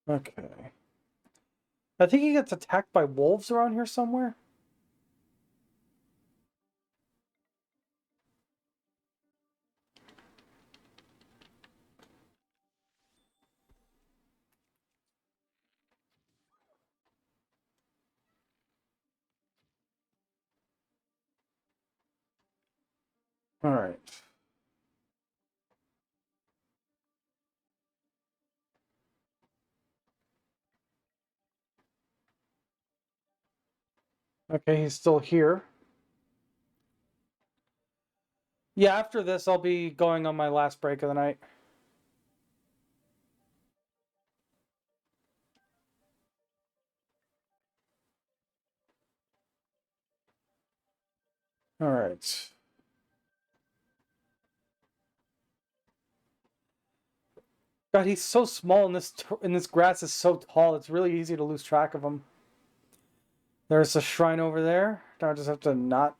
Okay. I think he gets attacked by wolves around here somewhere. All right. Okay, he's still here. Yeah, after this, I'll be going on my last break of the night. All right. God, he's so small, and this grass is so tall. It's really easy to lose track of him. There's a shrine over there. Now I just have to not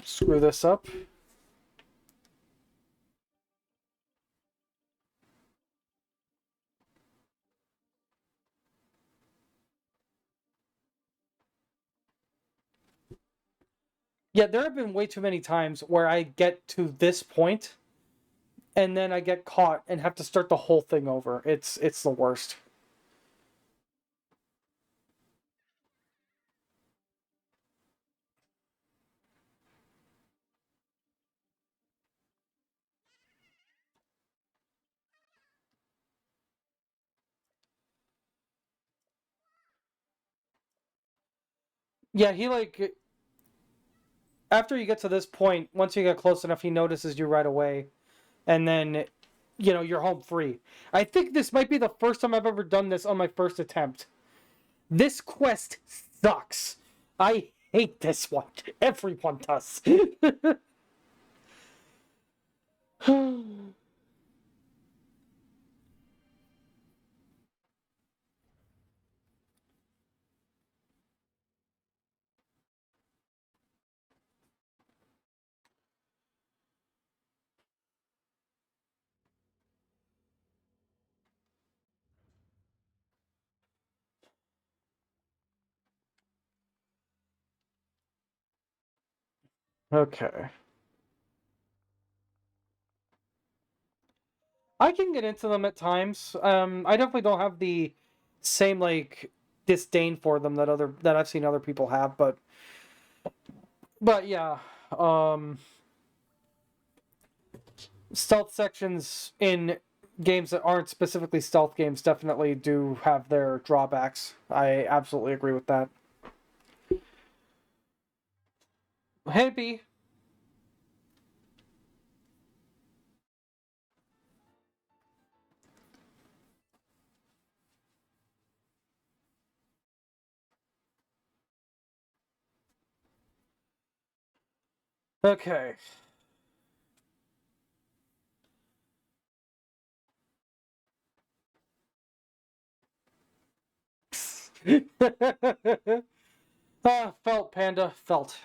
screw this up. Yeah, there have been way too many times where I get to this point, and then I get caught and have to start the whole thing over. It's the worst. Yeah, he like after you get to this point, once you get close enough, he notices you right away, and then you're home free. I think this might be the first time I've ever done this on my first attempt. This quest sucks. I hate this one. Everyone does. Okay. I can get into them at times. I definitely don't have the same like disdain for them that I've seen other people have, but yeah. Um stealth sections in games that aren't specifically stealth games definitely do have their drawbacks. I absolutely agree with that. Hey, B. Okay. Felt, Panda, felt.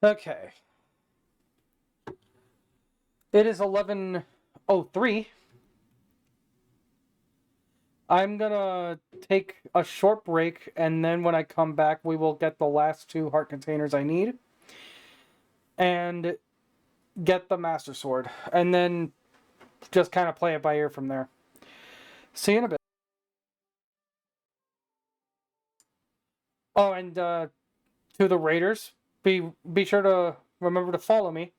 Okay. It is 11:03. I'm gonna take a short break, and then when I come back, we will get the last 2 heart containers I need. And get the Master Sword. And then just kind of play it by ear from there. See you in a bit. Oh, and to the Raiders, be sure to remember to follow me.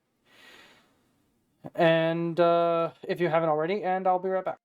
And if you haven't already, and I'll be right back.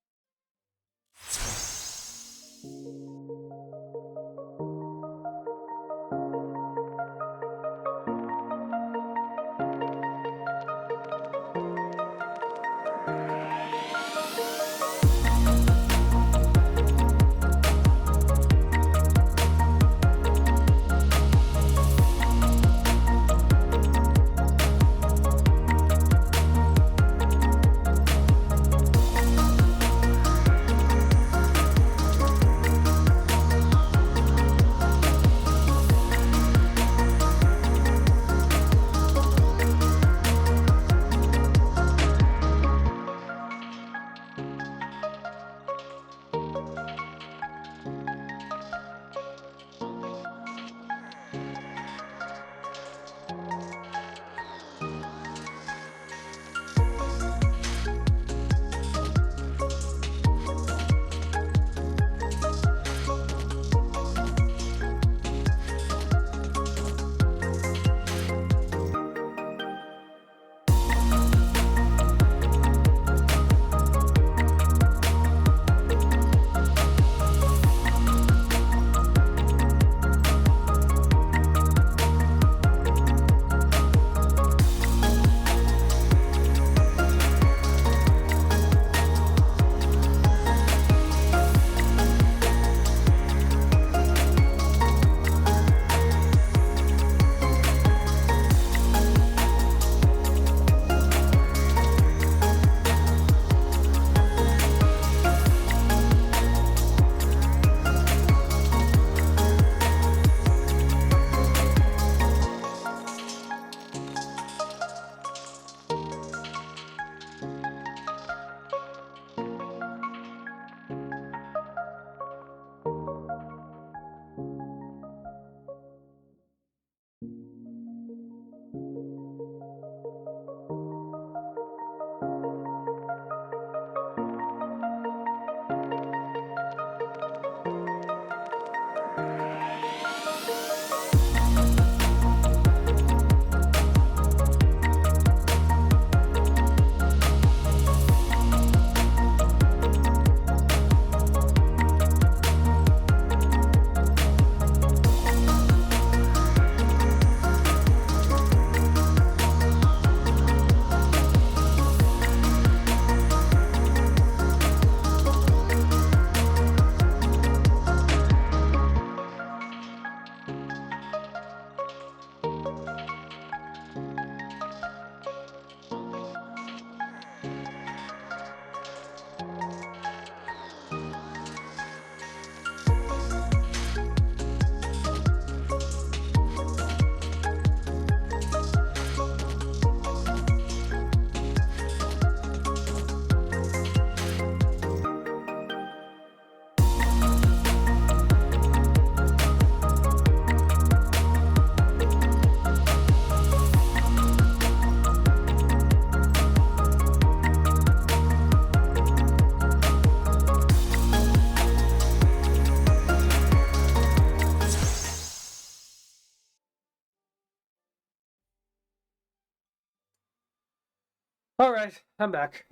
Alright, I'm back.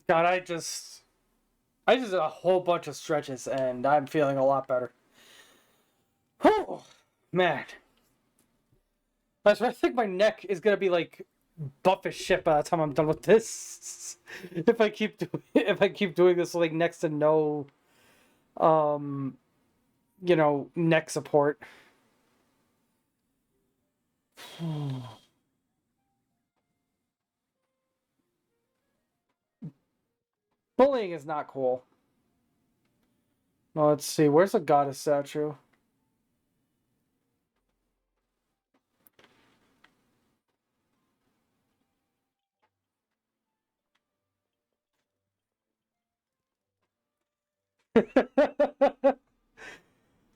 God, I just did a whole bunch of stretches and I'm feeling a lot better. Oh, man. I think my neck is gonna be like buff as shit by the time I'm done with this. If I keep doing this like next to no um neck support. Bullying is not cool. Well, let's see, where's the goddess statue?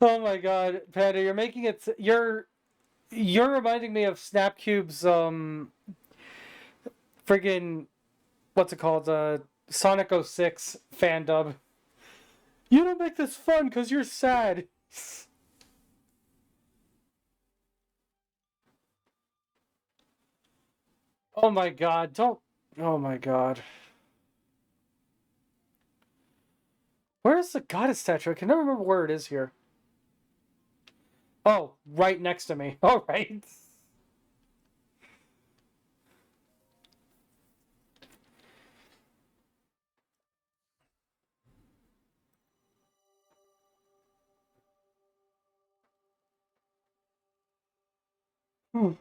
Oh my god, Panda, you're making it you're reminding me of Snapcube's friggin' what's it called? Sonic 06 fan dub. You don't make this fun because you're sad. Oh my god, don't. Oh my god. Where's the goddess statue? I can never remember where it is here. Oh, right next to me. Alright. Hmm.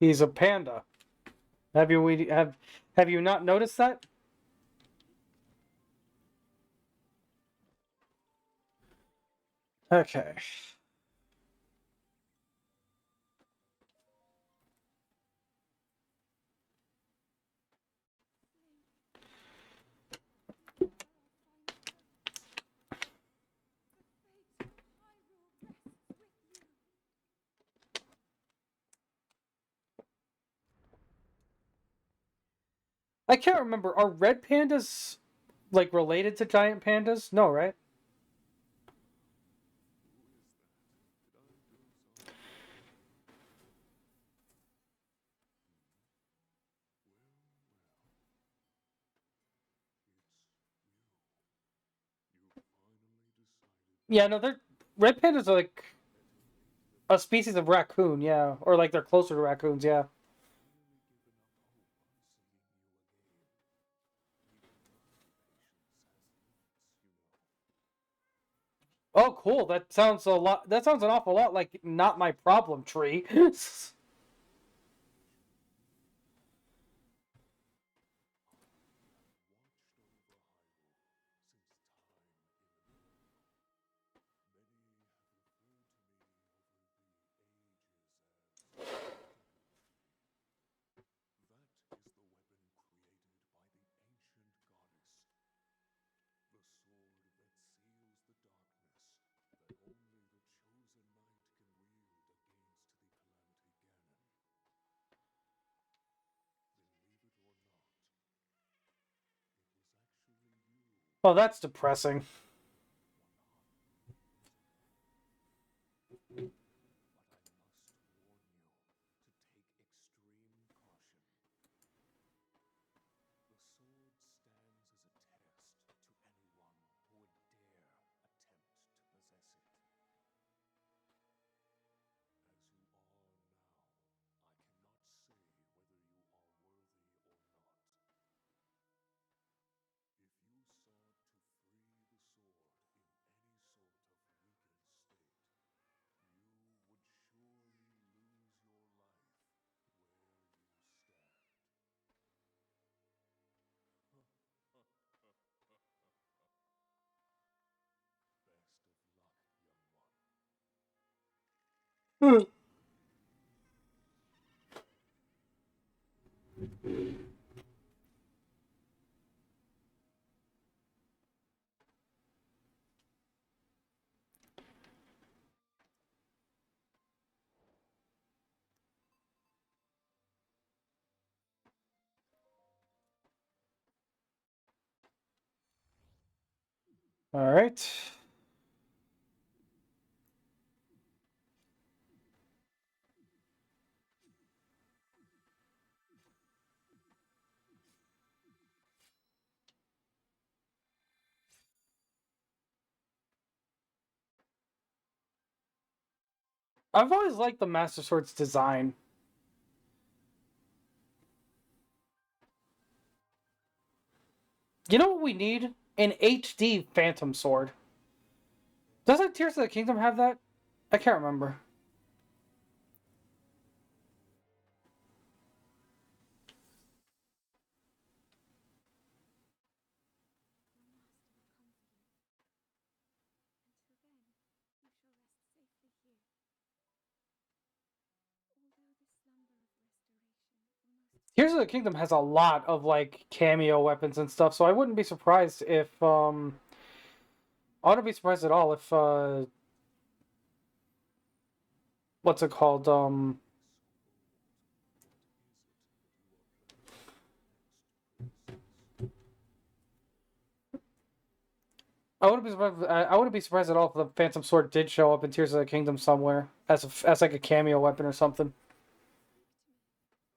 He's a panda. Have you not noticed that? Okay. I can't remember. Are red pandas like related to giant pandas? No, right? Yeah, no, they're red pandas are like a species of raccoon, yeah, or like they're closer to raccoons, yeah. Oh, cool. That sounds a lot. That sounds an awful lot like not my problem tree. Oh, that's depressing. All right. I've always liked the Master Sword's design. You know what we need? An HD Phantom Sword. Doesn't Tears of the Kingdom have that? I can't remember. Tears of the Kingdom has a lot of like cameo weapons and stuff, so I wouldn't be surprised if I wouldn't be surprised at all if what's it called? I wouldn't be surprised at all if the Phantom Sword did show up in Tears of the Kingdom somewhere as like a cameo weapon or something.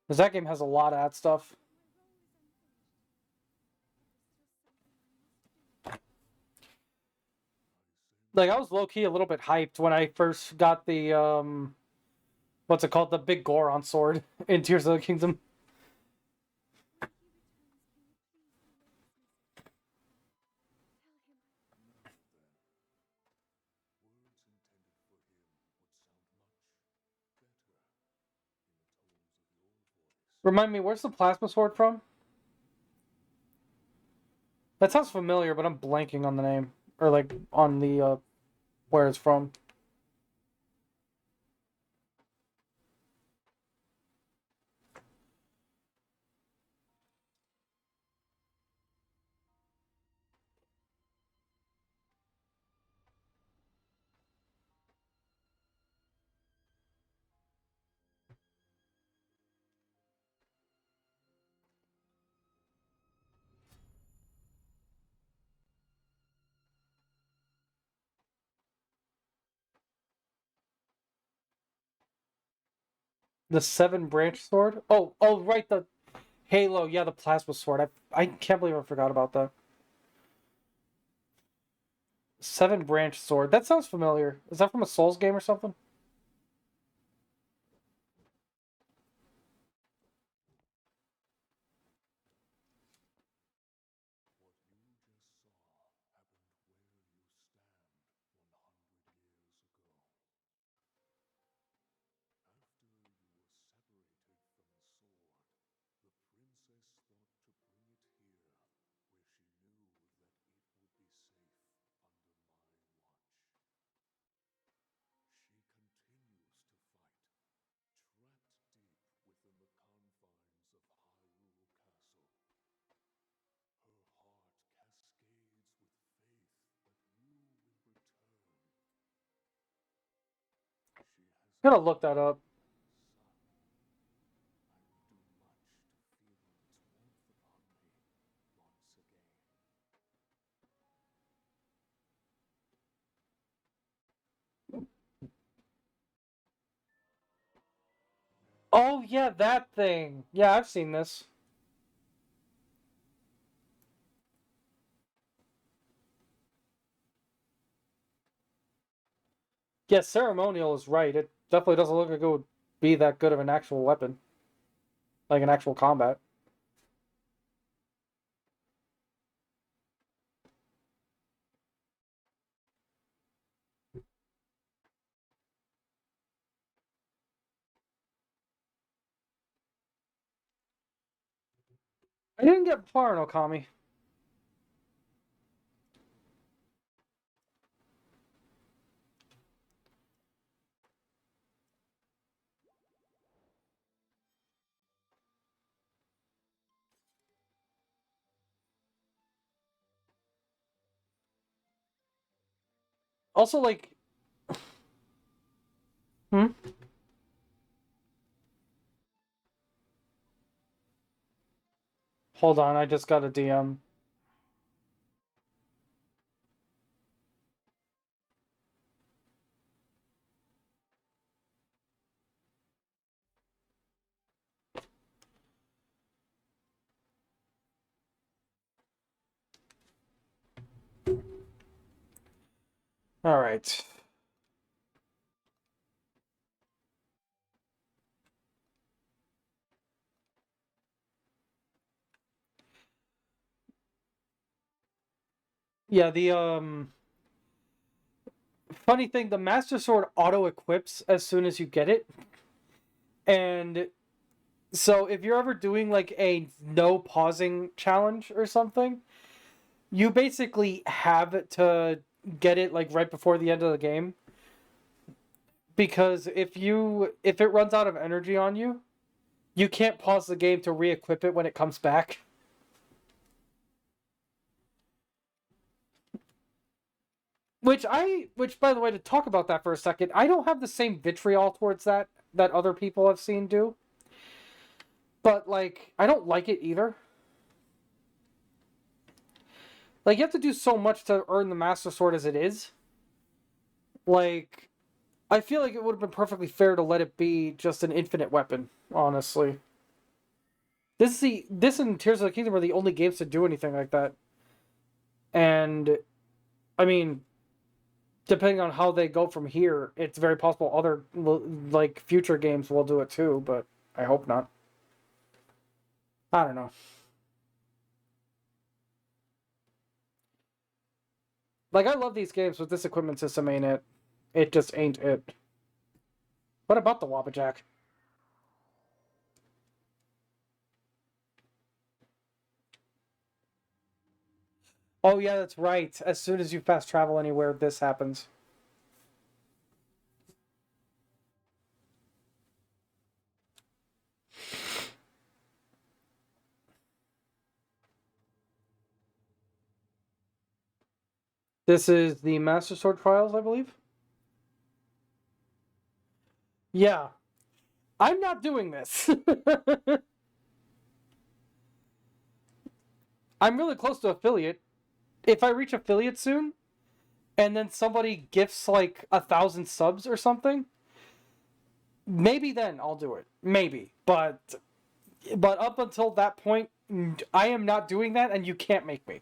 Because that game has a lot of that stuff. Like I was low key a little bit hyped when I first got the what's it called? The big Goron sword in Tears of the Kingdom. Remind me, where's the plasma sword from? That sounds familiar, but I'm blanking on the name or like on the where it's from. The seven branch sword. Oh, right, the Halo. Yeah, the plasma sword. I can't believe I forgot about that. Seven branch sword. That sounds familiar. Is that from a Souls game or something? I'm gonna look that up. Oh yeah, that thing. Yeah, I've seen this. Yeah, ceremonial is right. It definitely doesn't look like it would be that good of an actual weapon, like an actual combat. I didn't get far in Okami. Also, like, hmm? Hold on, I just got a DM. All right. Yeah, the funny thing, the Master Sword auto equips as soon as you get it, and so if you're ever doing like a no pausing challenge or something, you basically have to get it like right before the end of the game, because if it runs out of energy on you, you can't pause the game to re-equip it when it comes back. Which by the way, to talk about that for a second, I don't have the same vitriol towards that other people I've seen do. But like, I don't like it either. Like, you have to do so much to earn the Master Sword as it is. Like, I feel like it would have been perfectly fair to let it be just an infinite weapon. Honestly, this and Tears of the Kingdom are the only games to do anything like that. And I mean, depending on how they go from here, it's very possible other like future games will do it too. But I hope not. I don't know. Like, I love these games, but this equipment system ain't it. It just ain't it. What about the Wabbajack? Oh yeah, that's right. As soon as you fast travel anywhere, this happens. This is the Master Sword Trials, I believe. Yeah, I'm not doing this. I'm really close to affiliate. If I reach affiliate soon, and then somebody gifts like 1,000 subs or something, maybe then I'll do it. Maybe, but up until that point, I am not doing that, and you can't make me.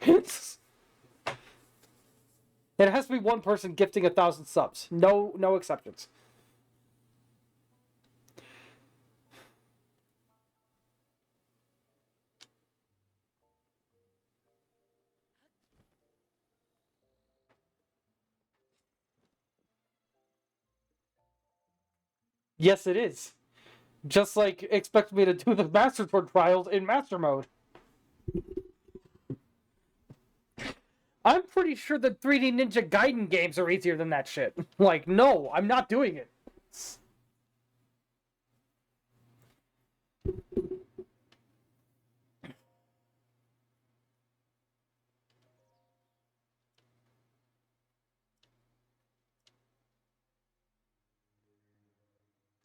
It has to be one person gifting 1,000 subs. No exceptions. Yes, it is. Just like expect me to do the Master Sword trials in Master Mode. I'm pretty sure the 3D Ninja Gaiden games are easier than that shit. Like, no, I'm not doing it.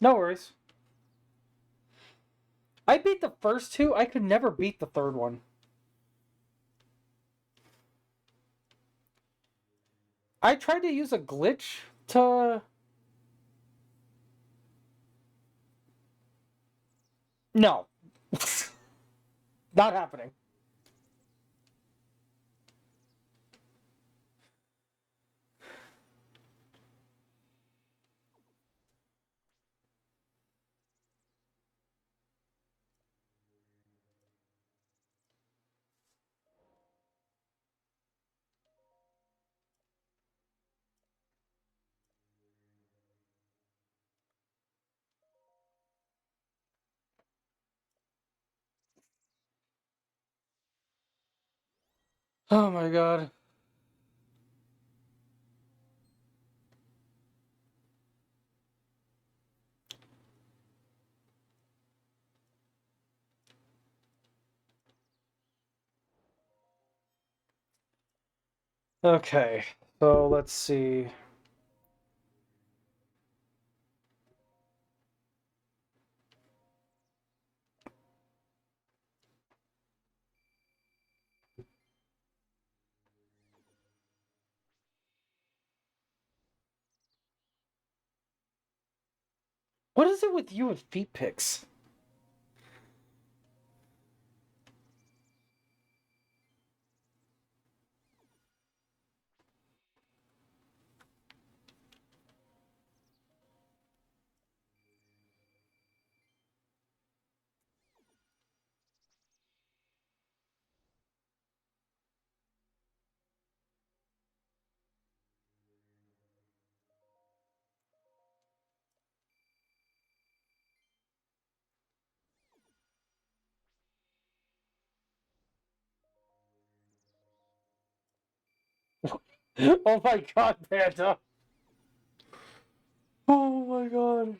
No worries. I beat the first two. I could never beat the third one. I tried to use a glitch to. No. Not happening. Oh my god. Okay, so let's see. What is it with you and feet pics? Oh my god, Panda! Oh my god.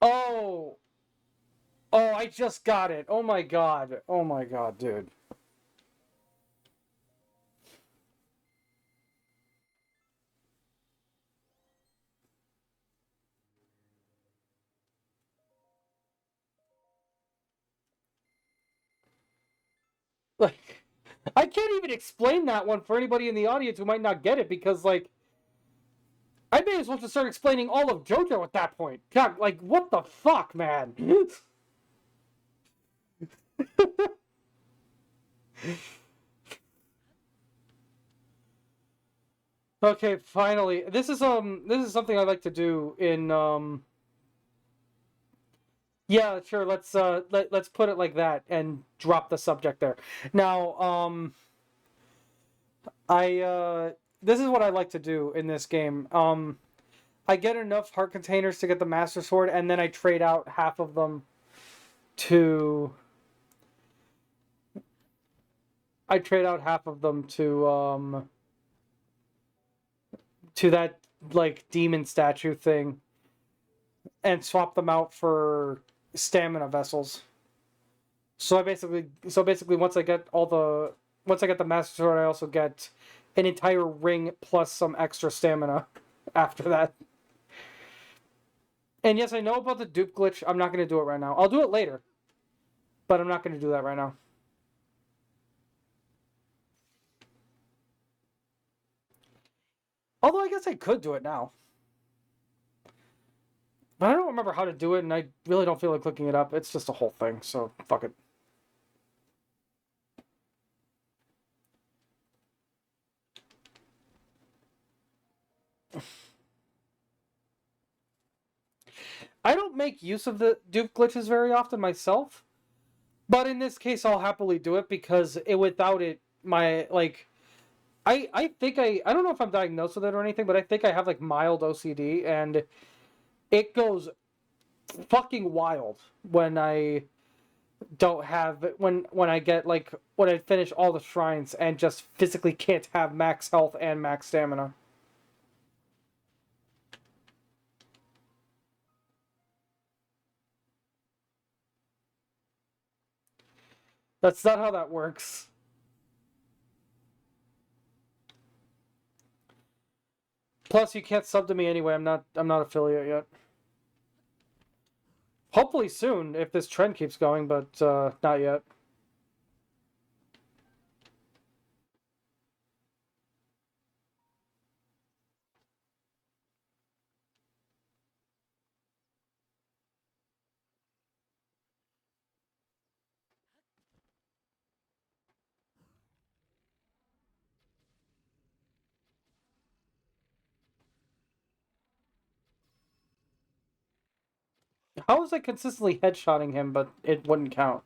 Oh! Oh, I just got it. Oh my god. Oh my god, dude. Like, I can't even explain that one for anybody in the audience who might not get it because, like, I may as well just start explaining all of JoJo at that point. God, like, what the fuck, man? Okay, finally. This is something I like to do in yeah, sure, let's put it like that and drop the subject there. Now, I this is what I like to do in this game. I get enough heart containers to get the Master Sword, and then I trade out half of them to. I trade out half of them to that like demon statue thing, and swap them out for stamina vessels. So basically, once I get the Master Sword, I also get an entire ring plus some extra stamina after that. And yes, I know about the dupe glitch. I'm not going to do it right now. I'll do it later, but I'm not going to do that right now. Although I guess I could do it now. But I don't remember how to do it, and I really don't feel like looking it up. It's just a whole thing, so fuck it. I don't make use of the dupe glitches very often myself, but in this case, I'll happily do it because without it, my like, I think I don't know if I'm diagnosed with it or anything, but I think I have like mild OCD, and it goes fucking wild when I don't have when I get like when I finish all the shrines and just physically can't have max health and max stamina. That's not how that works. Plus, you can't sub to me anyway. I'm not affiliate yet. Hopefully soon if this trend keeps going, but not yet. How was I consistently headshotting him, but it wouldn't count?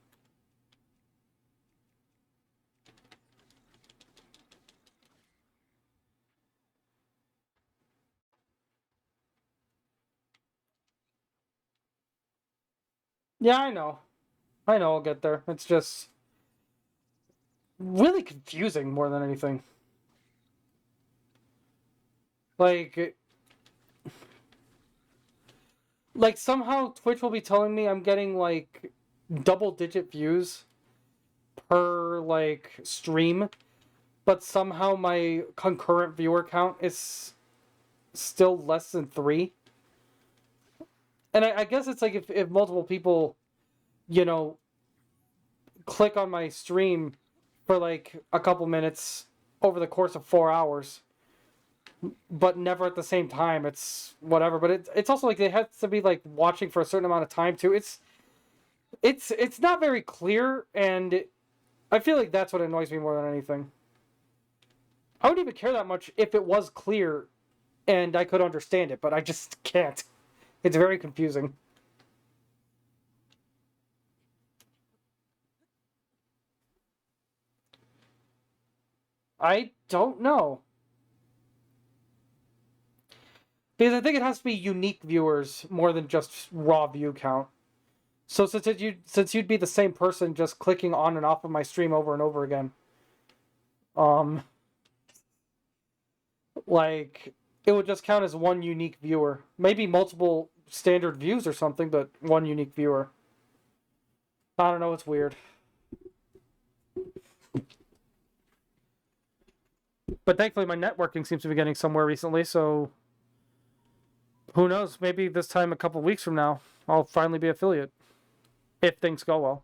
Yeah, I know. I know I'll get there. It's just really confusing more than anything. Like, like somehow Twitch will be telling me I'm getting like double-digit views per like stream, but somehow my concurrent viewer count is still less than 3. And I guess it's like if multiple people, you know, click on my stream for like a couple minutes over the course of 4 hours, but never at the same time, it's whatever. But it's also like they have to be like watching for a certain amount of time too. It's not very clear, and I feel like that's what annoys me more than anything. I wouldn't even care that much if it was clear and I could understand it, but I just can't. It's very confusing. I don't know. Because I think it has to be unique viewers more than just raw view count. So since you'd be the same person just clicking on and off of my stream over and over again, um, like it would just count as one unique viewer. Maybe multiple standard views or something, but one unique viewer. I don't know. It's weird. But thankfully, my networking seems to be getting somewhere recently. So who knows? Maybe this time, a couple weeks from now, I'll finally be affiliate if things go well.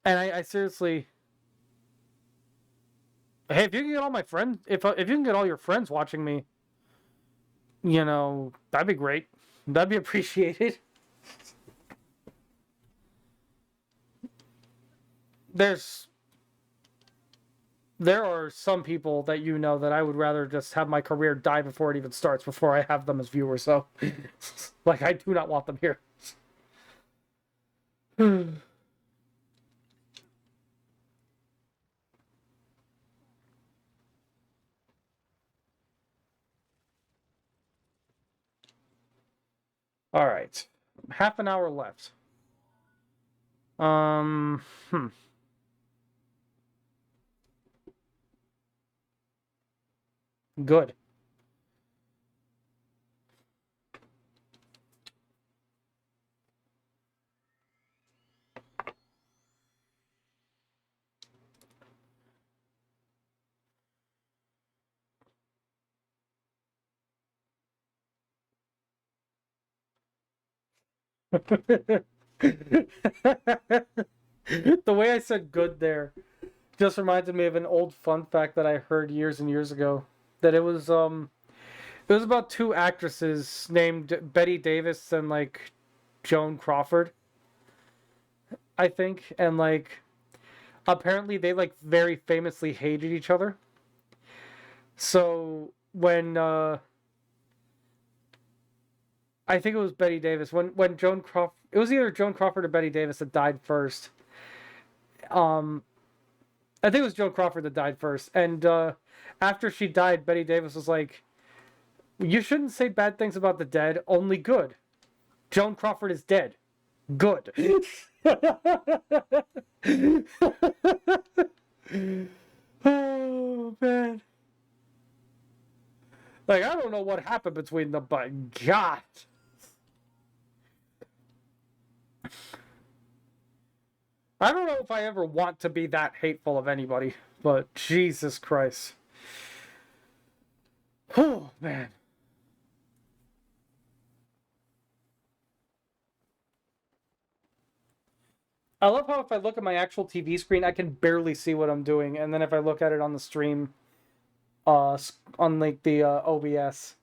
And I seriously, hey, if you can get all my friends, if you can get all your friends watching me, that'd be great. That'd be appreciated. There's there are some people that that I would rather just have my career die before it even starts, before I have them as viewers. So, like, I do not want them here. All right, half an hour left. Um, hmm. Good. The way I said "good" there just reminded me of an old fun fact that I heard years and years ago. That it was about two actresses named Betty Davis and like Joan Crawford, I think, and like apparently they like very famously hated each other. So when I think it was Betty Davis, when Joan Crawford, it was either Joan Crawford or Betty Davis that died first. Um, I think it was Joan Crawford that died first, and after she died, Betty Davis was like, "You shouldn't say bad things about the dead, only good. Joan Crawford is dead. Good." Oh man. Like, I don't know what happened between them, but God. I don't know if I ever want to be that hateful of anybody, but Jesus Christ. Oh, man. I love how if I look at my actual TV screen, I can barely see what I'm doing, and then if I look at it on the stream, on like the OBS,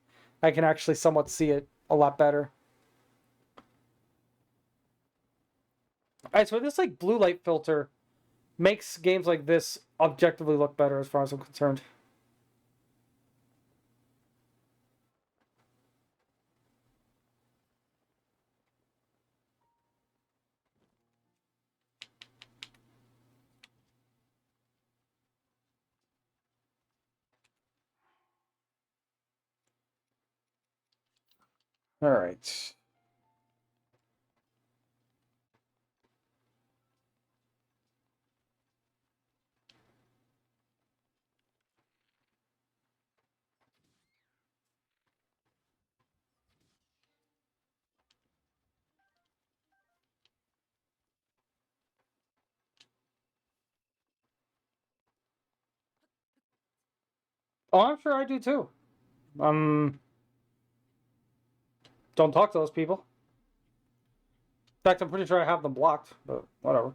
I can actually somewhat see it a lot better. Alright, so this like blue light filter makes games like this objectively look better as far as I'm concerned. Alright. Oh, I'm sure I do too. Um, don't talk to those people. In fact, I'm pretty sure I have them blocked, but whatever.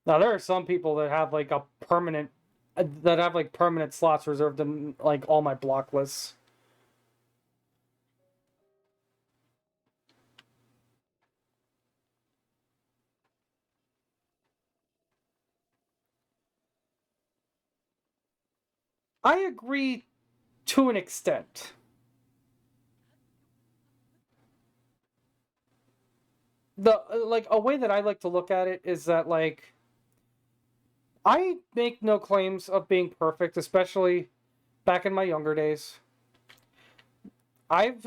Now there are some people that have like a permanent, that have like permanent slots reserved in like all my block lists. I agree to an extent. The like a way that I like to look at it is that like I make no claims of being perfect, especially back in my younger days. I've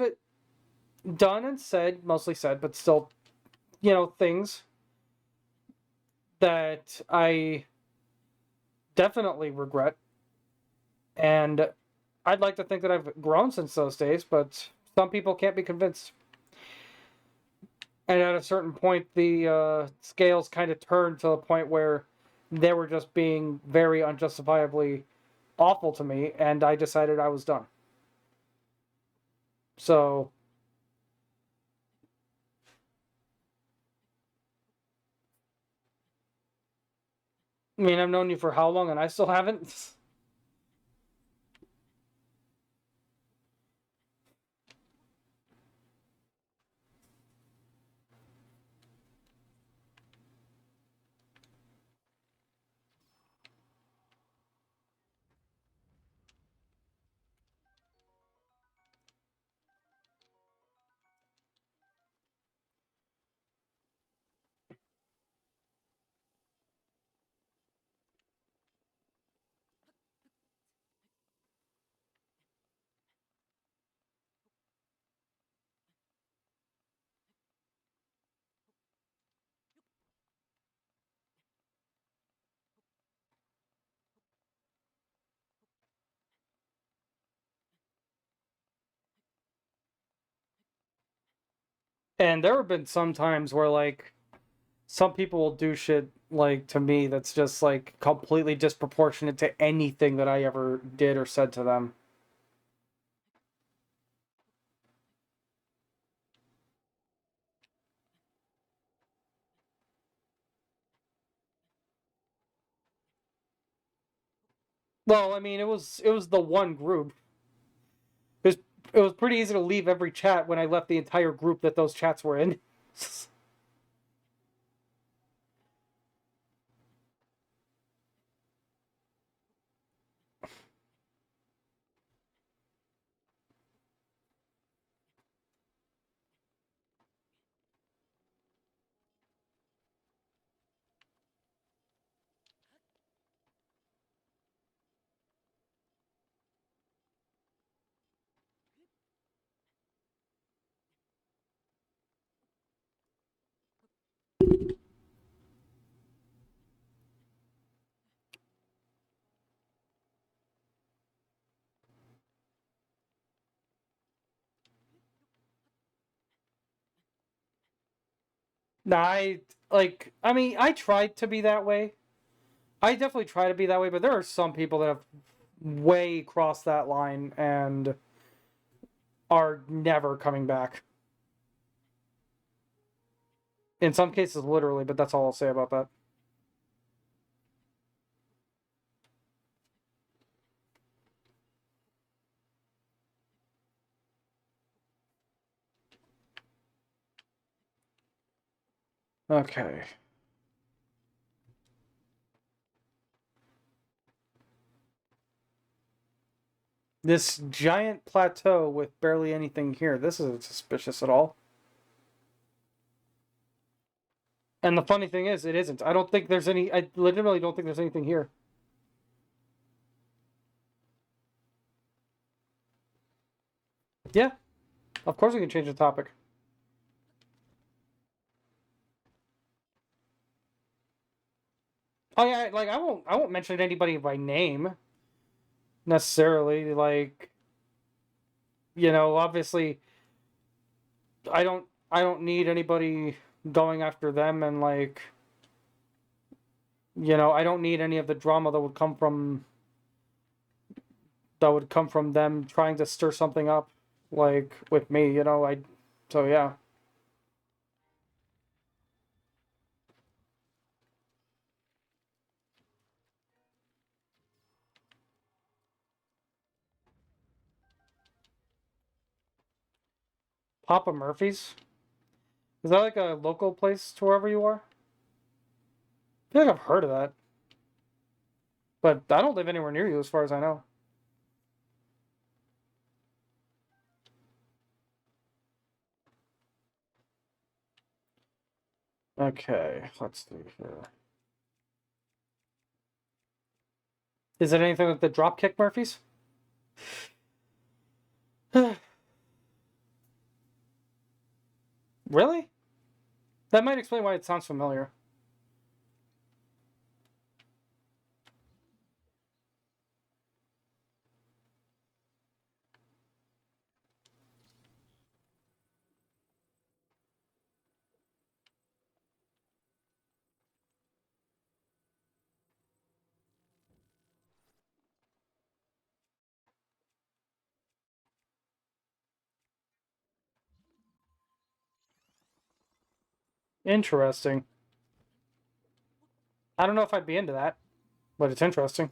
done and said, mostly said, but still, things that I definitely regret. And I'd like to think that I've grown since those days, but some people can't be convinced. And at a certain point, the scales kind of turned to the point where they were just being very unjustifiably awful to me, and I decided I was done. So, I mean, I've known you for how long, and I still haven't. And there have been some times where, like, some people will do shit, like, to me that's just, like, completely disproportionate to anything that I ever did or said to them. Well, I mean, it was the one group. It was, it was pretty easy to leave every chat when I left the entire group that those chats were in. Nah, I mean, I tried to be that way. I definitely try to be that way, but there are some people that have way crossed that line and are never coming back. In some cases, literally, but that's all I'll say about that. Okay. This giant plateau with barely anything here. This isn't suspicious at all. And the funny thing is, it isn't. I don't think there's any. I literally don't think there's anything here. Yeah, of course we can change the topic. Oh yeah, like I won't mention anybody by name necessarily. Like, obviously, I don't need anybody going after them, and like, I don't need any of the drama that would come from that would come from them trying to stir something up, like with me, you know. So yeah. Papa Murphy's? Is that like a local place to wherever you are? I feel like I've heard of that, but I don't live anywhere near you as far as I know. Okay, let's see here. Is it anything like the Dropkick Murphys? Really? That might explain why it sounds familiar. Interesting. I don't know if I'd be into that, but it's interesting.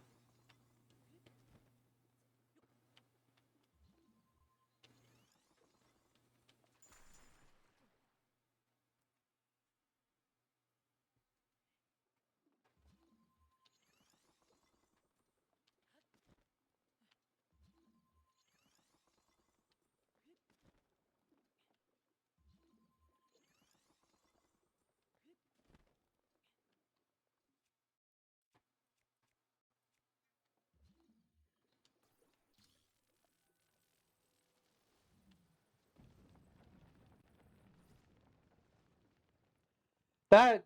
That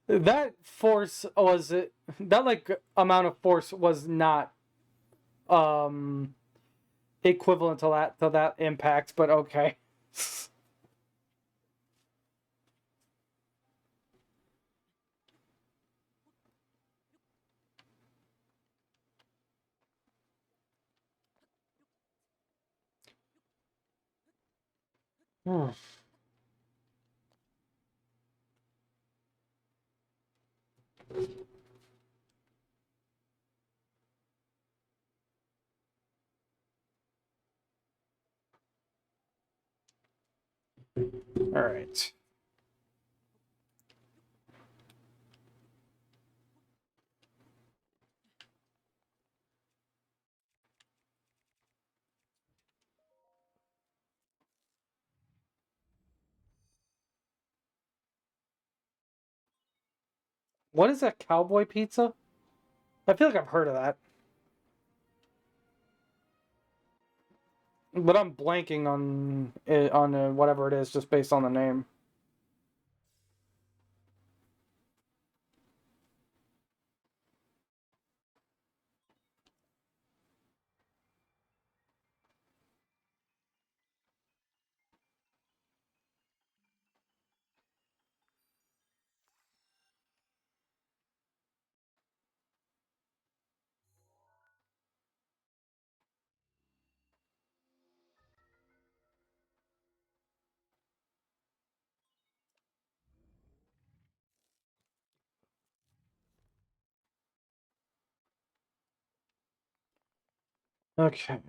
that force was that like amount of force was not um equivalent to that impact, but okay. All right. What is a cowboy pizza? I feel like I've heard of that, but I'm blanking on it, on whatever it is just based on the name. Okay.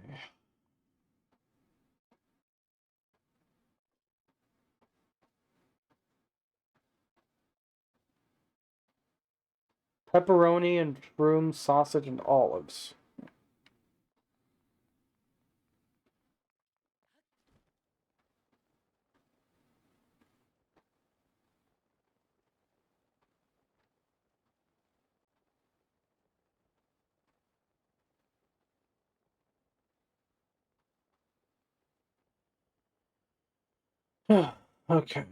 Pepperoni and shroom, sausage and olives. Okay.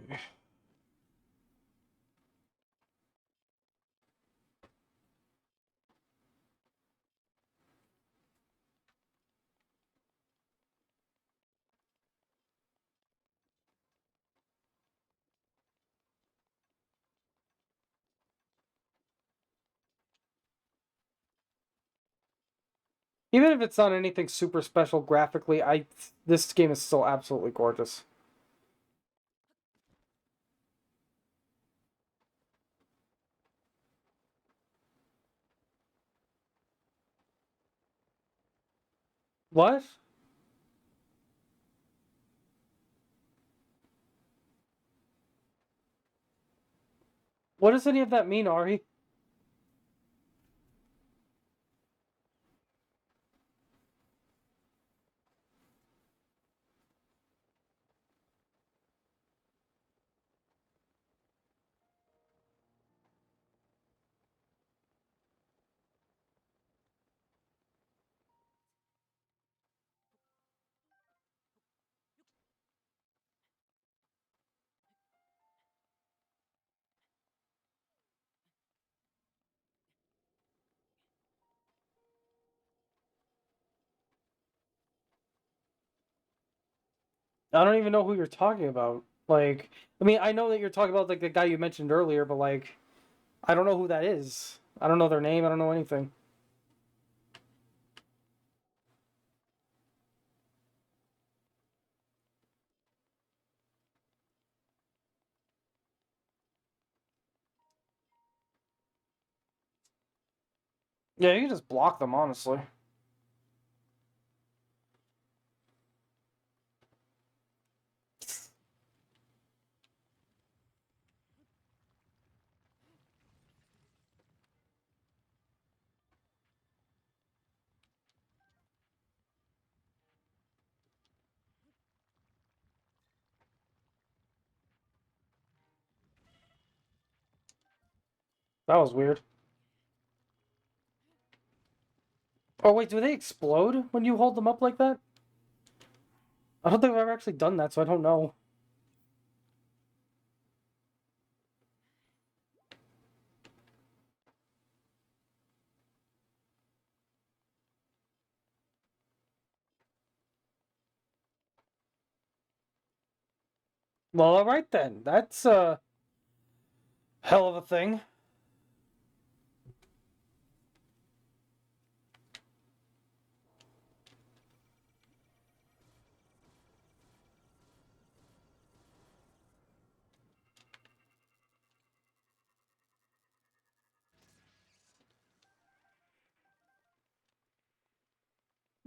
Even if it's not anything super special graphically, this game is still absolutely gorgeous. What? What does any of that mean, Ari? I don't even know who you're talking about. Like, I mean, I know that you're talking about like the guy you mentioned earlier, but like, I don't know who that is. I don't know their name. I don't know anything. Yeah, you can just block them, honestly. That was weird. Oh wait, do they explode when you hold them up like that? I don't think I've ever actually done that, so I don't know. Well, all right then. That's a hell of a thing.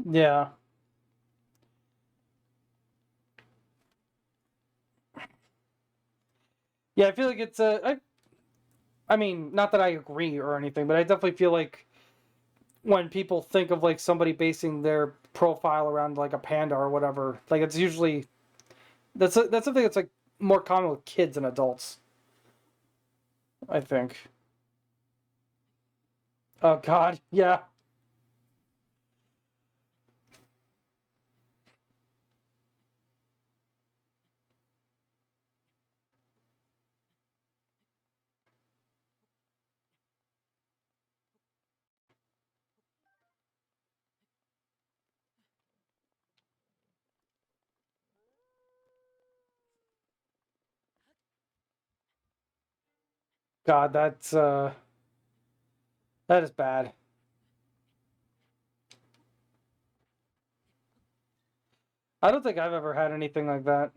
Yeah. Yeah, I feel like it's a. I mean, not that I agree or anything, but I definitely feel like when people think of like somebody basing their profile around like a panda or whatever, like it's usually that's something that's like more common with kids and adults. I think. Oh God, yeah. God, that is bad. I don't think I've ever had anything like that.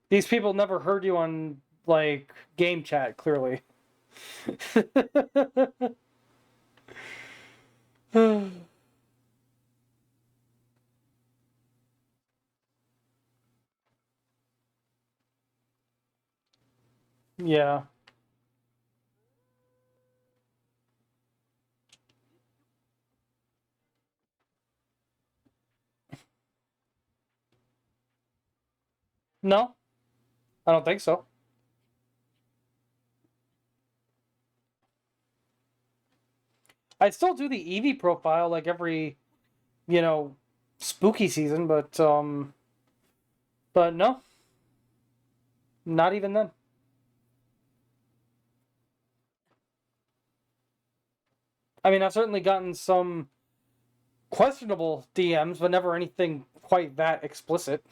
These people never heard you on like game chat, clearly. Yeah. No, I don't think so. I still do the Eevee profile like every, you know, spooky season, but no, not even then. I mean, I've certainly gotten some questionable DMs, but never anything quite that explicit.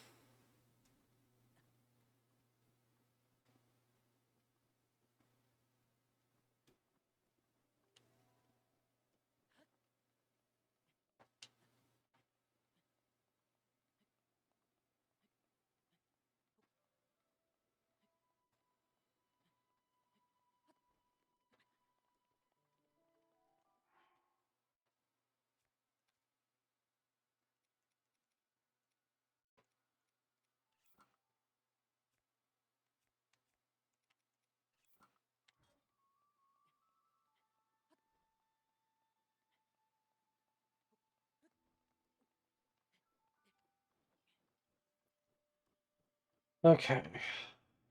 Okay.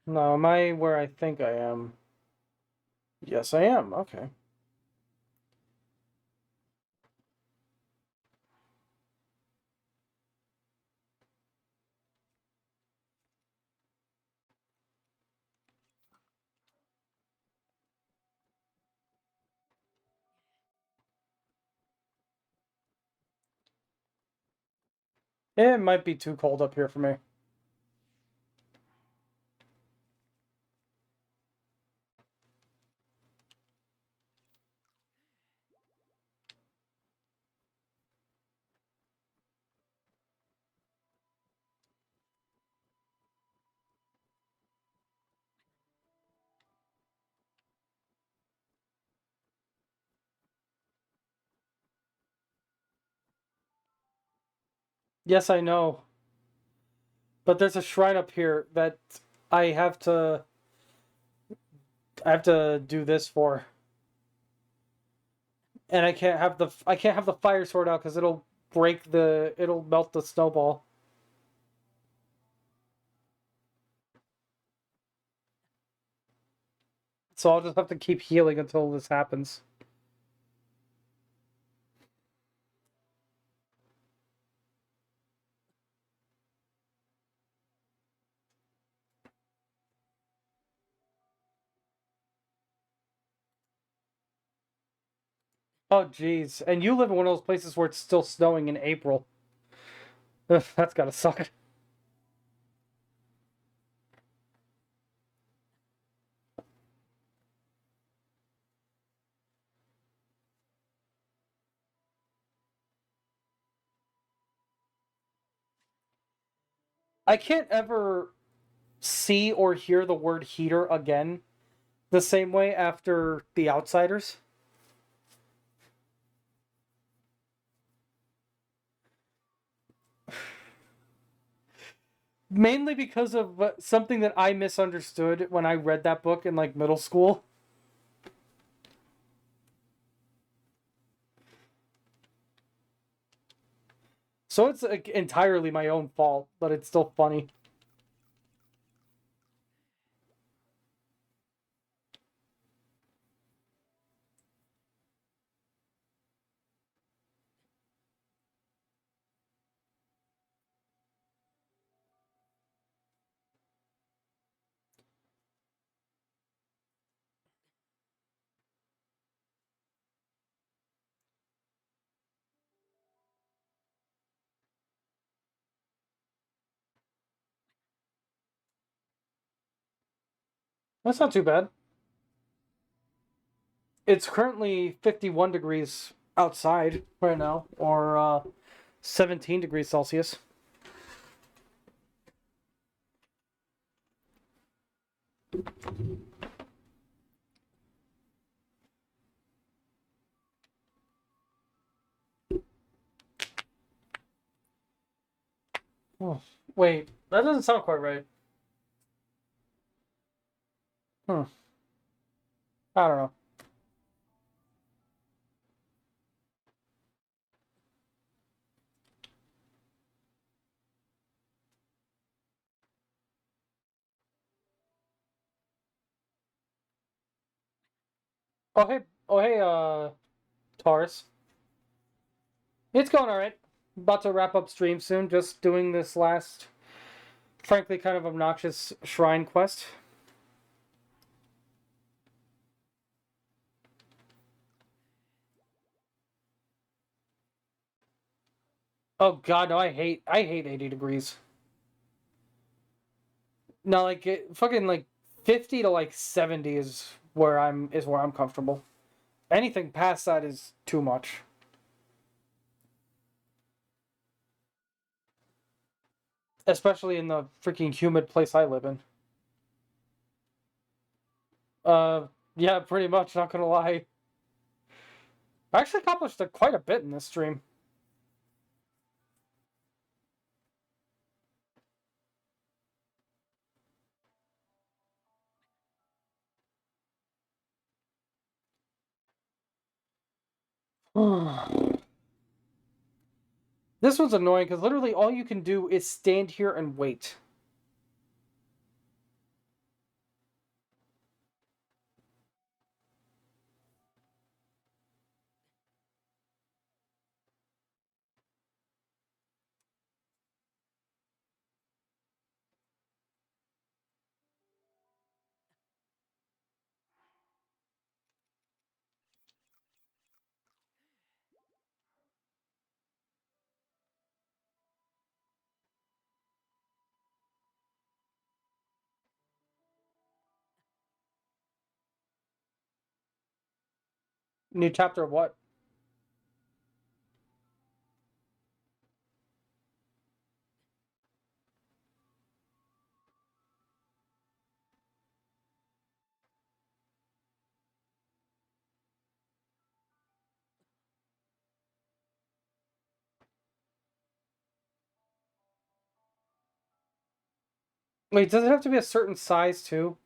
Now, am I where I think I am? Yes, I am. Okay. It might be too cold up here for me. Yes, I know. But there's a shrine up here that I have to I have to do this for. And I can't have the fire sword out because it'll melt the snowball. So I'll just have to keep healing until this happens. Oh jeez. And you live in one of those places where it's still snowing in April. Ugh, that's gotta suck. I can't ever see or hear the word heater again the same way after The Outsiders. Mainly because of something that I misunderstood when I read that book in like middle school. So it's like, entirely my own fault, but it's still funny. That's not too bad. It's currently 51 degrees outside right now, or 17 degrees Celsius. Oh, wait, that doesn't sound quite right. Hmm. I don't know. Oh hey, Taurus. It's going all right. About to wrap up stream soon. Just doing this last, frankly, kind of obnoxious shrine quest. Oh God, no! I hate 80 degrees. No, like fucking like 50 to like 70 is where I'm comfortable. Anything past that is too much. Especially in the freaking humid place I live in. Uh, yeah, pretty much. Not gonna lie. I actually accomplished quite a bit in this stream. This one's annoying because literally all you can do is stand here and wait. New chapter of what? Wait, does it have to be a certain size too?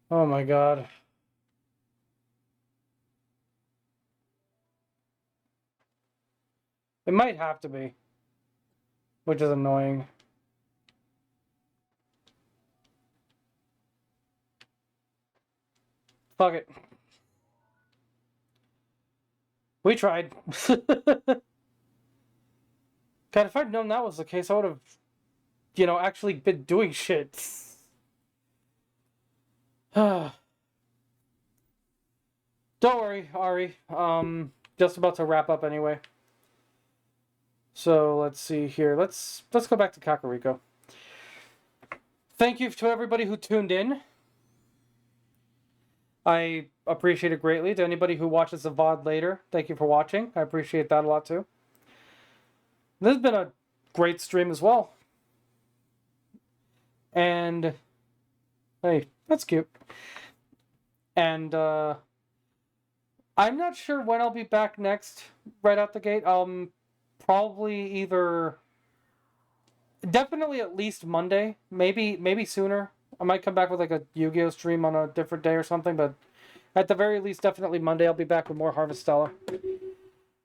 Oh my god. It might have to be, which is annoying. Fuck it. We tried. God, if I'd known that was the case, I would have, actually been doing shit. Don't worry, Ari. Just about to wrap up anyway. So let's see here. Let's go back to Kakariko. Thank you to everybody who tuned in. I appreciate it greatly. To anybody who watches the VOD later, thank you for watching. I appreciate that a lot too. This has been a great stream as well. And hey, that's cute. And I'm not sure when I'll be back next, right out the gate. Probably either definitely at least Monday, maybe sooner. I might come back with like a Yu-Gi-Oh stream on a different day or something, but at the very least, definitely Monday I'll be back with more Harvestella.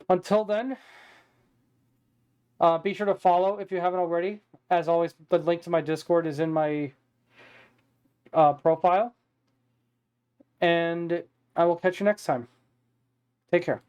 Until then, be sure to follow if you haven't already. As always, the link to my Discord is in my profile. And I will catch you next time. Take care.